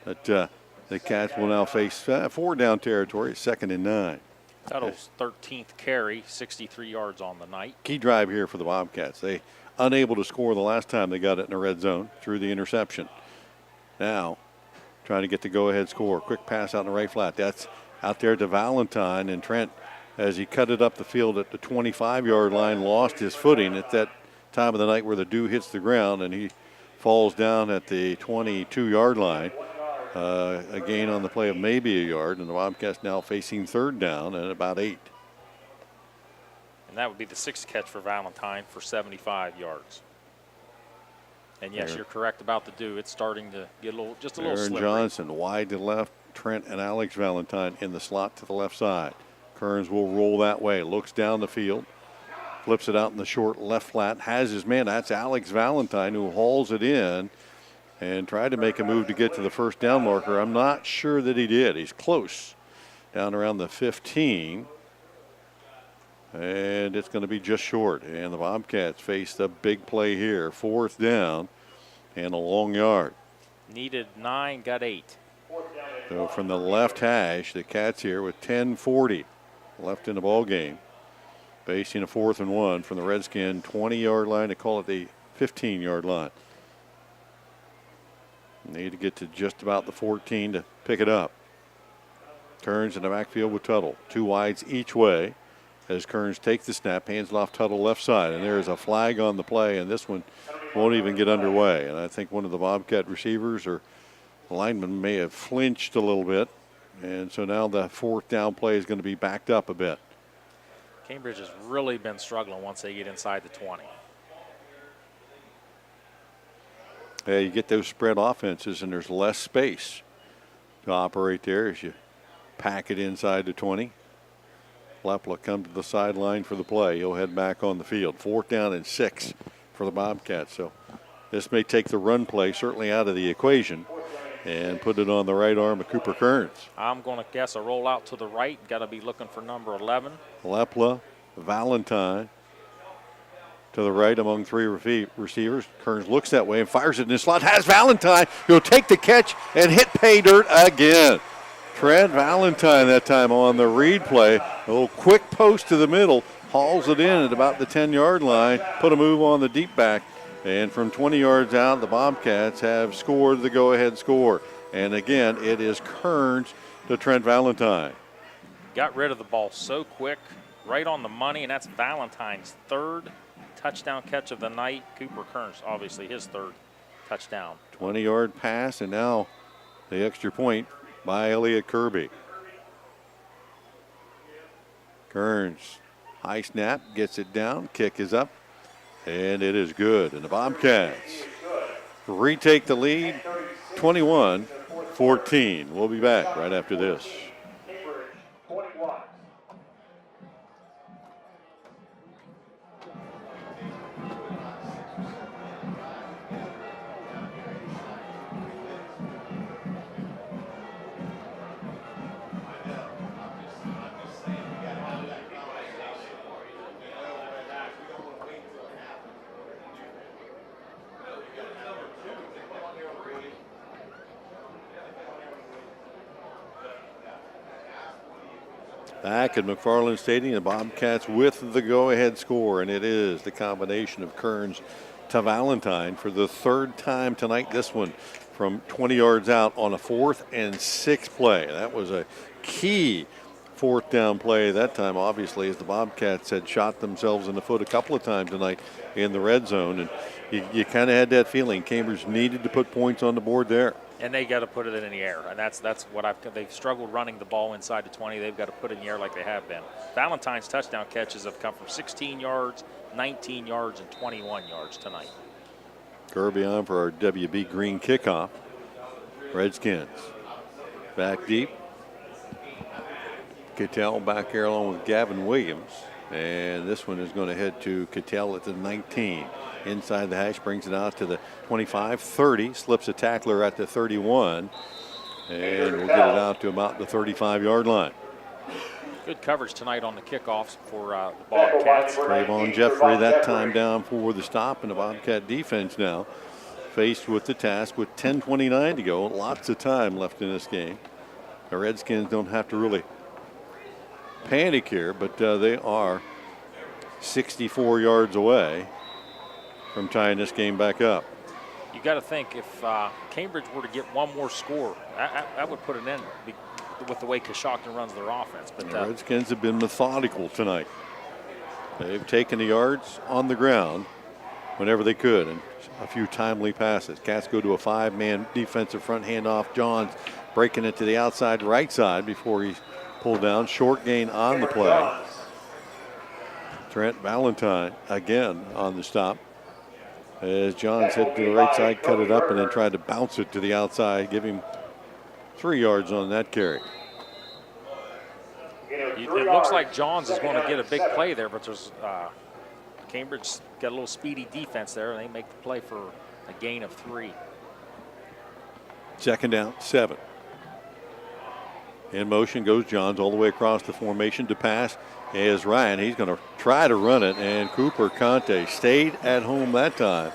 But the Cats will now face 4 down territory, 2nd and 9. Tuttle's 13th carry, 63 yards on the night. Key drive here for the Bobcats. They unable to score the last time they got it in the red zone through the interception. Now trying to get the go-ahead score. Quick pass out in the right flat. That's out there to Valentine, and Trent as he cut it up the field at the 25-yard line, lost his footing at that time of the night where the dew hits the ground, and he falls down at the 22-yard line. A gain on the play of maybe a yard, and the Bobcats now facing third down and about 8. And that would be the 6th catch for Valentine for 75 yards. And yes, you're correct about the dew. It's starting to get a little slippery. Aaron Johnson wide to left. Trent and Alex Valentine in the slot to the left side. Kearns will roll that way. Looks down the field. Flips it out in the short left flat. Has his man. That's Alex Valentine who hauls it in and tried to make a move to get to the first down marker. I'm not sure that he did. He's close. Down around the 15. And it's going to be just short. And the Bobcats face the big play here. 4th down and a long yard. Needed 9, got 8. So from the left hash, the Cats here with 10:40 left in the ball game. Facing a 4th and 1 from the Redskin 20-yard line to call it the 15-yard line. Need to get to just about the 14 to pick it up. Kearns in the backfield with Tuttle. 2 wides each way. As Kearns takes the snap, hands it off Tuttle left side, and there is a flag on the play, and this one won't even get underway. And I think one of the Bobcat receivers or linemen may have flinched a little bit, and so now the 4th down play is going to be backed up a bit. Cambridge has really been struggling once they get inside the 20. You get those spread offenses, and there's less space to operate there as you pack it inside the 20. Lepla come to the sideline for the play. He'll head back on the field. 4th down and 6 for the Bobcats. So this may take the run play certainly out of the equation and put it on the right arm of Cooper Kearns. I'm going to guess a roll out to the right. Got to be looking for number 11. Lepla, Valentine to the right among 3 receivers. Kearns looks that way and fires it in the slot. Has Valentine. He'll take the catch and hit pay dirt again. Trent Valentine that time on the read play. A little quick post to the middle. Hauls it in at about the 10-yard line. Put a move on the deep back. And from 20 yards out, the Bobcats have scored the go-ahead score. And again, it is Kearns to Trent Valentine. Got rid of the ball so quick, right on the money, and that's Valentine's 3rd touchdown catch of the night. Cooper Kearns, obviously his 3rd touchdown. 20-yard pass, and now the extra point by Elliott Kirby. Kearns, high snap, gets it down, kick is up, and it is good. And the Bobcats retake the lead, 21-14. We'll be back right after this. Back at McFarlane Stadium, the Bobcats with the go-ahead score, and it is the combination of Kearns to Valentine for the 3rd time tonight. This one from 20 yards out on a 4th and 6 play. That was a key 4th down play that time, obviously, as the Bobcats had shot themselves in the foot a couple of times tonight in the red zone, and you kind of had that feeling Cambridge needed to put points on the board there. And they got to put it in the air, and that's what they've struggled running the ball inside the 20. They've got to put it in the air like they have been. Valentine's touchdown catches have come from 16 yards, 19 yards, and 21 yards tonight. Kirby on for our WB Green kickoff. Redskins back deep. Cattell back here along with Gavin Williams, and this one is going to head to Cattell at the 19. Inside the hash, brings it out to the 25, 30, slips a tackler at the 31, and we'll get it out to about the 35-yard line. Good coverage tonight on the kickoffs for the Bobcats. Trayvon Jeffrey that time down for the stop, and the Bobcat defense now faced with the task with 10:29 to go. Lots of time left in this game. The Redskins don't have to really panic here, but they are 64 yards away from tying this game back up. You got to think if Cambridge were to get one more score, that would put an end. with the way Coshocton runs their offense. But the Redskins have been methodical tonight. They've taken the yards on the ground whenever they could, and a few timely passes. Cats go to a 5-man defensive front handoff. Johns breaking it to the outside right side before he's pulled down. Short gain on the play. Trent Valentine again on the stop. As Johns hit to the right side, cut it up, and then tried to bounce it to the outside, give him 3 yards on that carry. It looks like Johns is going to get a big play there, but there's Cambridge got a little speedy defense there, and they make the play for a gain of 3. Second down, 7. In motion goes Johns all the way across the formation to pass. Is Ryan. He's going to try to run it, and Cooper Conte stayed at home that time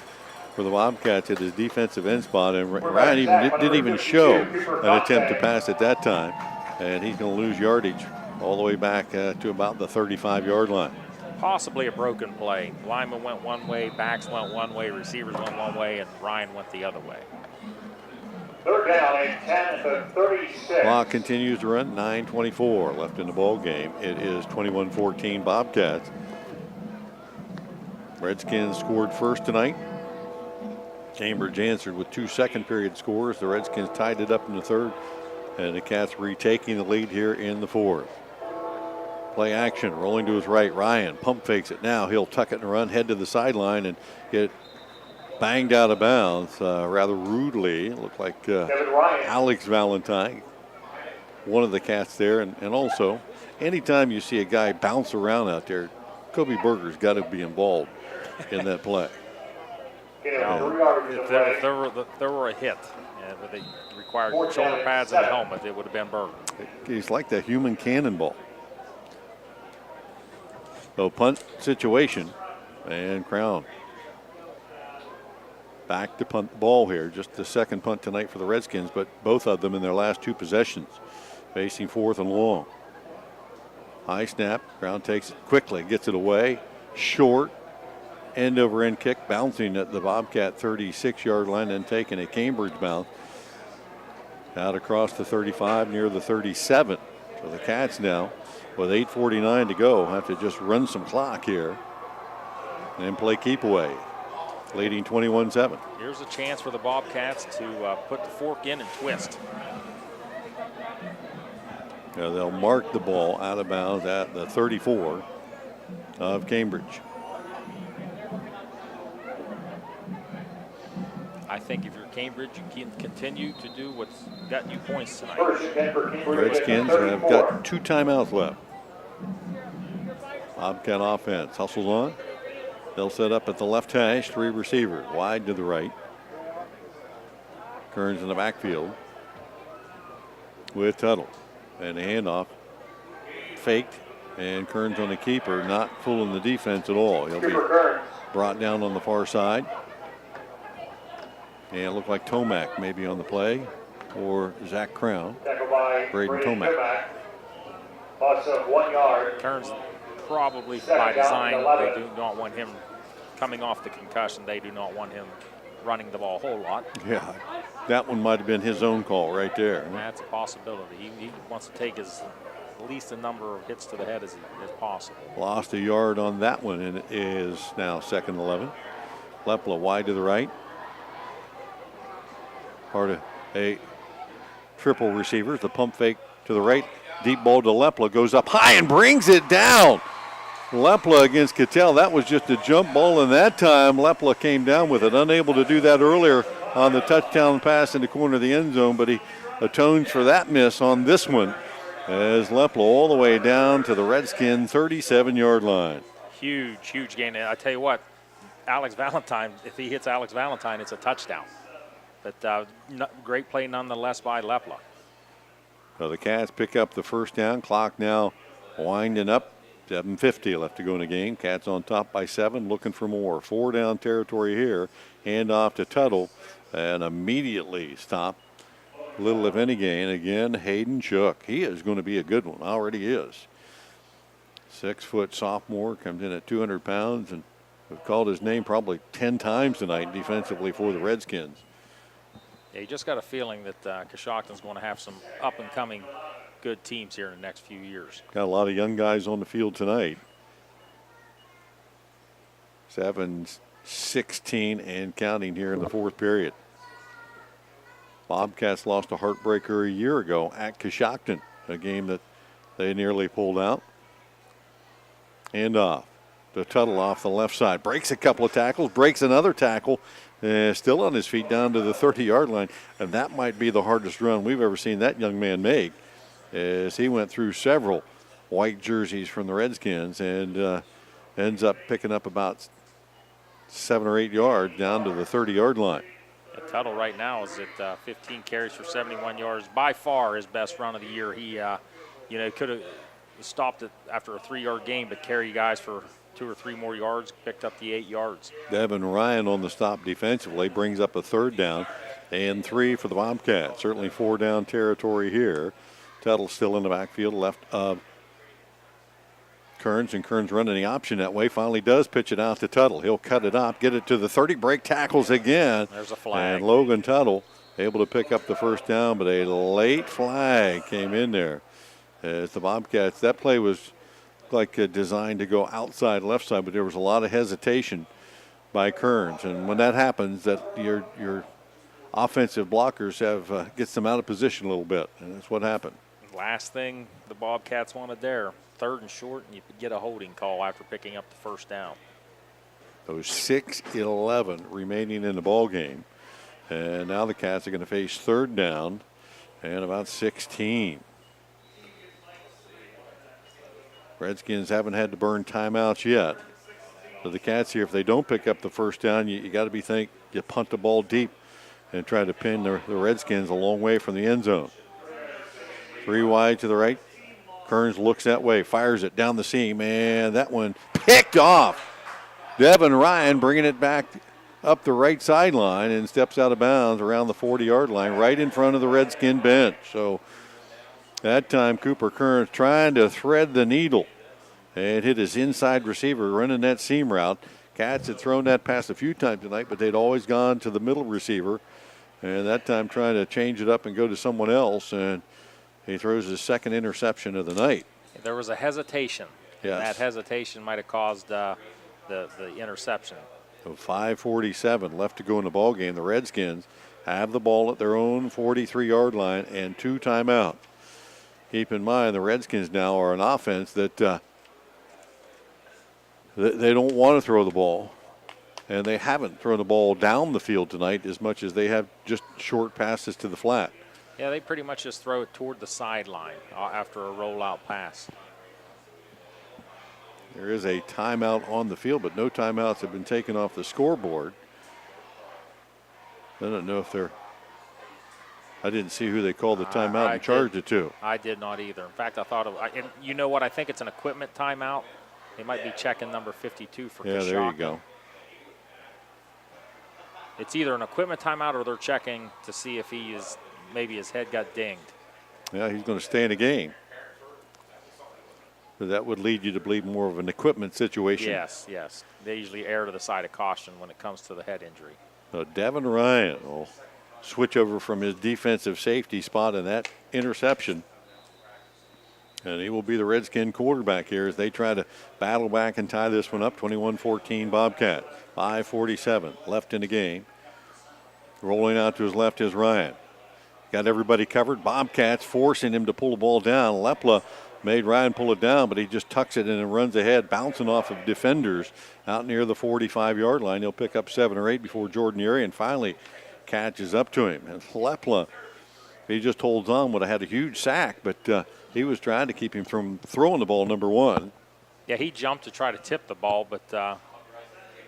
for the Bobcats at his defensive end spot, and Ryan didn't even show an attempt to pass at that time, and he's going to lose yardage all the way back to about the 35-yard line. Possibly a broken play. Lineman went one way, backs went one way, receivers went one way, and Ryan went the other way. Third down and 10 to 36. Clock continues to run. 9:24 left in the ball game. It is 21-14 Bobcats. Redskins scored first tonight. Cambridge answered with 2 second-period scores. The Redskins tied it up in the third, and the Cats retaking the lead here in the fourth. Play action, rolling to his right. Ryan pump fakes it now. He'll tuck it and run, head to the sideline, and get banged out of bounds rather rudely. It looked like Alex Valentine, one of the Cats there. And also, anytime you see a guy bounce around out there, Kobe Berger's got to be involved in that play. If there were a hit, and they required shoulder pads and a helmet, it would have been Berger. He's like the human cannonball. So punt situation, and Crown back to punt the ball here. Just the second punt tonight for the Redskins, but both of them in their last 2 possessions, facing 4th and long. High snap, Crown takes it quickly, gets it away, short, end over end kick, bouncing at the Bobcat 36-yard line, and taking a Cambridge bounce out across the 35 near the 37. So the Cats now, with 8:49 to go, have to just run some clock here and play keep away, leading 21-7. Here's a chance for the Bobcats to put the fork in and twist. They'll mark the ball out of bounds at the 34 of Cambridge. I think if you're Cambridge, you can continue to do what's gotten you points tonight. Redskins have got 2 timeouts left. Bobcat offense hustles on. They'll set up at the left hash, 3 receivers wide to the right. Kearns in the backfield with Tuttle, and the handoff faked, and Kearns on the keeper, not fooling the defense at all. He'll be brought down on the far side. And it looked like Tomac maybe on the play, or Zach Crown. Braden Tomac. Loss of 1 yard. Kearns probably by design, they do not want him coming off the concussion. They do not want him running the ball a whole lot. Yeah, that one might have been his own call right there. That's a possibility. He wants to take at least a number of hits to the head as possible. Lost a yard on that one, and it is now 2nd and 11. Lepla wide to the right. Part of a triple receivers. The pump fake to the right. Deep ball to Lepla. Goes up high and brings it down. Lepla against Cattell. That was just a jump ball, and that time Lepla came down with it. Unable to do that earlier on the touchdown pass in the corner of the end zone, but he atones for that miss on this one as Lepla all the way down to the Redskin 37-yard line. Huge gain. I tell you what, Alex Valentine, if he hits Alex Valentine, it's a touchdown. But great play nonetheless by Lepla. So the Cats pick up the first down. Clock now winding up. 7:50 left to go in the game. Cats on top by 7, looking for more. 4 down territory here. Hand off to Tuttle, and immediately stop. Little if any gain. Again, Hayden Shook. He is going to be a good one. Already is. 6-foot sophomore, comes in at 200 pounds, and we've called his name probably 10 times tonight defensively for the Redskins. Yeah, you just got a feeling that Coshocton's going to have some up-and-coming good teams here in the next few years. Got a lot of young guys on the field tonight. 7-16 and counting here in the fourth period. Bobcats lost a heartbreaker a year ago at Coshocton, a game that they nearly pulled out. And off. The Tuttle off the left side. Breaks a couple of tackles, breaks another tackle. Still on his feet down to the 30-yard line. And that might be the hardest run we've ever seen that young man make, as he went through several white jerseys from the Redskins and ends up picking up about 7 or 8 yards down to the 30-yard line. Tuttle right now is at 15 carries for 71 yards. By far his best run of the year. He, could have stopped it after a 3-yard gain, but carry guys for 2 or 3 more yards, picked up the 8 yards. Devin Ryan on the stop defensively brings up a 3rd down and 3 for the Bobcats. Certainly 4 down territory here. Tuttle still in the backfield left of Kearns, and Kearns running the option that way. Finally does pitch it out to Tuttle. He'll cut it up, get it to the 30, break tackles again. There's a flag. And Logan Tuttle able to pick up the 1st down, but a late flag came in there. As the Bobcats, that play was like designed to go outside left side, but there was a lot of hesitation by Kearns. And when that happens, that your offensive blockers gets them out of position a little bit, and that's what happened. Last thing the Bobcats wanted there. 3rd and short, and you get a holding call after picking up the 1st down. Those 6:11 remaining in the ball game, and now the Cats are going to face 3rd down and about 16. Redskins haven't had to burn timeouts yet. So the Cats here, if they don't pick up the 1st down, you got to be think you punt the ball deep and try to pin the Redskins a long way from the end zone. 3 wide to the right. Kearns looks that way, fires it down the seam, and that one picked off. Devin Ryan bringing it back up the right sideline and steps out of bounds around the 40-yard line, right in front of the Redskin bench. So that time Cooper Kearns trying to thread the needle and hit his inside receiver running that seam route. Cats had thrown that pass a few times tonight, but they'd always gone to the middle receiver, and that time trying to change it up and go to someone else, and he throws his 2nd interception of the night. There was a hesitation. Yes. That hesitation might have caused the interception. So 5:47 left to go in the ball game. The Redskins have the ball at their own 43-yard line and 2 timeouts. Keep in mind, the Redskins now are an offense that they don't want to throw the ball, and they haven't thrown the ball down the field tonight as much as they have just short passes to the flat. Yeah, they pretty much just throw it toward the sideline after a rollout pass. There is a timeout on the field, but no timeouts have been taken off the scoreboard. I don't know if I didn't see who they called the timeout and charged it to. I did not either. In fact, I thought and you know what? I think it's an equipment timeout. They might be checking number 52 for Coshocton. Yeah, there you go. It's either an equipment timeout or they're checking to see if maybe his head got dinged. Yeah, he's going to stay in the game. So that would lead you to believe more of an equipment situation. Yes. They usually err to the side of caution when it comes to the head injury. So Devin Ryan will switch over from his defensive safety spot in that interception. And he will be the Redskin quarterback here as they try to battle back and tie this one up. 21-14 Bobcat. 5:47 left in the game. Rolling out to his left is Ryan. Got everybody covered. Bobcats forcing him to pull the ball down. Lepla made Ryan pull it down, but he just tucks it in and runs ahead, bouncing off of defenders out near the 45-yard line. He'll pick up 7 or 8 before Jordan Urian finally catches up to him. And Lepla, he just holds on. Would have had a huge sack, but he was trying to keep him from throwing the ball, number 1. Yeah, he jumped to try to tip the ball, but the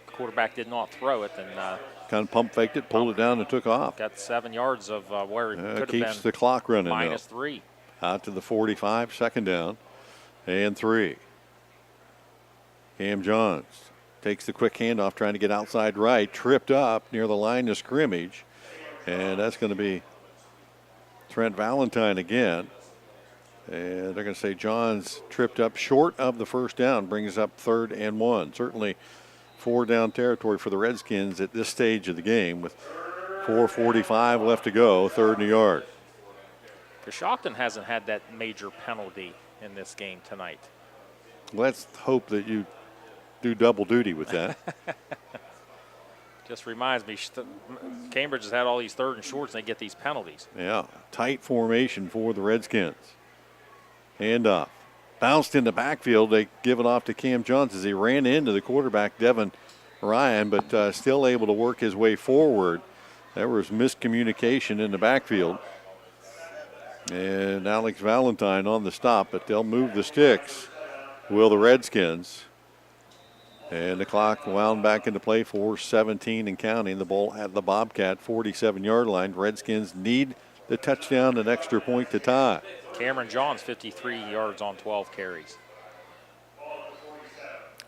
quarterback did not throw it. And kind of pump faked it, pulled it down, and took off. Got 7 yards of where it could have been. Keeps the clock running -3. Out to the 45, 2nd down, and 3. Cam Johns takes the quick handoff, trying to get outside right, tripped up near the line of scrimmage, and that's going to be Trent Valentine again. And they're going to say Johns tripped up short of the 1st down, brings up 3rd and 1. Certainly 4 down territory for the Redskins at this stage of the game with 4:45 left to go, 3rd and a yard. Coshocton hasn't had that major penalty in this game tonight. Let's hope that you do double duty with that. Just reminds me, Cambridge has had all these 3rd and shorts, and they get these penalties. Yeah, tight formation for the Redskins. Hand off. Bounced in the backfield. They give it off to Cam Johns as he ran into the quarterback, Devin Ryan, but still able to work his way forward. There was miscommunication in the backfield. And Alex Valentine on the stop, but they'll move the sticks, will the Redskins. And the clock wound back into play for 17 and counting. The ball at the Bobcat 47-yard line. Redskins need the touchdown, an extra point to tie. Cameron Johns, 53 yards on 12 carries.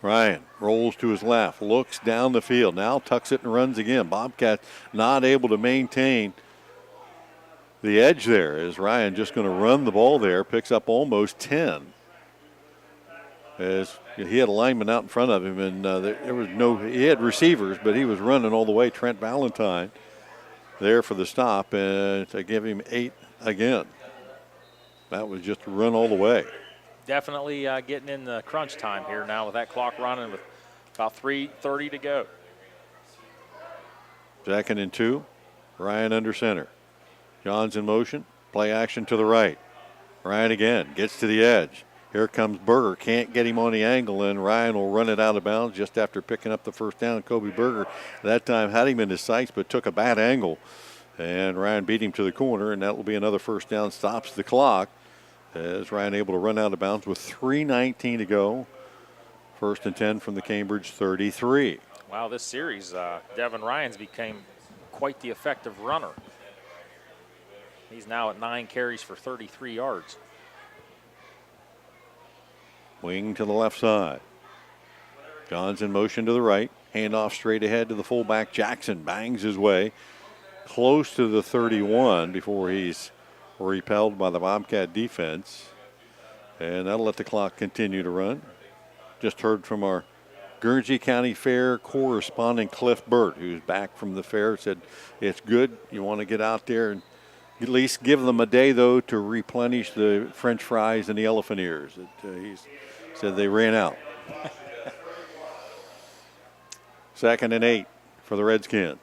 Ryan rolls to his left, looks down the field, now tucks it and runs again. Bobcat not able to maintain the edge there as Ryan just going to run the ball there, picks up almost 10. As he had a lineman out in front of him, and there was he had receivers, but he was running all the way. Trent Valentine there for the stop, and to give him 8 again. That was just a run all the way. Definitely getting in the crunch time here now with that clock running with about 3:30 to go. 2nd and 2. Ryan under center. Johns in motion. Play action to the right. Ryan again gets to the edge. Here comes Berger. Can't get him on the angle, and Ryan will run it out of bounds just after picking up the first down. Kobe Berger that time had him in his sights but took a bad angle. And Ryan beat him to the corner, and that will be another first down. Stops the clock as Ryan able to run out of bounds with 3:19 to go. 1st and 10 from the Cambridge 33. Wow, this series, Devin Ryan's became quite the effective runner. He's now at 9 carries for 33 yards. Wing to the left side. Johns in motion to the right. Handoff straight ahead to the fullback. Jackson bangs his way close to the 31 before he's repelled by the Bobcat defense. And that'll let the clock continue to run. Just heard from our Guernsey County Fair correspondent Cliff Burt, who's back from the fair, said it's good. You want to get out there and at least give them a day, though, to replenish the French fries and the elephant ears. He said they ran out. 2nd and 8 for the Redskins.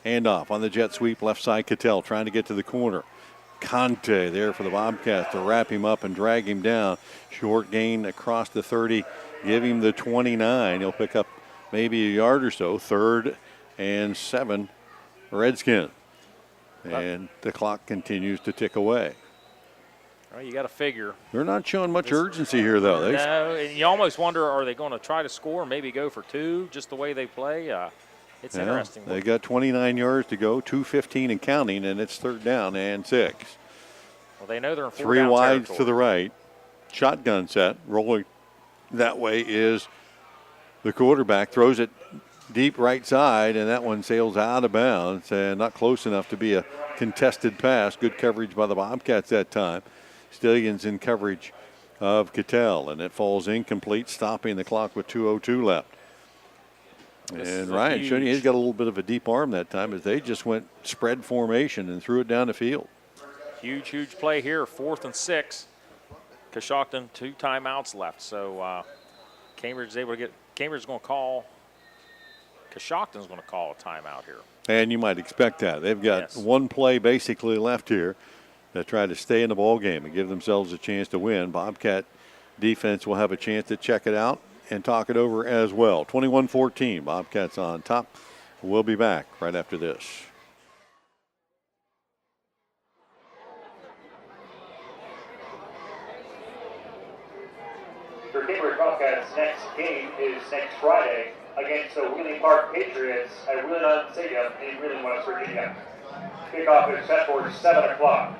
Handoff on the jet sweep, left side. Cattell trying to get to the corner. Conte there for the Bobcats to wrap him up and drag him down. Short gain across the 30, give him the 29. He'll pick up maybe a yard or so. 3rd and 7, Redskins. And the clock continues to tick away. Well, you got to figure. They're not showing much urgency here, though. No, and you almost wonder, are they going to try to score, maybe go for 2, just the way they play? It's interesting. They got 29 yards to go, 2:15 and counting, and it's 3rd down and 6. Well, they know they're in 3 down wides territory. to the right. Shotgun set. Rolling that way is the quarterback. Throws it deep right side, and that one sails out of bounds and not close enough to be a contested pass. Good coverage by the Bobcats that time. Stallions in coverage of Cattell, and it falls incomplete, stopping the clock with 2:02 left. And Ryan showed you he's got a little bit of a deep arm that time as they just went spread formation and threw it down the field. Huge play here, 4th and 6. Coshocton, 2 timeouts left. So Cambridge is able to get, Cambridge is going to call, Coshocton's going to call a timeout here. And you might expect that. They've got one play basically left here to try to stay in the ball game and give themselves a chance to win. Bobcat defense will have a chance to check it out and talk it over as well. 21-14, Bobcats on top. We'll be back right after this. For Cambridge Bobcats, next game is next Friday against the Wheeling Park Patriots at Wheeling Stadium in Wheeling, West Virginia. Kickoff is set for 7 o'clock.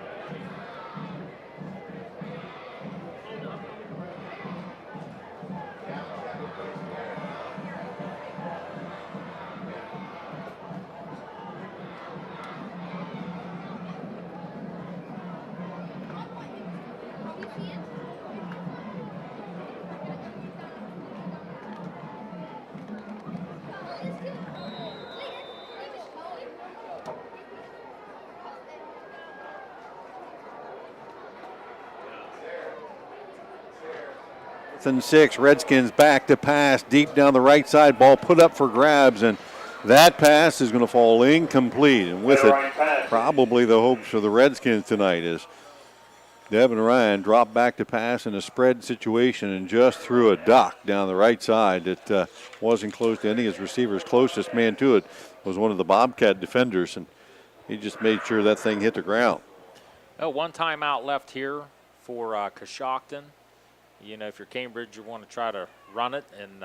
and 6. Redskins back to pass deep down the right side. Ball put up for grabs, and that pass is going to fall incomplete. And with it, probably the hopes for the Redskins tonight is Devin Ryan dropped back to pass in a spread situation and just threw a duck down the right side that wasn't close to any of his receivers. Closest man to it was one of the Bobcat defenders, and he just made sure that thing hit the ground. Oh, one timeout left here for Coshocton. You know, if you're Cambridge, you want to try to run it and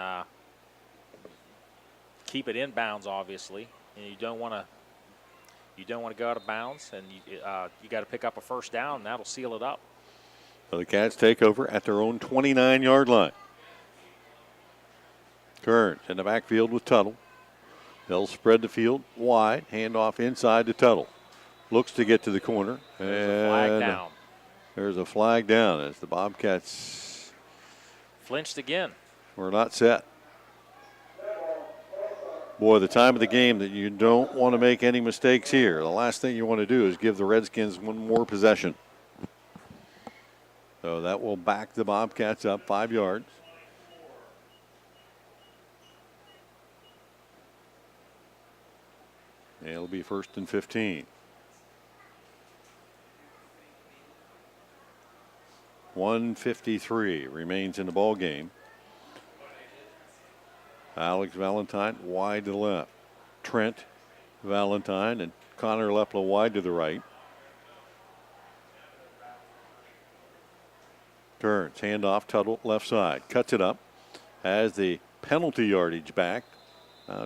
keep it inbounds, obviously, and you don't want to go out of bounds, and you got to pick up a first down, and that'll seal it up. So the Cats take over at their own 29-yard line. Kearns in the backfield with Tuttle. They'll spread the field wide, handoff inside to Tuttle. Looks to get to the corner. There's a flag down. There's a flag down as the Bobcats flinched again. We're not set. Boy, the time of the game that you don't want to make any mistakes here. The last thing you want to do is give the Redskins one more possession. So that will back the Bobcats up 5 yards. It'll be 1st and 15. 1:53 remains in the ball game. Alex Valentine wide to the left. Trent Valentine and Connor Lepla wide to the right. Turns, handoff, Tuttle left side. Cuts it up. Has the penalty yardage back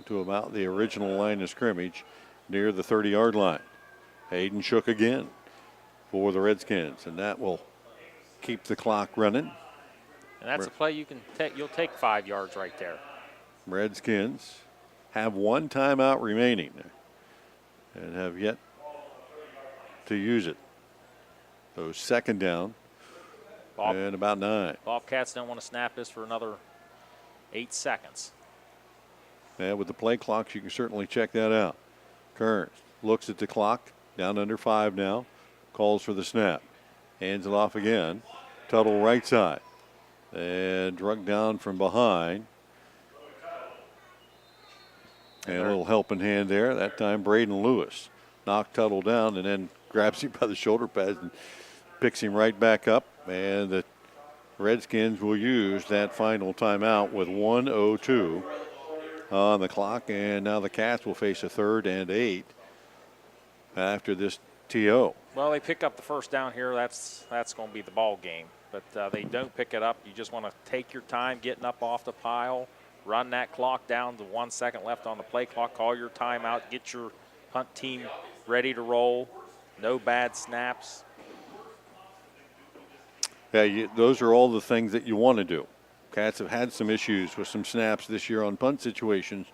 to about the original line of scrimmage near the 30-yard line. Hayden Shook again for the Redskins, and that will keep the clock running. And that's a play you can take. You'll take 5 yards right there. Redskins have one timeout remaining and have yet to use it. So second down and about 9. Bobcats don't want to snap this for another 8 seconds. Yeah, with the play clocks, you can certainly check that out. Kearns looks at the clock, down under 5 now, calls for the snap. Hands it off again. Tuttle right side. And drug down from behind. And a little helping hand there. That time Braden Lewis knocked Tuttle down and then grabs him by the shoulder pads and picks him right back up. And the Redskins will use that final timeout with 1:02 on the clock. And now the Cats will face a 3rd and 8 after this TO. Well, they pick up the first down here. That's going to be the ball game. But they don't pick it up. You just want to take your time getting up off the pile. Run that clock down to 1 second left on the play clock. Call your timeout. Get your punt team ready to roll. No bad snaps. Yeah, those are all the things that you want to do. Cats have had some issues with some snaps this year on punt situations.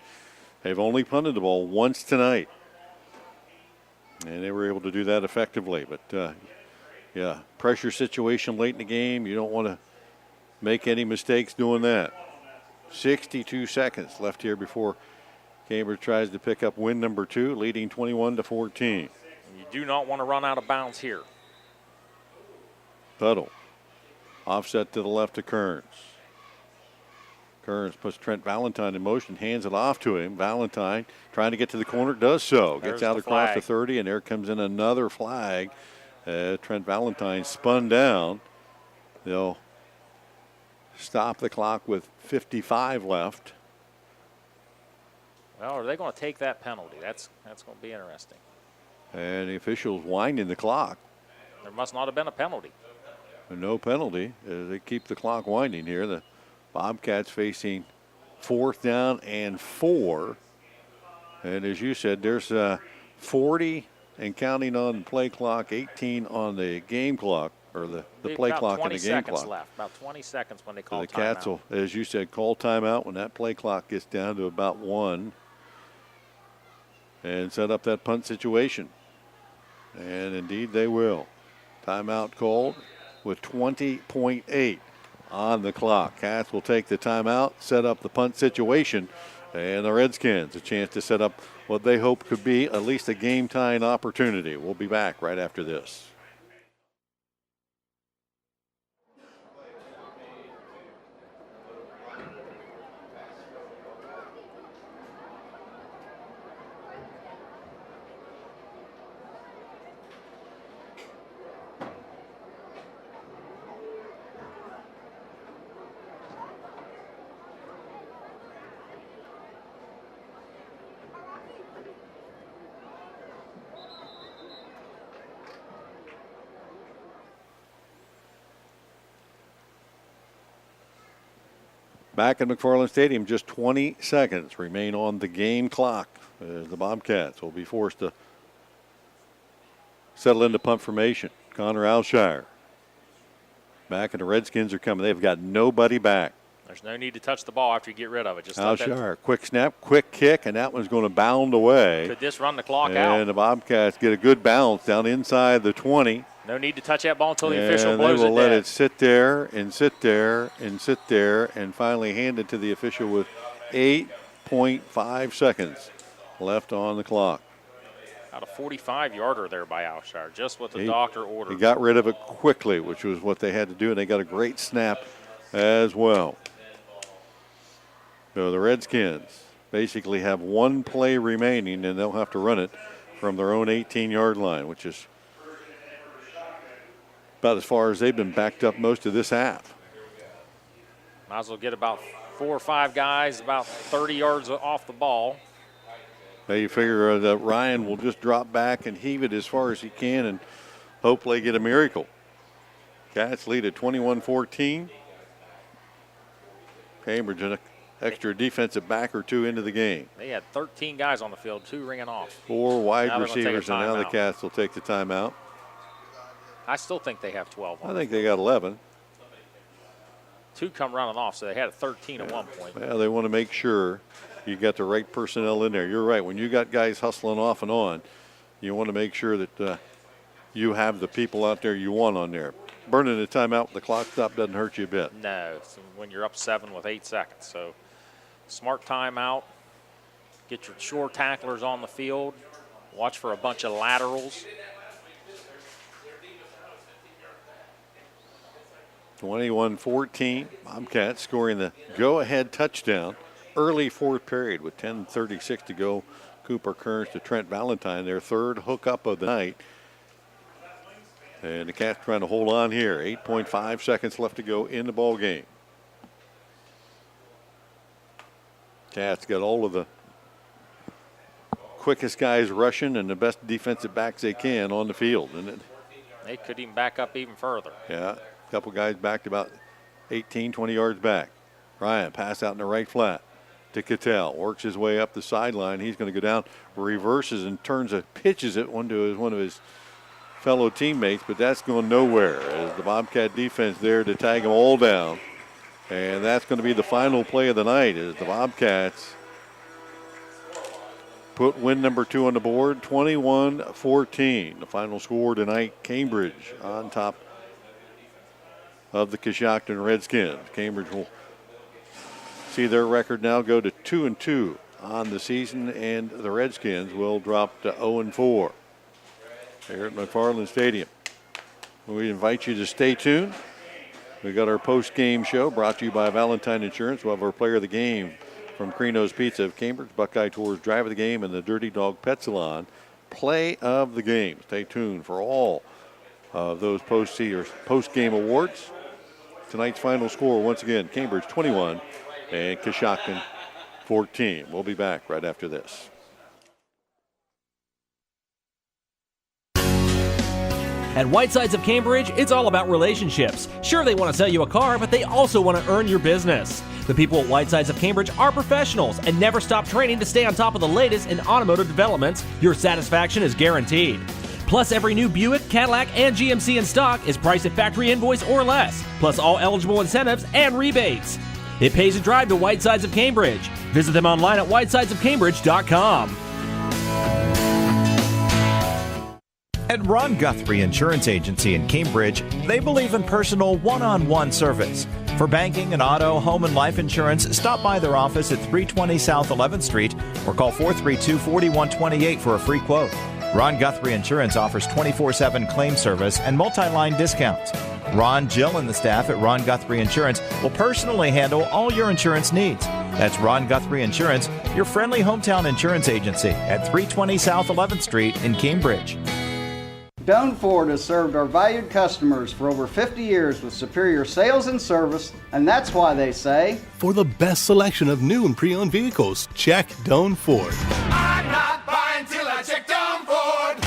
They've only punted the ball once tonight. And they were able to do that effectively. But, yeah, pressure situation late in the game. You don't want to make any mistakes doing that. 62 seconds left here before Cambridge tries to pick up win number 2, leading 21-14. You do not want to run out of bounds here. Tuttle. Offset to the left to Kearns. Kearns puts Trent Valentine in motion, hands it off to him. Valentine trying to get to the corner, does so. Gets out across the 30, and there comes in another flag. Trent Valentine spun down. They'll stop the clock with 55 left. Well, are they going to take that penalty? That's going to be interesting. And the officials winding the clock. There must not have been a penalty. No penalty. They keep the clock winding here. The Bobcats facing 4th down and 4. And as you said, there's 40 and counting on the play clock, 18 on the game clock, or the play clock and the game clock. Left. About 20 seconds when they call the timeout. Cats will, as you said, call timeout when that play clock gets down to about 1 and set up that punt situation. And indeed they will. Timeout called with 20.8 on the clock. Cats will take the timeout, set up the punt situation, and the Redskins a chance to set up what they hope could be at least a game-tying opportunity. We'll be back right after this. Back at McFarlane Stadium, just 20 seconds remain on the game clock. The Bobcats will be forced to settle into punt formation. Connor Alshire back, and the Redskins are coming. They've got nobody back. There's no need to touch the ball after you get rid of it. Just let Alshire, quick snap, quick kick, and that one's going to bound away. Could this run the clock out? And the Bobcats get a good bounce down inside the 20. No need to touch that ball until the official blows it dead. And they will let it sit there and sit there and sit there and finally hand it to the official with 8.5 seconds left on the clock. About a 45-yarder there by Alshire, just what the doctor ordered. He got rid of it quickly, which was what they had to do, and they got a great snap as well. So the Redskins basically have one play remaining, and they'll have to run it from their own 18-yard line, which is about as far as they've been backed up most of this half. Might as well get about 4 or 5 guys about 30 yards off the ball. Now you figure that Ryan will just drop back and heave it as far as he can and hopefully get a miracle. Cats lead at 21-14. Cambridge an extra defensive back or two into the game. They had 13 guys on the field, 2 ringing off. 4 wide receivers, and now the Cats will take the timeout. I still think they have 12 on. I think they got 11. 2 come running off, so they had a 13 at one point. Well, they want to make sure you got the right personnel in there. You're right. When you got guys hustling off and on, you want to make sure that you have the people out there you want on there. Burning the timeout with the clock stop doesn't hurt you a bit. No, when you're up 7 with 8 seconds. So smart timeout. Get your short tacklers on the field. Watch for a bunch of laterals. 21-14. Bobcats scoring the go-ahead touchdown early fourth period with 10:36 to go. Cooper Kearns to Trent Valentine, their third hookup of the night. And the Cats trying to hold on here. 8.5 seconds left to go in the ball game. Cats got all of the quickest guys rushing and the best defensive backs they can on the field. And they could even back up even further. Yeah, a couple guys backed about 18, 20 yards back. Ryan pass out in the right flat to Cattell. Works his way up the sideline. He's going to go down, reverses and pitches it one of his fellow teammates, but that's going nowhere as the Bobcat defense there to tag them all down. And that's going to be the final play of the night as the Bobcats put win number 2 on the board, 21-14. The final score tonight, Cambridge on top of the Coshocton Redskins. Cambridge will see their record now go to 2-2 on the season, and the Redskins will drop to 0-4 here at McFarlane Stadium. We invite you to stay tuned. We got our post-game show brought to you by Valentine Insurance. We'll have our player of the game from Crino's Pizza of Cambridge, Buckeye Tours Drive of the Game, and the Dirty Dog Pet Salon Play of the Game. Stay tuned for all of those post-game awards. Tonight's final score, once again, Cambridge 21 and Coshocton 14. We'll be back right after this. At Whitesides of Cambridge, it's all about relationships. Sure, they want to sell you a car, but they also want to earn your business. The people at Whitesides of Cambridge are professionals and never stop training to stay on top of the latest in automotive developments. Your satisfaction is guaranteed. Plus, every new Buick, Cadillac, and GMC in stock is priced at factory invoice or less, plus all eligible incentives and rebates. It pays to drive to Whitesides of Cambridge. Visit them online at whitesidesofcambridge.com. At Ron Guthrie Insurance Agency in Cambridge, they believe in personal one-on-one service. For banking and auto, home, and life insurance, stop by their office at 320 South 11th Street or call 432-4128 for a free quote. Ron Guthrie Insurance offers 24/7 claim service and multi-line discounts. Ron, Jill, and the staff at Ron Guthrie Insurance will personally handle all your insurance needs. That's Ron Guthrie Insurance, your friendly hometown insurance agency at 320 South 11th Street in Cambridge. Doan Ford has served our valued customers for over 50 years with superior sales and service, and that's why they say, for the best selection of new and pre-owned vehicles, check Doan Ford. I'm not buying till I check Doan Ford.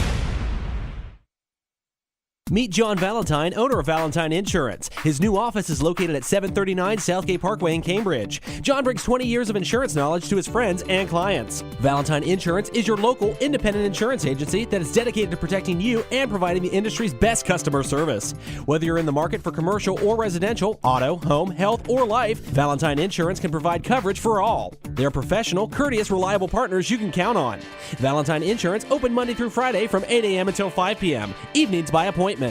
Meet John Valentine, owner of Valentine Insurance. His new office is located at 739 Southgate Parkway in Cambridge. John brings 20 years of insurance knowledge to his friends and clients. Valentine Insurance is your local independent insurance agency that is dedicated to protecting you and providing the industry's best customer service. Whether you're in the market for commercial or residential, auto, home, health, or life, Valentine Insurance can provide coverage for all. They're professional, courteous, reliable partners you can count on. Valentine Insurance open Monday through Friday from 8 a.m. until 5 p.m. Evenings by appointment.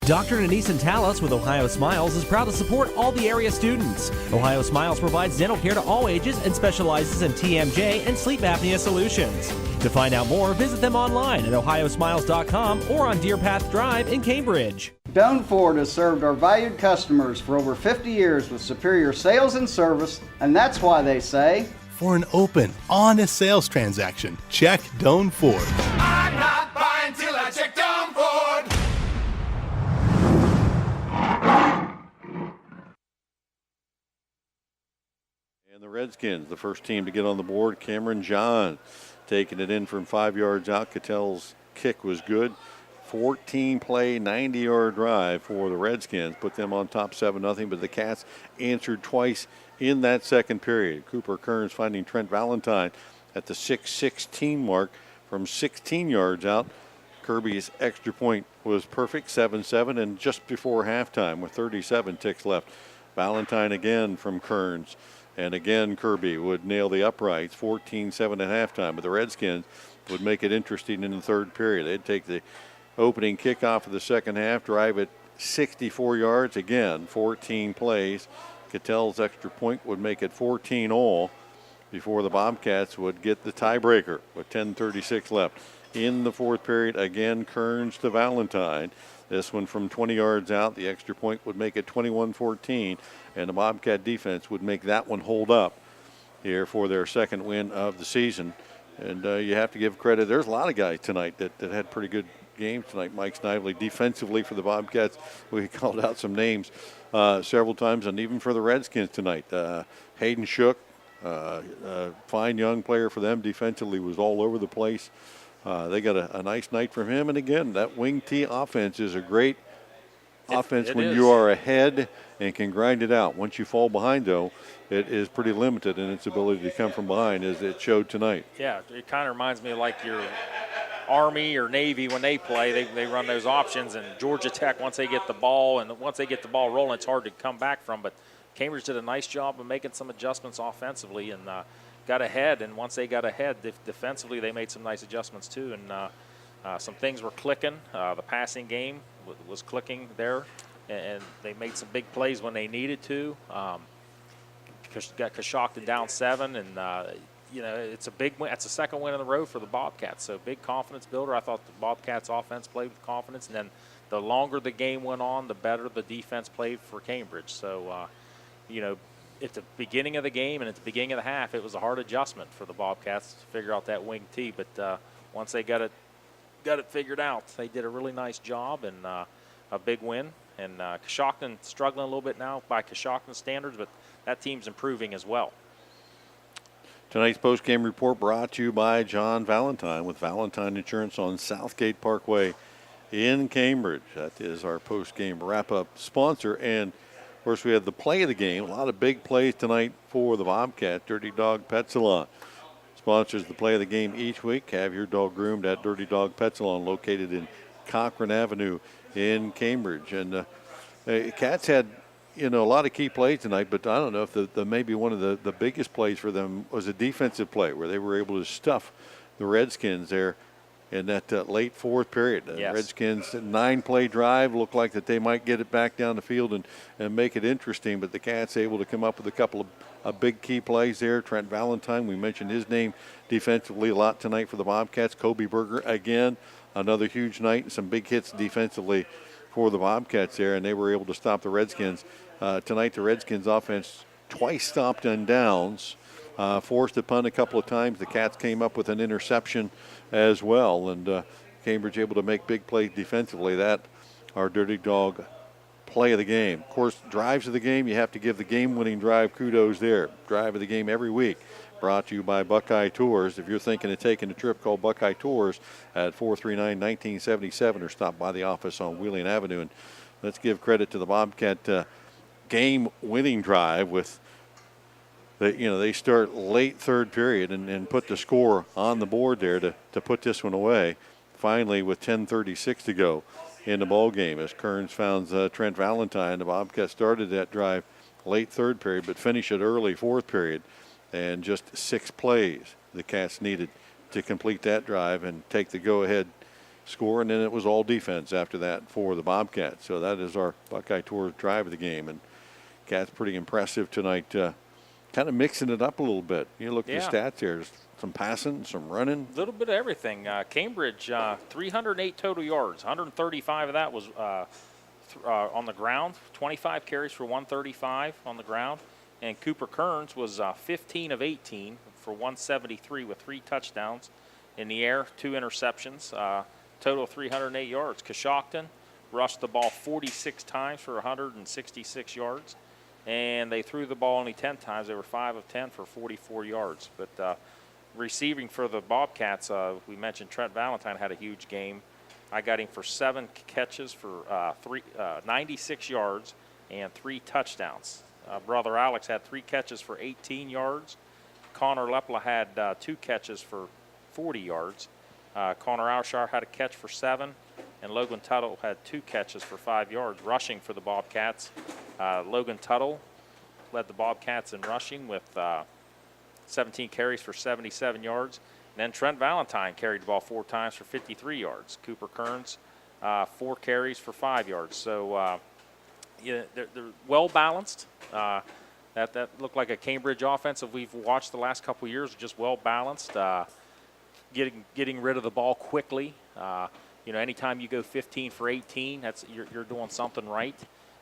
Dr. Denise Talis with Ohio Smiles is proud to support all the area students. Ohio Smiles provides dental care to all ages and specializes in TMJ and sleep apnea solutions. To find out more, visit them online at ohiosmiles.com or on Deer Path Drive in Cambridge. Doan Ford has served our valued customers for over 50 years with superior sales and service, and that's why they say, For an open, honest sales transaction, check Doan Ford. I'm not buying till I check Down Ford. And the Redskins, the first team to get on the board, Cameron John taking it in from 5 yards out. Cattell's kick was good. 14-play, 90-yard drive for the Redskins. Put them on top 7-0, but the Cats answered twice in that second period. Cooper Kearns finding Trent Valentine at the 6:16 mark from 16 yards out. Kirby's extra point was perfect, 7-7, and just before halftime with 37 ticks left. Valentine again from Kearns. And again, Kirby would nail the uprights, 14-7 at halftime. But the Redskins would make it interesting in the third period. They'd take the opening kickoff of the second half, drive it 64 yards. Again, 14 plays. Cattell's extra point would make it 14 all before the Bobcats would get the tiebreaker with 10:36 left. In the fourth period, again, Kearns to Valentine. This one from 20 yards out. The extra point would make it 21-14, and the Bobcat defense would make that one hold up here for their second win of the season. And you have to give credit. There's a lot of guys tonight that had pretty good games tonight. Mike Snively defensively for the Bobcats. We called out some names several times, and even for the Redskins tonight. Hayden Shook, fine young player for them defensively, was all over the place. They got a nice night from him. And again, that wing T offense is a great offense when you are ahead and can grind it out. Once you fall behind, though, it is pretty limited in its ability to come from behind, as it showed tonight. Yeah, it kind of reminds me of like your Army or Navy when they play. They run those options, and Georgia Tech, once they get the ball rolling, it's hard to come back from. But Cambridge did a nice job of making some adjustments offensively and got ahead. And once they got ahead, defensively, they made some nice adjustments too. And some things were clicking. The passing game was clicking there, and they made some big plays when they needed to. Got Coshocton down 7, and it's a big win. It's a second win in a row for the Bobcats, so big confidence builder. I thought the Bobcats offense played with confidence, and then the longer the game went on, the better the defense played for Cambridge. So, at the beginning of the game and at the beginning of the half, it was a hard adjustment for the Bobcats to figure out that wing T. But once they got it figured out, they did a really nice job, and a big win. And Coshocton struggling a little bit now by Coshocton standards, but that team's improving as well. Tonight's post-game report brought to you by John Valentine with Valentine Insurance on Southgate Parkway in Cambridge. That is our post-game wrap-up sponsor. And, of course, we had the play of the game. A lot of big plays tonight for the Bobcat. Dirty Dog Pet Salon sponsors the play of the game each week. Have your dog groomed at Dirty Dog Pet Salon, located in Cochran Avenue in Cambridge. And Cats had a lot of key plays tonight, but I don't know if the maybe one of the biggest plays for them was a defensive play where they were able to stuff the Redskins there in that late fourth period. Yes. Redskins 9-play drive looked like that they might get it back down the field and make it interesting, but the Cats able to come up with a couple of big key plays there. Trent Valentine, we mentioned his name defensively a lot tonight for the Bobcats. Kobe Berger again, another huge night, and some big hits defensively for the Bobcats there, and they were able to stop the Redskins. Tonight, the Redskins offense twice stopped on downs, forced a punt a couple of times. The Cats came up with an interception as well, and Cambridge able to make big plays defensively. That, our Dirty Dog play of the game. Of course, drives of the game, you have to give the game-winning drive kudos there. Drive of the game every week brought to you by Buckeye Tours. If you're thinking of taking a trip, call Buckeye Tours at 439-1977 or stop by the office on Wheeling Avenue. And let's give credit to the Bobcat game-winning drive with they start late third period and put the score on the board there to put this one away. Finally, with 10:36 to go in the ball game, as Kearns found Trent Valentine, the Bobcats started that drive late third period, but finished it early fourth period, and just 6 plays the Cats needed to complete that drive and take the go-ahead score, and then it was all defense after that for the Bobcats. So that is our Buckeye Tours drive of the game, and Cats pretty impressive tonight. Kind of mixing it up a little bit. You look at the stats here. There's some passing, some running. A little bit of everything. Cambridge, 308 total yards. 135 of that was on the ground. 25 carries for 135 on the ground. And Cooper Kearns was 15 of 18 for 173 with 3 touchdowns. In the air, 2 interceptions. Total of 308 yards. Coshocton rushed the ball 46 times for 166 yards. And they threw the ball only 10 times. They were 5 of 10 for 44 yards. But receiving for the Bobcats, we mentioned Trent Valentine had a huge game. I got him for 7 catches for 96 yards and 3 touchdowns. Brother Alex had 3 catches for 18 yards. Connor Lepla had 2 catches for 40 yards. Connor Aushar had a catch for 7. And Logan Tuttle had 2 catches for 5 yards. Rushing for the Bobcats, Logan Tuttle led the Bobcats in rushing with 17 carries for 77 yards. And then Trent Valentine carried the ball 4 times for 53 yards. Cooper Kearns, 4 carries for 5 yards. So they're well balanced. That looked like a Cambridge offense that we've watched the last couple of years, just well balanced, getting rid of the ball quickly. Anytime you go 15 for 18, you're doing something right.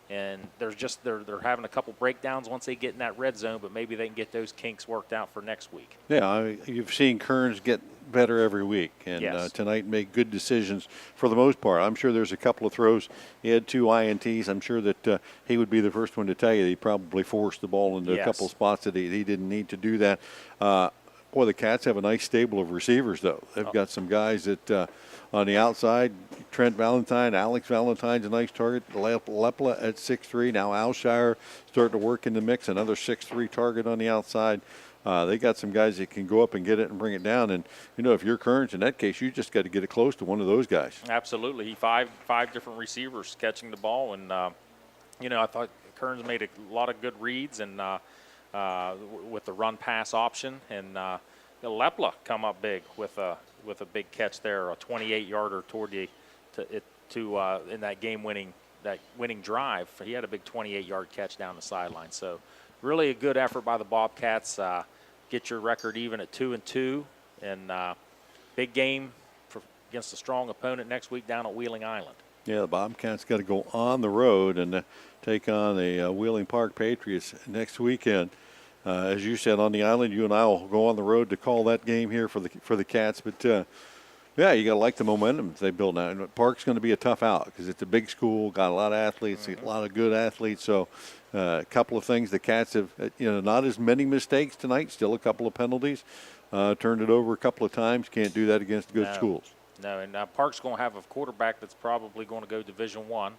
And they're having a couple breakdowns once they get in that red zone, but maybe they can get those kinks worked out for next week. Yeah, you've seen Kearns get better every week, and tonight make good decisions for the most part. I'm sure there's a couple of throws. He had 2 INTs. I'm sure that he would be the first one to tell you that he probably forced the ball into a couple of spots that he didn't need to do that. Boy, the Cats have a nice stable of receivers, though. They've got some guys that on the outside, Trent Valentine, Alex Valentine's a nice target. Lepla at 6'3". Now Alshire starting to work in the mix. Another 6'3" target on the outside. They got some guys that can go up and get it and bring it down. And, if you're Kearns, in that case, you just got to get it close to one of those guys. Absolutely. Five different receivers catching the ball. And, I thought Kearns made a lot of good reads and with the run-pass option. And Lepla come up big with a big catch there, a 28-yarder toward in that winning drive. He had a big 28-yard catch down the sideline. So really a good effort by the Bobcats. Get your record even at 2-2, and big game against a strong opponent next week down at Wheeling Island. Yeah, the Bobcats got to go on the road and take on the Wheeling Park Patriots next weekend. As you said, on the island, you and I will go on the road to call that game here for the Cats. But, you got to like the momentum they build now. And Park's going to be a tough out because it's a big school, got a lot of athletes, a lot of good athletes. So a couple of things the Cats have, not as many mistakes tonight, still a couple of penalties. Turned it over a couple of times. Can't do that against good schools. No, and Park's going to have a quarterback that's probably going to go Division I.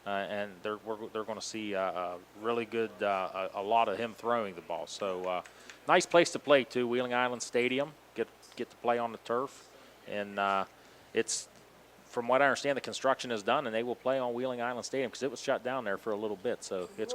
And they're going to see a really good, a lot of him throwing the ball. So nice place to play too, Wheeling Island Stadium. Get to play on the turf, and it's from what I understand, the construction is done, and they will play on Wheeling Island Stadium because it was shut down there for a little bit. So it's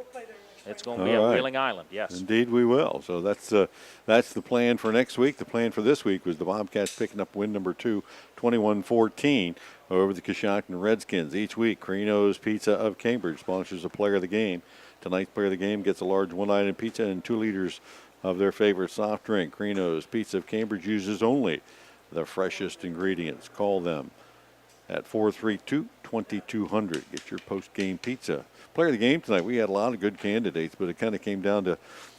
going to be at Wheeling Island. Yes, indeed we will. So that's the plan for next week. The plan for this week was the Bobcats picking up win number 2, 21-14. Over the Coshocton Redskins. Each week, Carino's Pizza of Cambridge sponsors the player of the game. Tonight's player of the game gets a large 1-item pizza and 2 liters of their favorite soft drink. Carino's Pizza of Cambridge uses only the freshest ingredients. Call them at 432-2200. Get your post-game pizza. Player of the game tonight, we had a lot of good candidates, but it kind of came down to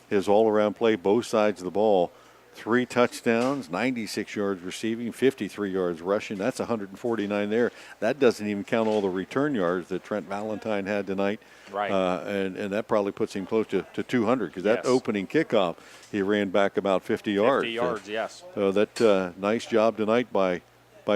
his all-around play, both sides of the ball. 3 touchdowns, 96 yards receiving, 53 yards rushing. That's 149 there. That doesn't even count all the return yards that Trent Valentine had tonight. Right. And that probably puts him close to 200 because that opening kickoff, he ran back about 50 yards. 50 yards, yes. So that nice job tonight by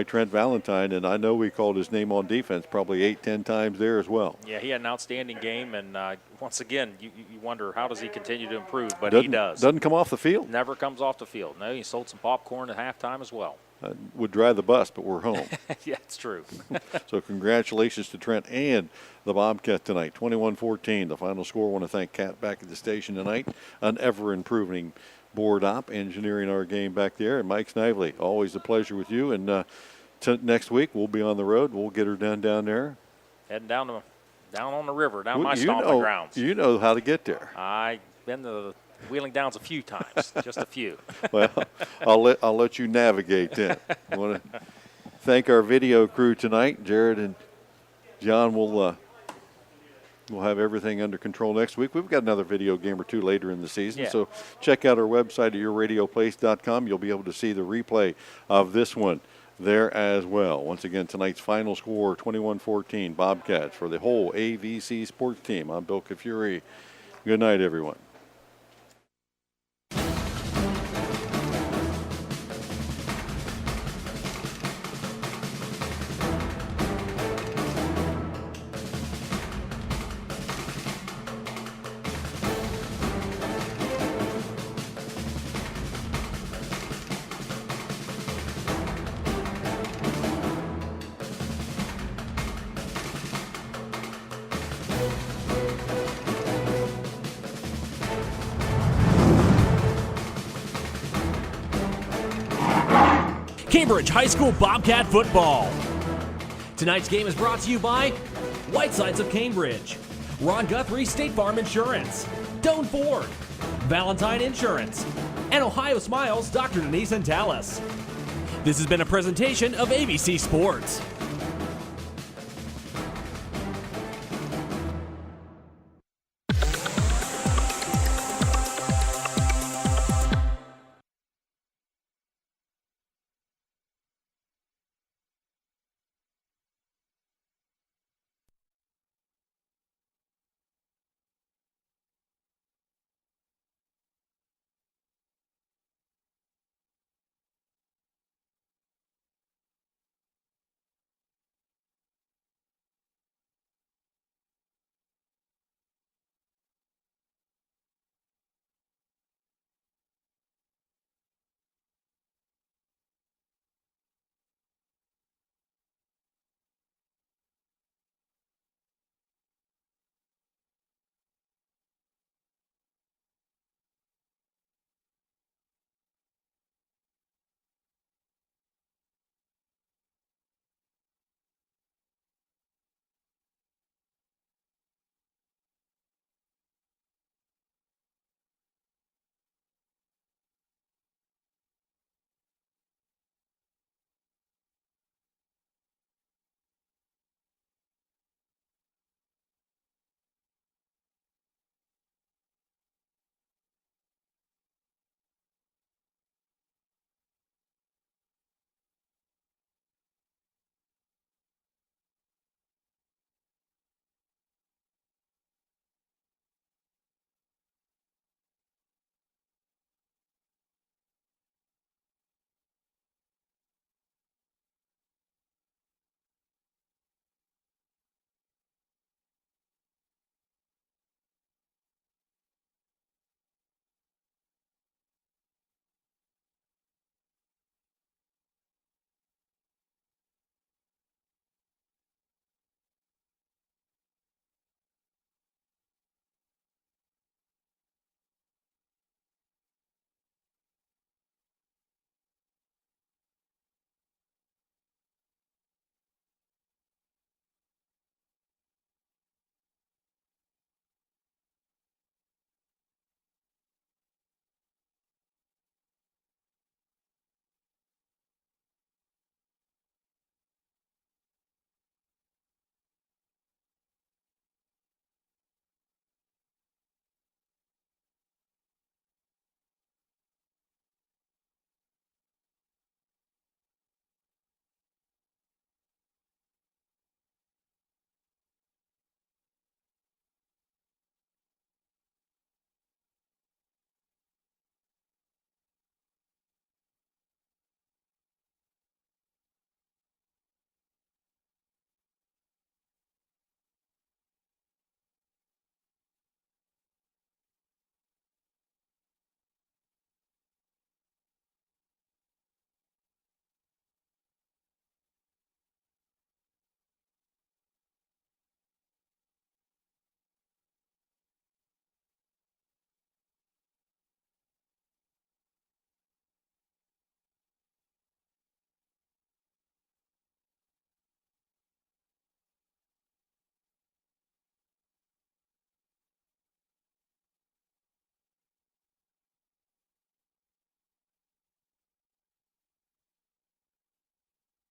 Trent Valentine, and I know we called his name on defense probably 8-10 times there as well. Yeah, he had an outstanding game, and once again, you wonder how does he continue to improve, but he does. Doesn't come off the field. Never comes off the field. No, he sold some popcorn at halftime as well. Would drive the bus, but we're home. Yeah, it's true. So congratulations to Trent and the Bobcats tonight, 21-14. The final score. I want to thank Kat back at the station tonight, an ever-improving board op, engineering our game back there. And Mike Snively, always a pleasure with you. And next week we'll be on the road. We'll get her down there. Heading down on the river, down my stomping grounds. You know how to get there. I've been to the Wheeling Downs a few times, just a few. Well, I'll let you navigate then. I want to thank our video crew tonight. Jared and John will we'll have everything under control next week. We've got another video game or two later in the season. Yeah. So check out our website at yourradioplace.com. You'll be able to see the replay of this one there as well. Once again, tonight's final score, 21-14, Bobcats for the whole AVC sports team. I'm Bill Kafuri. Good night, everyone. Cambridge High School Bobcat football. Tonight's game is brought to you by Whitesides of Cambridge, Ron Guthrie State Farm Insurance, Doan Ford, Valentine Insurance, and Ohio Smiles Dr. Denise and Tallis. This has been a presentation of ABC Sports.